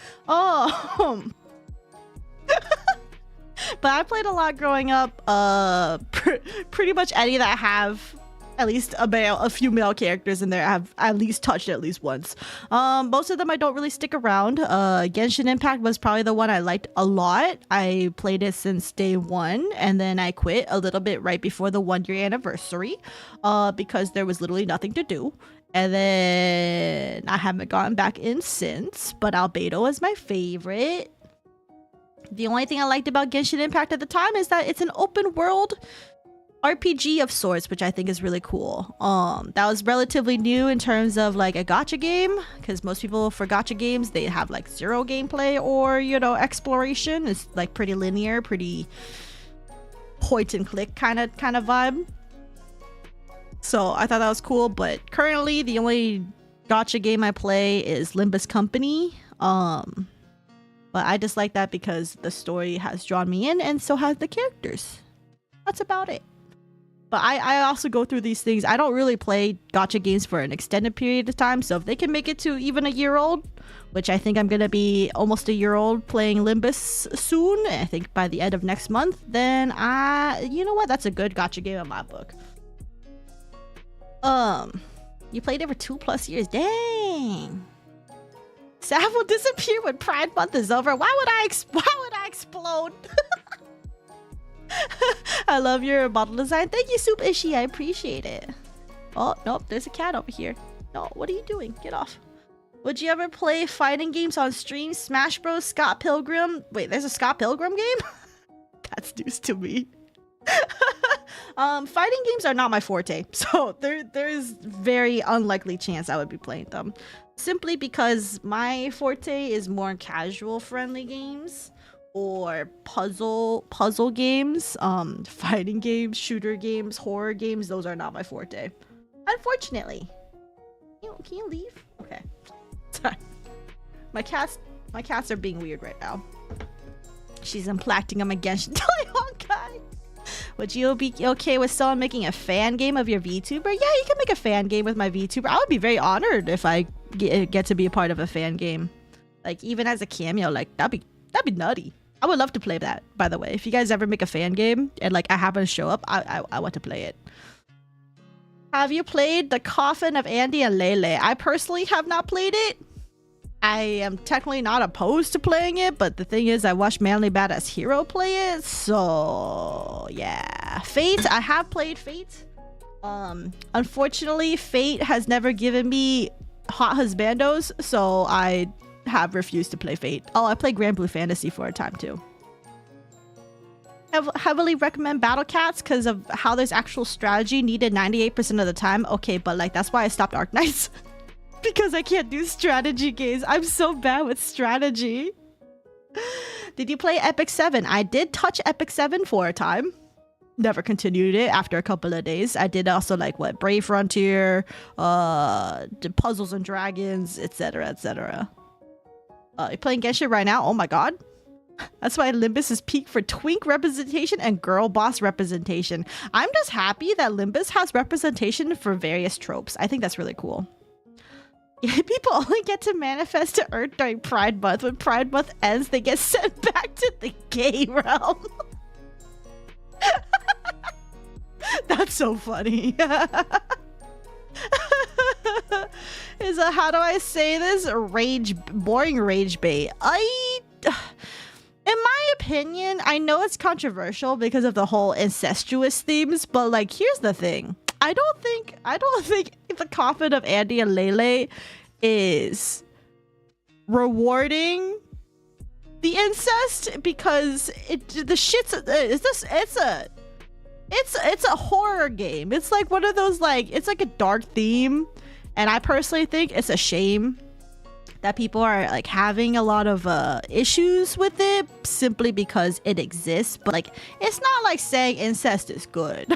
But I played a lot growing up. Pretty much any that have at least a few male characters in there have at least touched at least once. Most of them I don't really stick around. Genshin Impact was probably the one I liked a lot. I played it since day one, and then I quit a little bit right before the 1-year anniversary because there was literally nothing to do. And then I haven't gone back in since, but Albedo is my favorite. The only thing I liked about Genshin Impact at the time is that it's an open world RPG of sorts, which I think is really cool. That was relatively new in terms of like a gacha game, because most people for gacha games, they have like zero gameplay or, you know, exploration. It's like pretty linear, pretty point and click kind of vibe. So I thought that was cool, but currently the only gacha game I play is Limbus Company. But I just like that because the story has drawn me in, and so has the characters. That's about it. But I also go through these things. I don't really play gacha games for an extended period of time, so if they can make it to even a year old, which I think I'm going to be almost a year old playing Limbus soon, I think by the end of next month, then you know what? That's a good gacha game in my book. You played it for 2+ years. Dang. Sav will disappear when Pride Month is over. Why would I explode? I love your bottle design. Thank you, Soup Ishi. I appreciate it. Oh, nope. There's a cat over here. No, what are you doing? Get off. Would you ever play fighting games on stream? Smash Bros, Scott Pilgrim. Wait, there's a Scott Pilgrim game? That's news to me. Fighting games are not my forte, so there's very unlikely chance I would be playing them. Simply because my forte is more casual friendly games or puzzle games, fighting games, shooter games, horror games. Those are not my forte, unfortunately. Can you leave? Okay. Sorry. My cats are being weird right now. She's impacting them against Honkai. Would you be okay with someone making a fan game of your VTuber? Yeah, you can make a fan game with my VTuber. I would be very honored if I get to be a part of a fan game. Like, even as a cameo, like, that'd be nutty. I would love to play that, by the way. If you guys ever make a fan game and, like, I happen to show up, I want to play it. Have you played The Coffin of Andy and Lele? I personally have not played it. I am technically not opposed to playing it, but the thing is, I watched Manly Badass Hero play it, so yeah. Fate, I have played Fate. Unfortunately, Fate has never given me hot husbandos, so I have refused to play Fate. Oh, I played Grand Blue Fantasy for a time too. I heavily recommend Battle Cats because of how there's actual strategy needed 98% of the time. Okay, but like that's why I stopped Arknights. Because I can't do strategy games. I'm so bad with strategy. Did you play Epic 7? I did touch Epic 7 for a time. never continued it after a couple of days. I did also like what Brave Frontier, the Puzzles and Dragons, etc., etc. You're playing Genshin right now? Oh my god. That's why Limbus is peak for twink representation and girl boss representation. I'm just happy that Limbus has representation for various tropes. I think that's really cool. People only get to manifest to Earth during Pride Month. When Pride Month ends, they get sent back to the gay realm. That's so funny. Is a, how do I say this? Boring rage bait. In my opinion, I know it's controversial because of the whole incestuous themes, but like, here's the thing. I don't think the coffin of Andy and Lele is rewarding the incest because it's a horror game. It's like one of those, like, it's like a dark theme, and I personally think it's a shame that people are like having a lot of issues with it simply because it exists. But like, it's not like saying incest is good.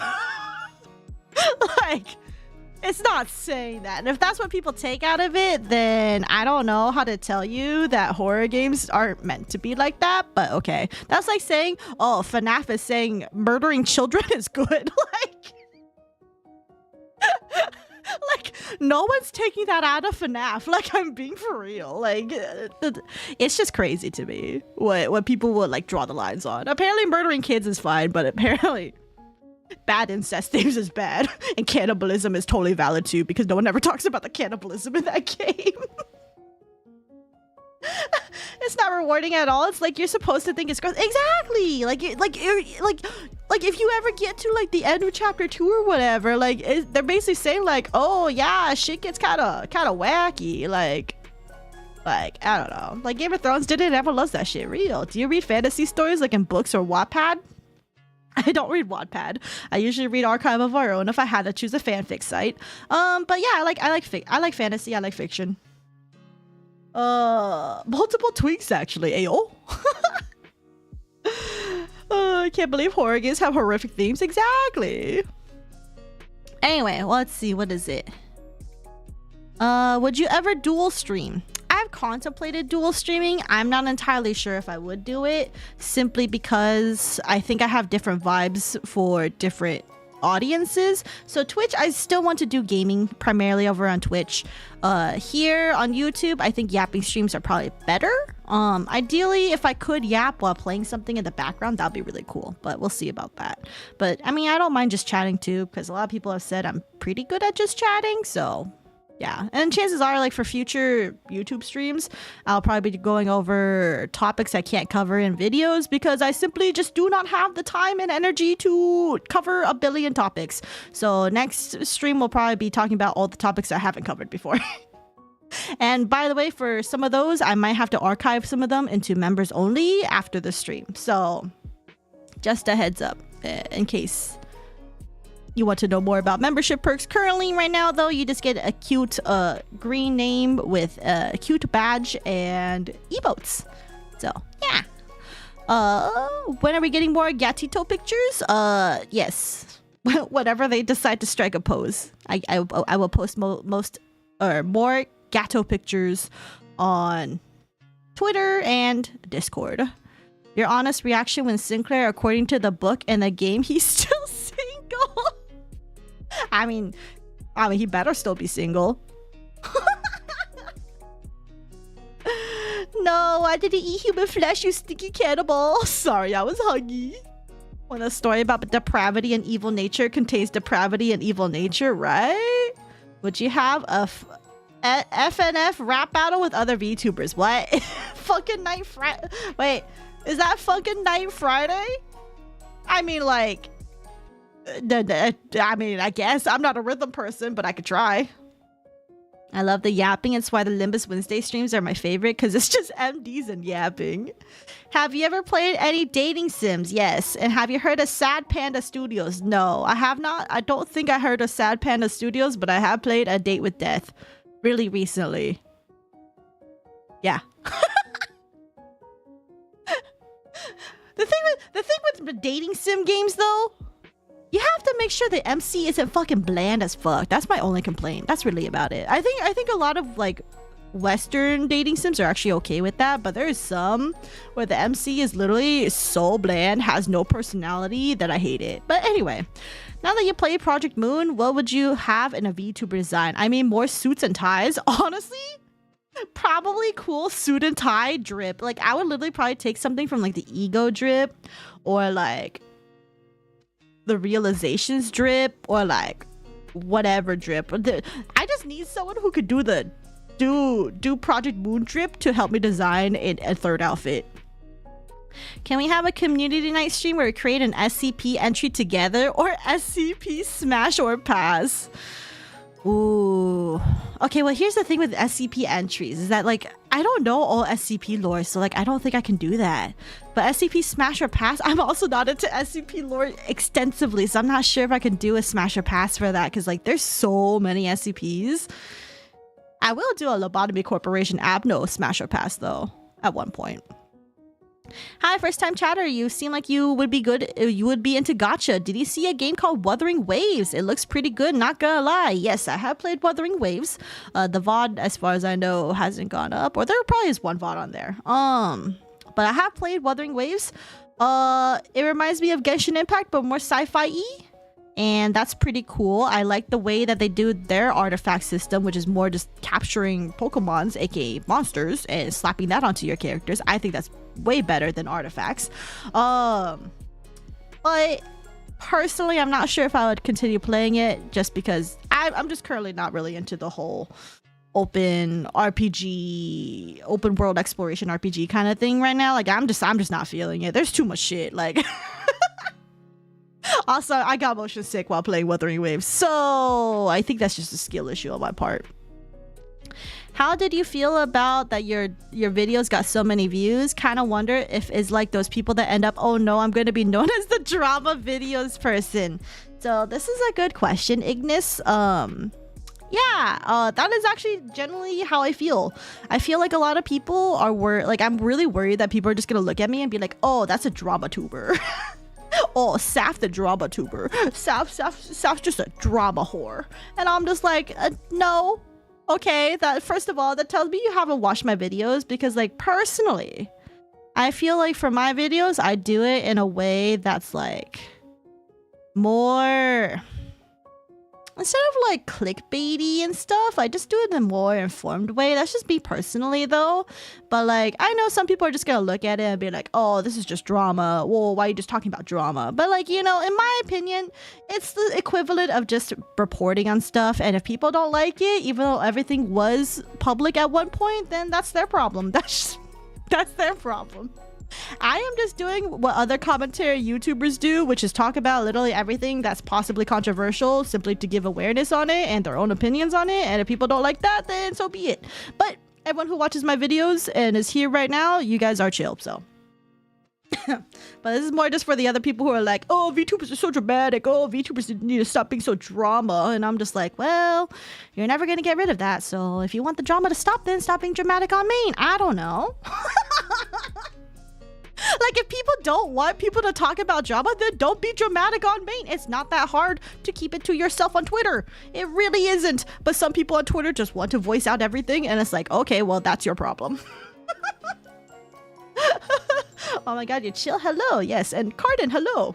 Like, it's not saying that. And if that's what people take out of it, then I don't know how to tell you that horror games aren't meant to be like that. But okay, that's like saying, oh, FNAF is saying murdering children is good. Like, no one's taking that out of FNAF. Like, I'm being for real. Like, it's just crazy to me what people would like draw the lines on. Apparently murdering kids is fine, but apparently bad incest themes is bad, and cannibalism is totally valid too, because no one ever talks about the cannibalism in that game. It's not rewarding at all. It's like you're supposed to think it's gross. Exactly. Like if you ever get to like the end of chapter 2 or whatever, like they're basically saying like, oh yeah, shit gets kind of wacky. Like I don't know. Like Game of Thrones didn't ever love that shit real. Do you read fantasy stories like in books or Wattpad? I don't read Wattpad. I usually read Archive of Our Own if I had to choose a fanfic site. But yeah, I like fantasy. I like fiction. Multiple tweaks actually. Ayo. I can't believe horror games have horrific themes. Exactly. Anyway, let's see. What is it? Would you ever dual stream? I've contemplated dual streaming. I'm not entirely sure if I would do it, simply because I think I have different vibes for different audiences. So Twitch, I still want to do gaming primarily over on Twitch. Here on YouTube, I think yapping streams are probably better. Ideally, if I could yap while playing something in the background, that'd be really cool, but we'll see about that. But I mean, I don't mind just chatting too, because a lot of people have said I'm pretty good at just chatting, so yeah. And chances are, like, for future YouTube streams, I'll probably be going over topics I can't cover in videos because I simply just do not have the time and energy to cover a billion topics. So next stream will probably be talking about all the topics I haven't covered before. And by the way, for some of those, I might have to archive some of them into members only after the stream. So just a heads up in case you want to know more about membership perks. Currently, right now, though, you just get a cute green name with a cute badge and emotes. So, yeah. When are we getting more Gatito pictures? Yes. Whenever they decide to strike a pose. I will post more Gato pictures on Twitter and Discord. Your honest reaction when Sinclair, according to the book and the game, he's still single. I mean, he better still be single. No, I didn't eat human flesh, you stinky cannibal. Sorry, I was hungry. When a story about depravity and evil nature contains depravity and evil nature, right? Would you have a FNF rap battle with other VTubers? What? Fucking Night Friday? Wait, is that fucking Night Friday? I mean, like, I mean, I guess I'm not a rhythm person, but I could try. I love the yapping. It's why the Limbus Wednesday streams are my favorite, because it's just MDs and yapping. Have you ever played any dating sims? Yes. And have you heard of Sad Panda Studios? No, I have not. I don't think I heard of Sad Panda Studios, but I have played A Date with Death really recently. Yeah. The thing with the dating sim games, though, to make sure the MC isn't fucking bland as fuck. That's my only complaint. That's really about it. I think a lot of like Western dating sims are actually okay with that, but there's some where the MC is literally so bland, has no personality, that I hate it. But anyway, now that you play Project Moon, what would you have in a VTuber design? I mean, more suits and ties. Honestly, probably cool suit and tie drip. Like, I would literally probably take something from like the Ego drip, or like the Realizations drip, or like whatever drip. I just need someone who could do Project Moon drip to help me design a third outfit. Can we have a community night stream where we create an SCP entry together, or SCP smash or pass? Ooh. Okay, well, here's the thing with SCP entries is that, like, I don't know all SCP lore, so like I don't think I can do that. But SCP smash or pass, I'm also not into SCP lore extensively, so I'm not sure if I can do a smash or pass for that, because like there's so many SCPs. I will do a Lobotomy Corporation Abno smash or pass though at one point. Hi, first time chatter. You seem like you would be good. You would be into gacha. Did you see a game called Wuthering Waves? It looks pretty good, not gonna lie. Yes, I have played Wuthering Waves. The VOD, as far as I know, hasn't gone up, or there probably is one VOD on there. But I have played Wuthering Waves. It reminds me of Genshin Impact, but more sci-fi-y. And that's pretty cool. I like the way that they do their artifact system, which is more just capturing Pokemons, aka monsters, and slapping that onto your characters. I think that's way better than artifacts. But personally, I'm not sure if I would continue playing it, just because I'm just currently not really into the whole open RPG, open world exploration RPG kind of thing right now. Like I'm just not feeling it. There's too much shit. Like also, I got motion sick while playing Wuthering Waves, so I think that's just a skill issue on my part. How did you feel about that your videos got so many views? Kind of wonder if it's like those people that end up, oh no, I'm going to be known as the drama videos person. So this is a good question, Ignis. That is actually generally how I feel. I feel like a lot of people are like, I'm really worried that people are just going to look at me and be like, oh, that's a drama tuber. Oh, Saph the drama tuber. Saph's just a drama whore. And I'm just like, no. Okay, that first of all, that tells me you haven't watched my videos, because like personally, I feel like for my videos, I do it in a way that's like more, instead of like clickbaity and stuff, I just do it in a more informed way. That's just me personally though. But like, I know some people are just gonna look at it and be like, oh, this is just drama. Well, why are you just talking about drama? But like, you know, in my opinion, it's the equivalent of just reporting on stuff. And if people don't like it, even though everything was public at one point, then that's their problem. That's their problem. I am just doing what other commentary YouTubers do, which is talk about literally everything that's possibly controversial, simply to give awareness on it and their own opinions on it. And if people don't like that, then so be it. But everyone who watches my videos and is here right now, you guys are chill, so. But this is more just for the other people who are like, oh, VTubers are so dramatic. Oh, VTubers need to stop being so drama. And I'm just like, well, you're never going to get rid of that. So if you want the drama to stop, then stop being dramatic on main. I don't know. Like, if people don't want people to talk about drama, then don't be dramatic on main. It's not that hard to keep it to yourself on Twitter. It really isn't. But some people on Twitter just want to voice out everything, and it's like, okay, well, that's your problem. Oh my god, you're chill. Hello. Yes, and Cardin, hello.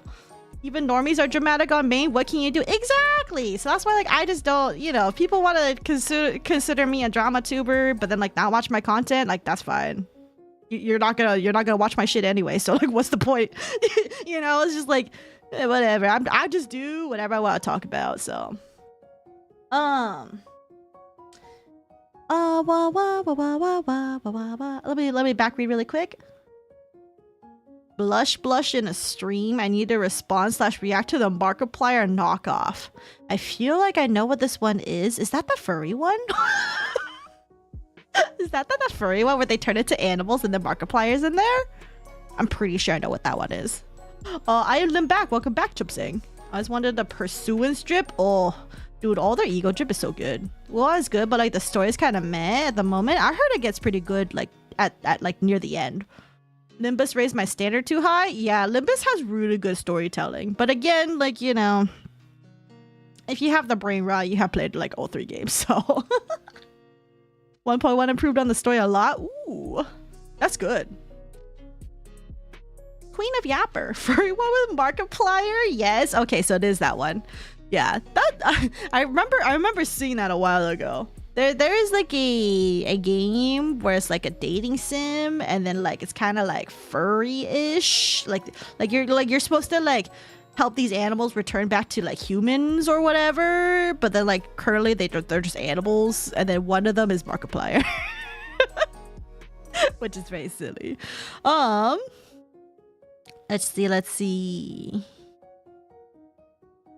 Even normies are dramatic on main. What can you do? Exactly. So that's why, like, I just don't, you know, if people want to consider me a drama tuber, but then like not watch my content, like, that's fine. You're not gonna watch my shit anyway, so like, what's the point? You know, it's just like, whatever. I just do whatever I want to talk about. So let me back read really quick. Blush in a stream. I need to respond / react to the Markiplier knockoff. I feel like I know what this one is. Is that the furry one? Is that the furry one where they turn into animals and the Markiplier's in there? I'm pretty sure I know what that one is. I am Lim back. Welcome back, Chupsing. I just wanted the Pursuance drip. Oh, dude, all their ego drip is so good. Well, it's good, but like the story is kind of meh at the moment. I heard it gets pretty good like at like near the end. Limbus raised my standard too high. Yeah, Limbus has really good storytelling. But again, like, you know, If you have the brain rot, you have played like all 3 games, so 1.1 improved on the story a lot. Ooh, that's good. Queen of Yapper, furry one with Markiplier. Yes, okay, so it is that one. Yeah, that I remember seeing that a while ago. There is like a game where it's like a dating sim, and then like it's kind of like furry-ish, like you're supposed to like help these animals return back to like humans or whatever, but then like currently they're just animals, and then one of them is Markiplier, which is very silly. Let's see.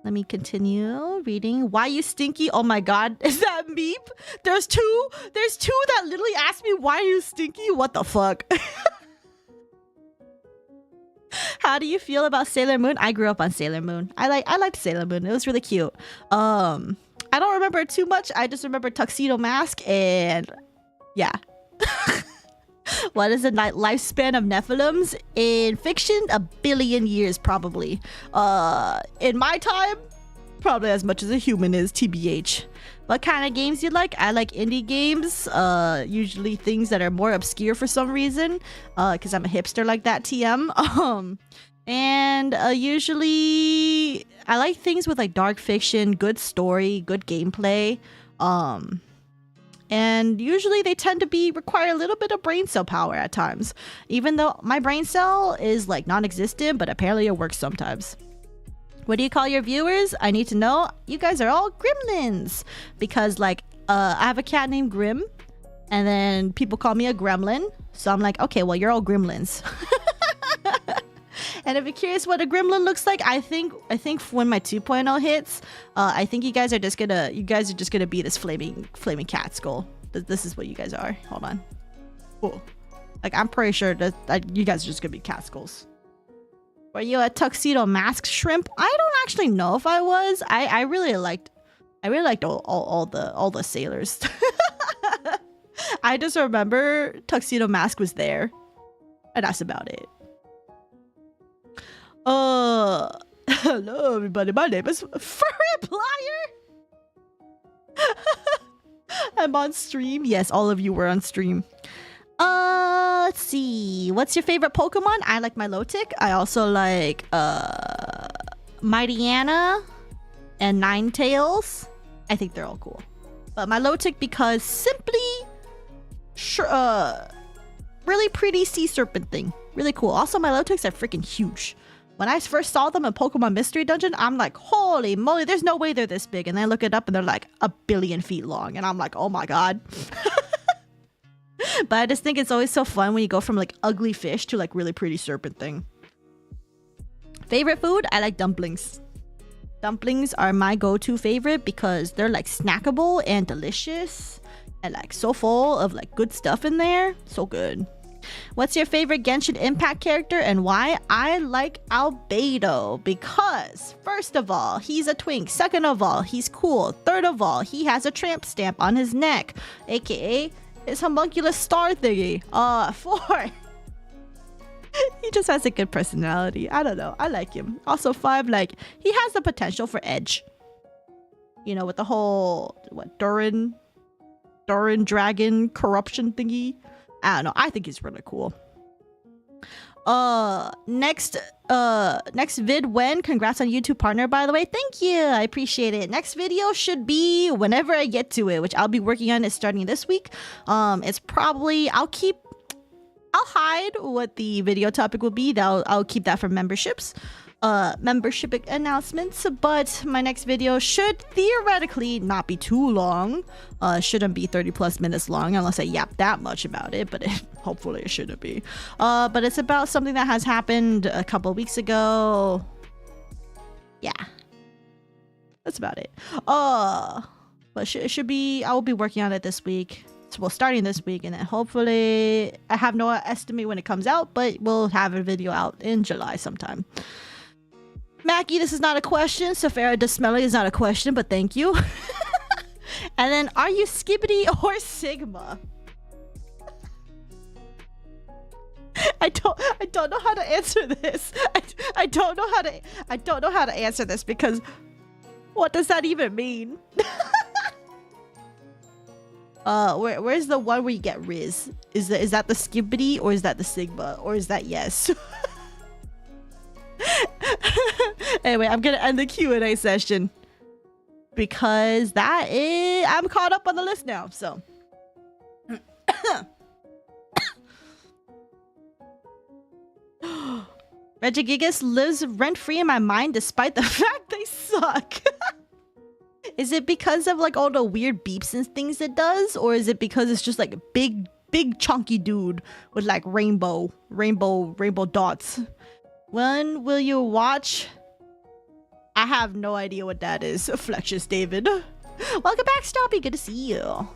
Let me continue reading. Why you stinky? Oh my god, is that Meep? There's two that literally asked me why you stinky. What the fuck? How do you feel about Sailor Moon? I grew up on Sailor Moon. I liked Sailor Moon. It was really cute. I don't remember too much. I just remember Tuxedo Mask and yeah. What is the lifespan of Nephilims? In fiction, 1 billion years probably. In my time, probably as much as a human is, TBH. What kind of games you like? I like indie games, usually things that are more obscure for some reason, because I'm a hipster like that, TM. And usually I like things with like dark fiction, good story, good gameplay. And usually they tend to require a little bit of brain cell power at times. Even though my brain cell is like non-existent, but apparently it works sometimes. What do you call your viewers? I need to know. You guys are all gremlins. Because like, I have a cat named Grim. And then people call me a gremlin. So I'm like, okay, well, you're all gremlins. And if you're curious what a gremlin looks like, I think when my 2.0 hits, I think you guys are just gonna be this flaming cat skull. This is what you guys are. Hold on. Cool. Like I'm pretty sure that you guys are just gonna be cat skulls. Were you a Tuxedo Mask shrimp? I don't actually know if I was. I really liked all the sailors. I just remember Tuxedo Mask was there, and that's about it. Hello everybody, my name is Furryplier. I'm on stream. Yes, all of you were on stream. Let's see. What's your favorite Pokemon? I like Milotic. I also like Mightyena and Ninetales. I think they're all cool. But Milotic because simply really pretty sea serpent thing. Really cool. Also, Milotics are freaking huge. When I first saw them in Pokemon Mystery Dungeon, I'm like, holy moly, there's no way they're this big. And then I look it up and they're like 1 billion feet long. And I'm like, oh my god. But I just think it's always so fun when you go from like ugly fish to like really pretty serpent thing. Favorite food? I like dumplings. Dumplings are my go-to favorite because they're like snackable and delicious. And like so full of like good stuff in there. So good. What's your favorite Genshin Impact character and why? I like Albedo because first of all, he's a twink. Second of all, he's cool. Third of all, he has a tramp stamp on his neck, aka his homunculus star thingy. 4. He just has a good personality. I don't know. I like him. Also 5, like he has the potential for edge. You know, with the whole Durin dragon corruption thingy. I don't know. I think he's really cool. Next vid when? Congrats on YouTube partner, by the way. Thank you. I appreciate it. Next video should be whenever I get to it, which I'll be working on it starting this week. It's probably I'll hide what the video topic will be. I'll keep that for membership announcements, but my next video should theoretically not be too long. Shouldn't be 30+ minutes long unless I yap that much about it, but hopefully it shouldn't be. But it's about something that has happened a couple weeks ago. Yeah, that's about it. But it should be, I will be working on it this week. Well, starting this week, and then hopefully I have no estimate when it comes out, but we'll have a video out in July sometime. Mackie, this is not a question. Saphera de Smelly is not a question, but thank you. And then, are you Skibbity or Sigma? I don't know how to answer this. I don't know how to answer this because What does that even mean? Where's the one where you get Riz? Is that the Skibbity or is that the Sigma or is that yes? Anyway, I'm gonna end the Q&A session because I'm caught up on the list now. So. Regigigas lives rent-free in my mind despite the fact they suck. Is it because of like all the weird beeps and things it does, or is it because it's just like a big chunky dude with like rainbow dots? When will you watch? I have no idea what that is. Flexious David. Welcome back, Stoppy. Good to see you.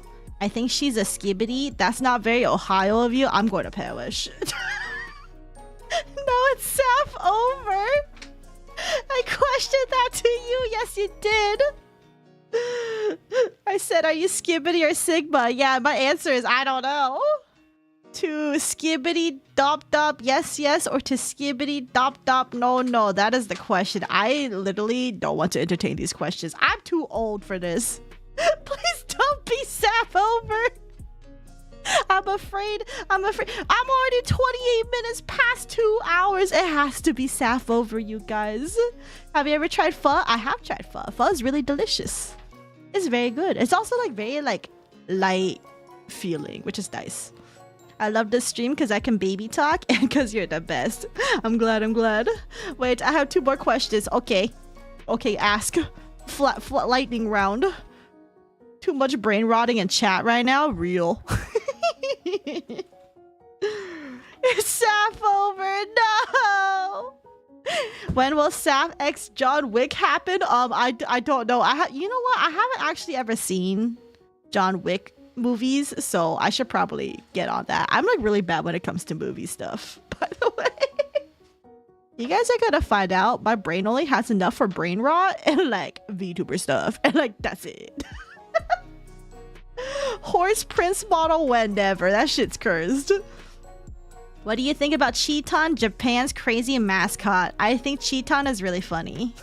I think she's a Skibbity. That's not very Ohio of you. I'm going to perish. No, it's Saf over. I questioned that to you. Yes, you did. I said, are you Skibbity or Sigma? Yeah, my answer is I don't know. To Skibbity dop yes or to Skibbity dop no. That is the question. I literally don't want to entertain these questions. I'm too old for this. Please don't be Saf over. I'm afraid. I'm already 28 minutes past 2 hours. It has to be Saf over, you guys. Have you ever tried pho? I have tried pho. Pho is really delicious. It's very good. It's also like very like light feeling, which is nice. I love this stream because I can baby talk and because you're the best. I'm glad. Wait, I have 2 more questions. Okay, ask. Flat lightning round. Too much brain rotting in chat right now. Real. It's Saf over. No. When will Saf X John Wick happen? I don't know. You know what? I haven't actually ever seen John Wick movies, so I should probably get on that. I'm like really bad when it comes to movie stuff, by the way. You guys are gonna find out my brain only has enough for brain rot and like VTuber stuff, and like that's it. Horse Prince model whenever. That shit's cursed. What do you think about Cheeton, Japan's crazy mascot? I think Cheeton is really funny.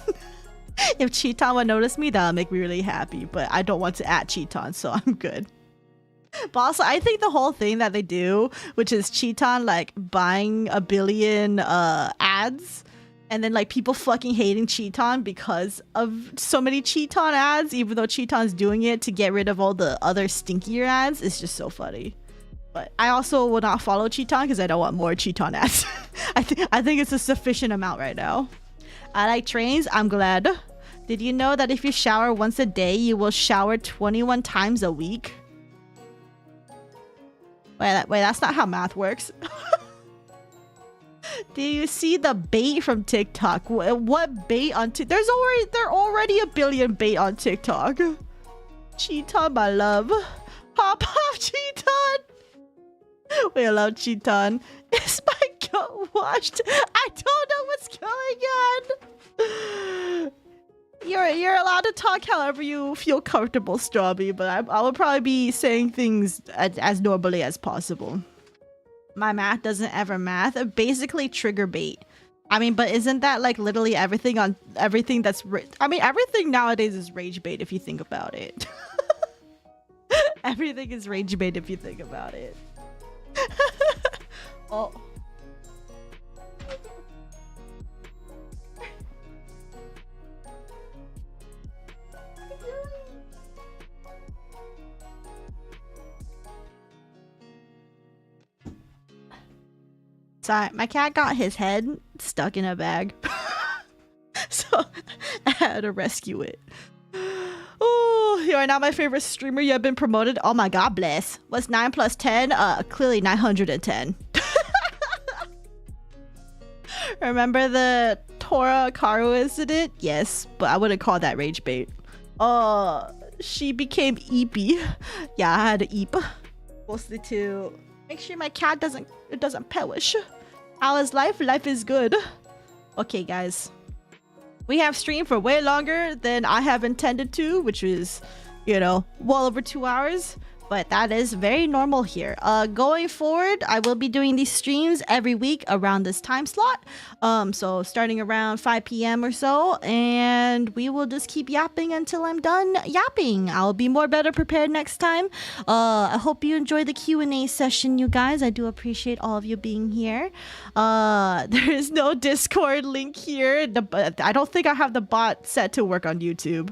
If Cheeton would notice me, that'll make me really happy, but I don't want to at Cheeton, so I'm good. But also, I think the whole thing that they do, which is Cheeton like buying a billion ads, and then like people fucking hating Cheeton because of so many Cheeton ads, even though Cheeton's doing it to get rid of all the other stinkier ads, is just so funny. But I also will not follow Cheeton because I don't want more Cheeton ads. I think it's a sufficient amount right now. I like trains. I'm glad. Did you know that if you shower once a day, you will shower 21 times a week? Wait, that's not how math works. Do you see the bait from TikTok? What bait on TikTok? There are already a billion bait on TikTok. Cheeton, my love. Pop off, Cheeton. We love Cheeton. Is my gut washed? I don't know what's going on. You're allowed to talk however you feel comfortable, Strawby, but I will probably be saying things as normally as possible. My math doesn't ever math. Basically trigger bait. I mean, but isn't that like literally everything on everything that's I mean, everything nowadays is rage bait if you think about it. Everything is rage bait if you think about it. Oh. Sorry, my cat got his head stuck in a bag. So I had to rescue it. Oh, you are now my favorite streamer. You have been promoted. Oh my god, bless. What's 9 plus 10? Clearly 910. Remember the Tora Karu incident? Yes, but I wouldn't call that rage bait. She became eepy. Yeah, I had to eep. Mostly to make sure my cat doesn't perish. How is life? Life is good. Okay, guys. We have streamed for way longer than I have intended to, which is, you know, well over 2 hours. but that is very normal here. Going forward, I will be doing these streams every week around this time slot. So starting around 5 p.m. or so, and we will just keep yapping until I'm done yapping. I'll be better prepared next time. I hope you enjoyed the Q&A session, you guys. I do appreciate all of you being here. There is no Discord link here. I don't think I have the bot set to work on YouTube.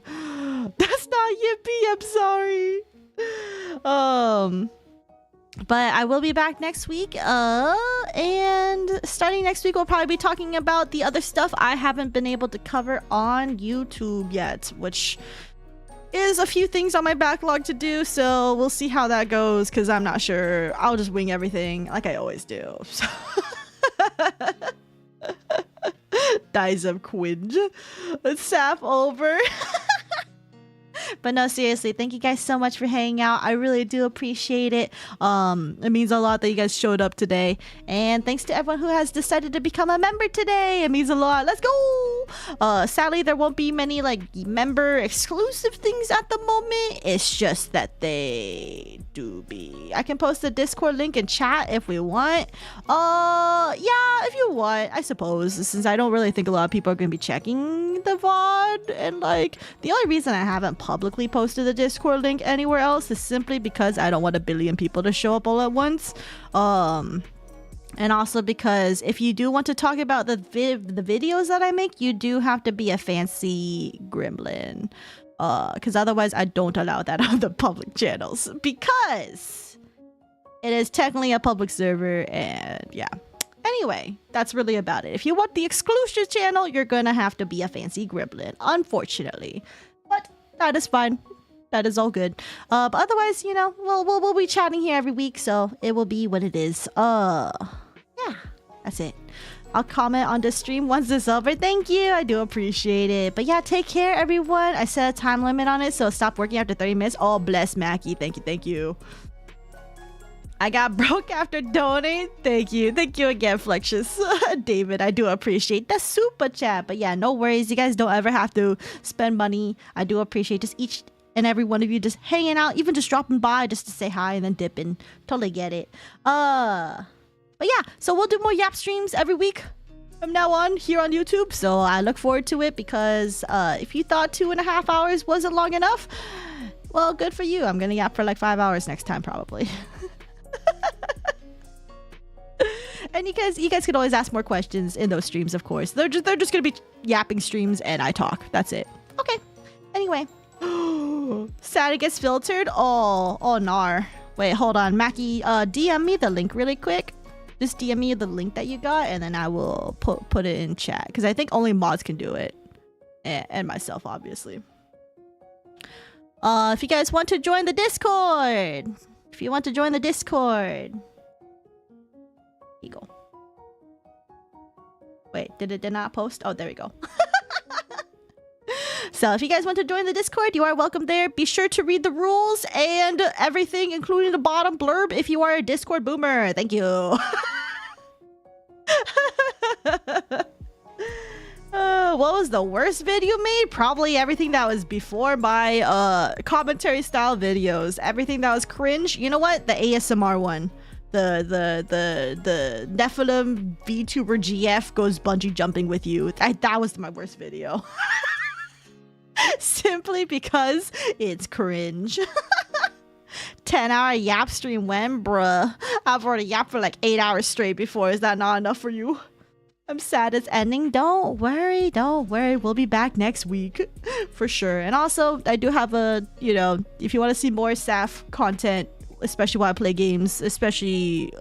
That's not Yippee, I'm sorry. But I will be back next week, and starting next week we'll probably be talking about the other stuff I haven't been able to cover on YouTube yet, which is a few things on my backlog to do, so we'll see how that goes, because I'm not sure. I'll just wing everything like I always do. So. Dies of Quinge. Let's sap over. But no, seriously, thank you guys so much for hanging out. I really do appreciate it. It means a lot that you guys showed up today. And thanks to everyone who has decided to become a member today. It means a lot. Let's go! Sadly, there won't be many like member exclusive things at the moment. It's just that they do be. I can post the Discord link in chat if we want. Yeah, if you want, I suppose. Since I don't really think a lot of people are going to be checking the VOD. And like, the only reason I haven't publicly posted the Discord link anywhere else is simply because I don't want a billion people to show up all at once. And also because if you do want to talk about the videos that I make, you do have to be a fancy gremlin. Because otherwise I don't allow that on the public channels. Because it is technically a public server, and yeah. Anyway, that's really about it. If you want the exclusive channel, you're gonna have to be a fancy gremlin, unfortunately. But that is fine. That is all good. But otherwise, you know, we'll be chatting here every week, so it will be what it is. Yeah, that's it. I'll comment on the stream once it's over. Thank you. I do appreciate it. But yeah, take care, everyone. I set a time limit on it, so stop working after 30 minutes. Oh, bless Mackie. Thank you. Thank you. I got broke after donating. Thank you. Thank you again, Flexious. David, I do appreciate the super chat. But yeah, no worries. You guys don't ever have to spend money. I do appreciate just each and every one of you just hanging out, even just dropping by just to say hi and then dipping. Totally get it. But yeah, so we'll do more Yap streams every week from now on here on YouTube. So I look forward to it, because if you thought 2.5 hours wasn't long enough, well, good for you. I'm going to yap for like 5 hours next time, probably. And you guys can always ask more questions in those streams, of course. They're just gonna be yapping streams and I talk. That's it. Okay. Anyway. Sad it gets filtered. Oh nar. Wait, hold on. Mackie, DM me the link really quick. Just DM me the link that you got, and then I will put it in chat. Because I think only mods can do it. And myself, obviously. If you guys want to join the Discord. If you want to join the Discord. Here you go. Wait, did it not post? Oh, there we go. So if you guys want to join the Discord, you are welcome there. Be sure to read the rules and everything, including the bottom blurb, if you are a Discord boomer. Thank you. What was the worst video made? Probably everything that was before my commentary style videos. Everything that was cringe. You know what? The ASMR one. The Nephilim VTuber GF goes bungee jumping with you. That was my worst video. Simply because it's cringe. 10-hour yap stream when, bruh. I've already yapped for like 8 hours straight before. Is that not enough for you? I'm sad it's ending. Don't worry. We'll be back next week for sure. And also, I do have a, you know, if you want to see more Saph content, especially while I play games, especially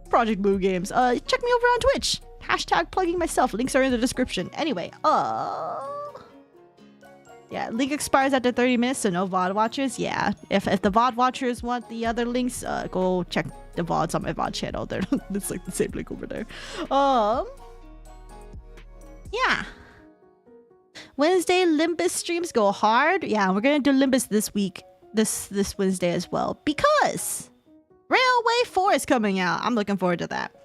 Project Boo games, check me over on Twitch. Hashtag plugging myself. Links are in the description. Anyway, yeah, link expires after 30 minutes, so no VOD watchers. Yeah, if the VOD watchers want the other links, go check the VODs on my VOD channel. There, it's like the same link over there. Yeah. Wednesday Limbus streams go hard. Yeah, we're gonna do Limbus this week, this Wednesday as well, because Railway 4 is coming out. I'm looking forward to that.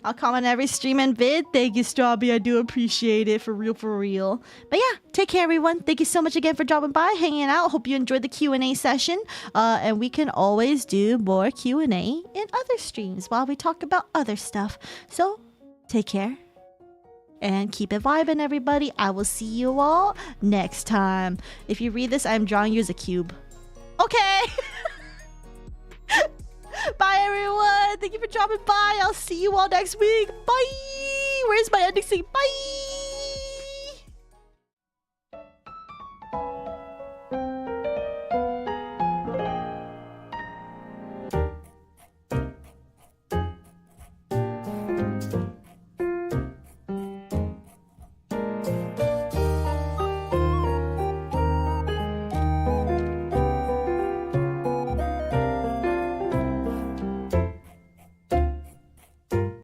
I'll comment every stream and vid. Thank you, Strawby. I do appreciate it, for real, for real. But yeah, take care, everyone. Thank you so much again for dropping by, hanging out. Hope you enjoyed the Q&A session. And we can always do more Q&A in other streams while we talk about other stuff. So, take care. And keep it vibing, everybody. I will see you all next time. If you read this, I'm drawing you as a cube. Okay. Bye, everyone. Thank you for dropping by. I'll see you all next week. Bye. Where's my ending scene? Bye.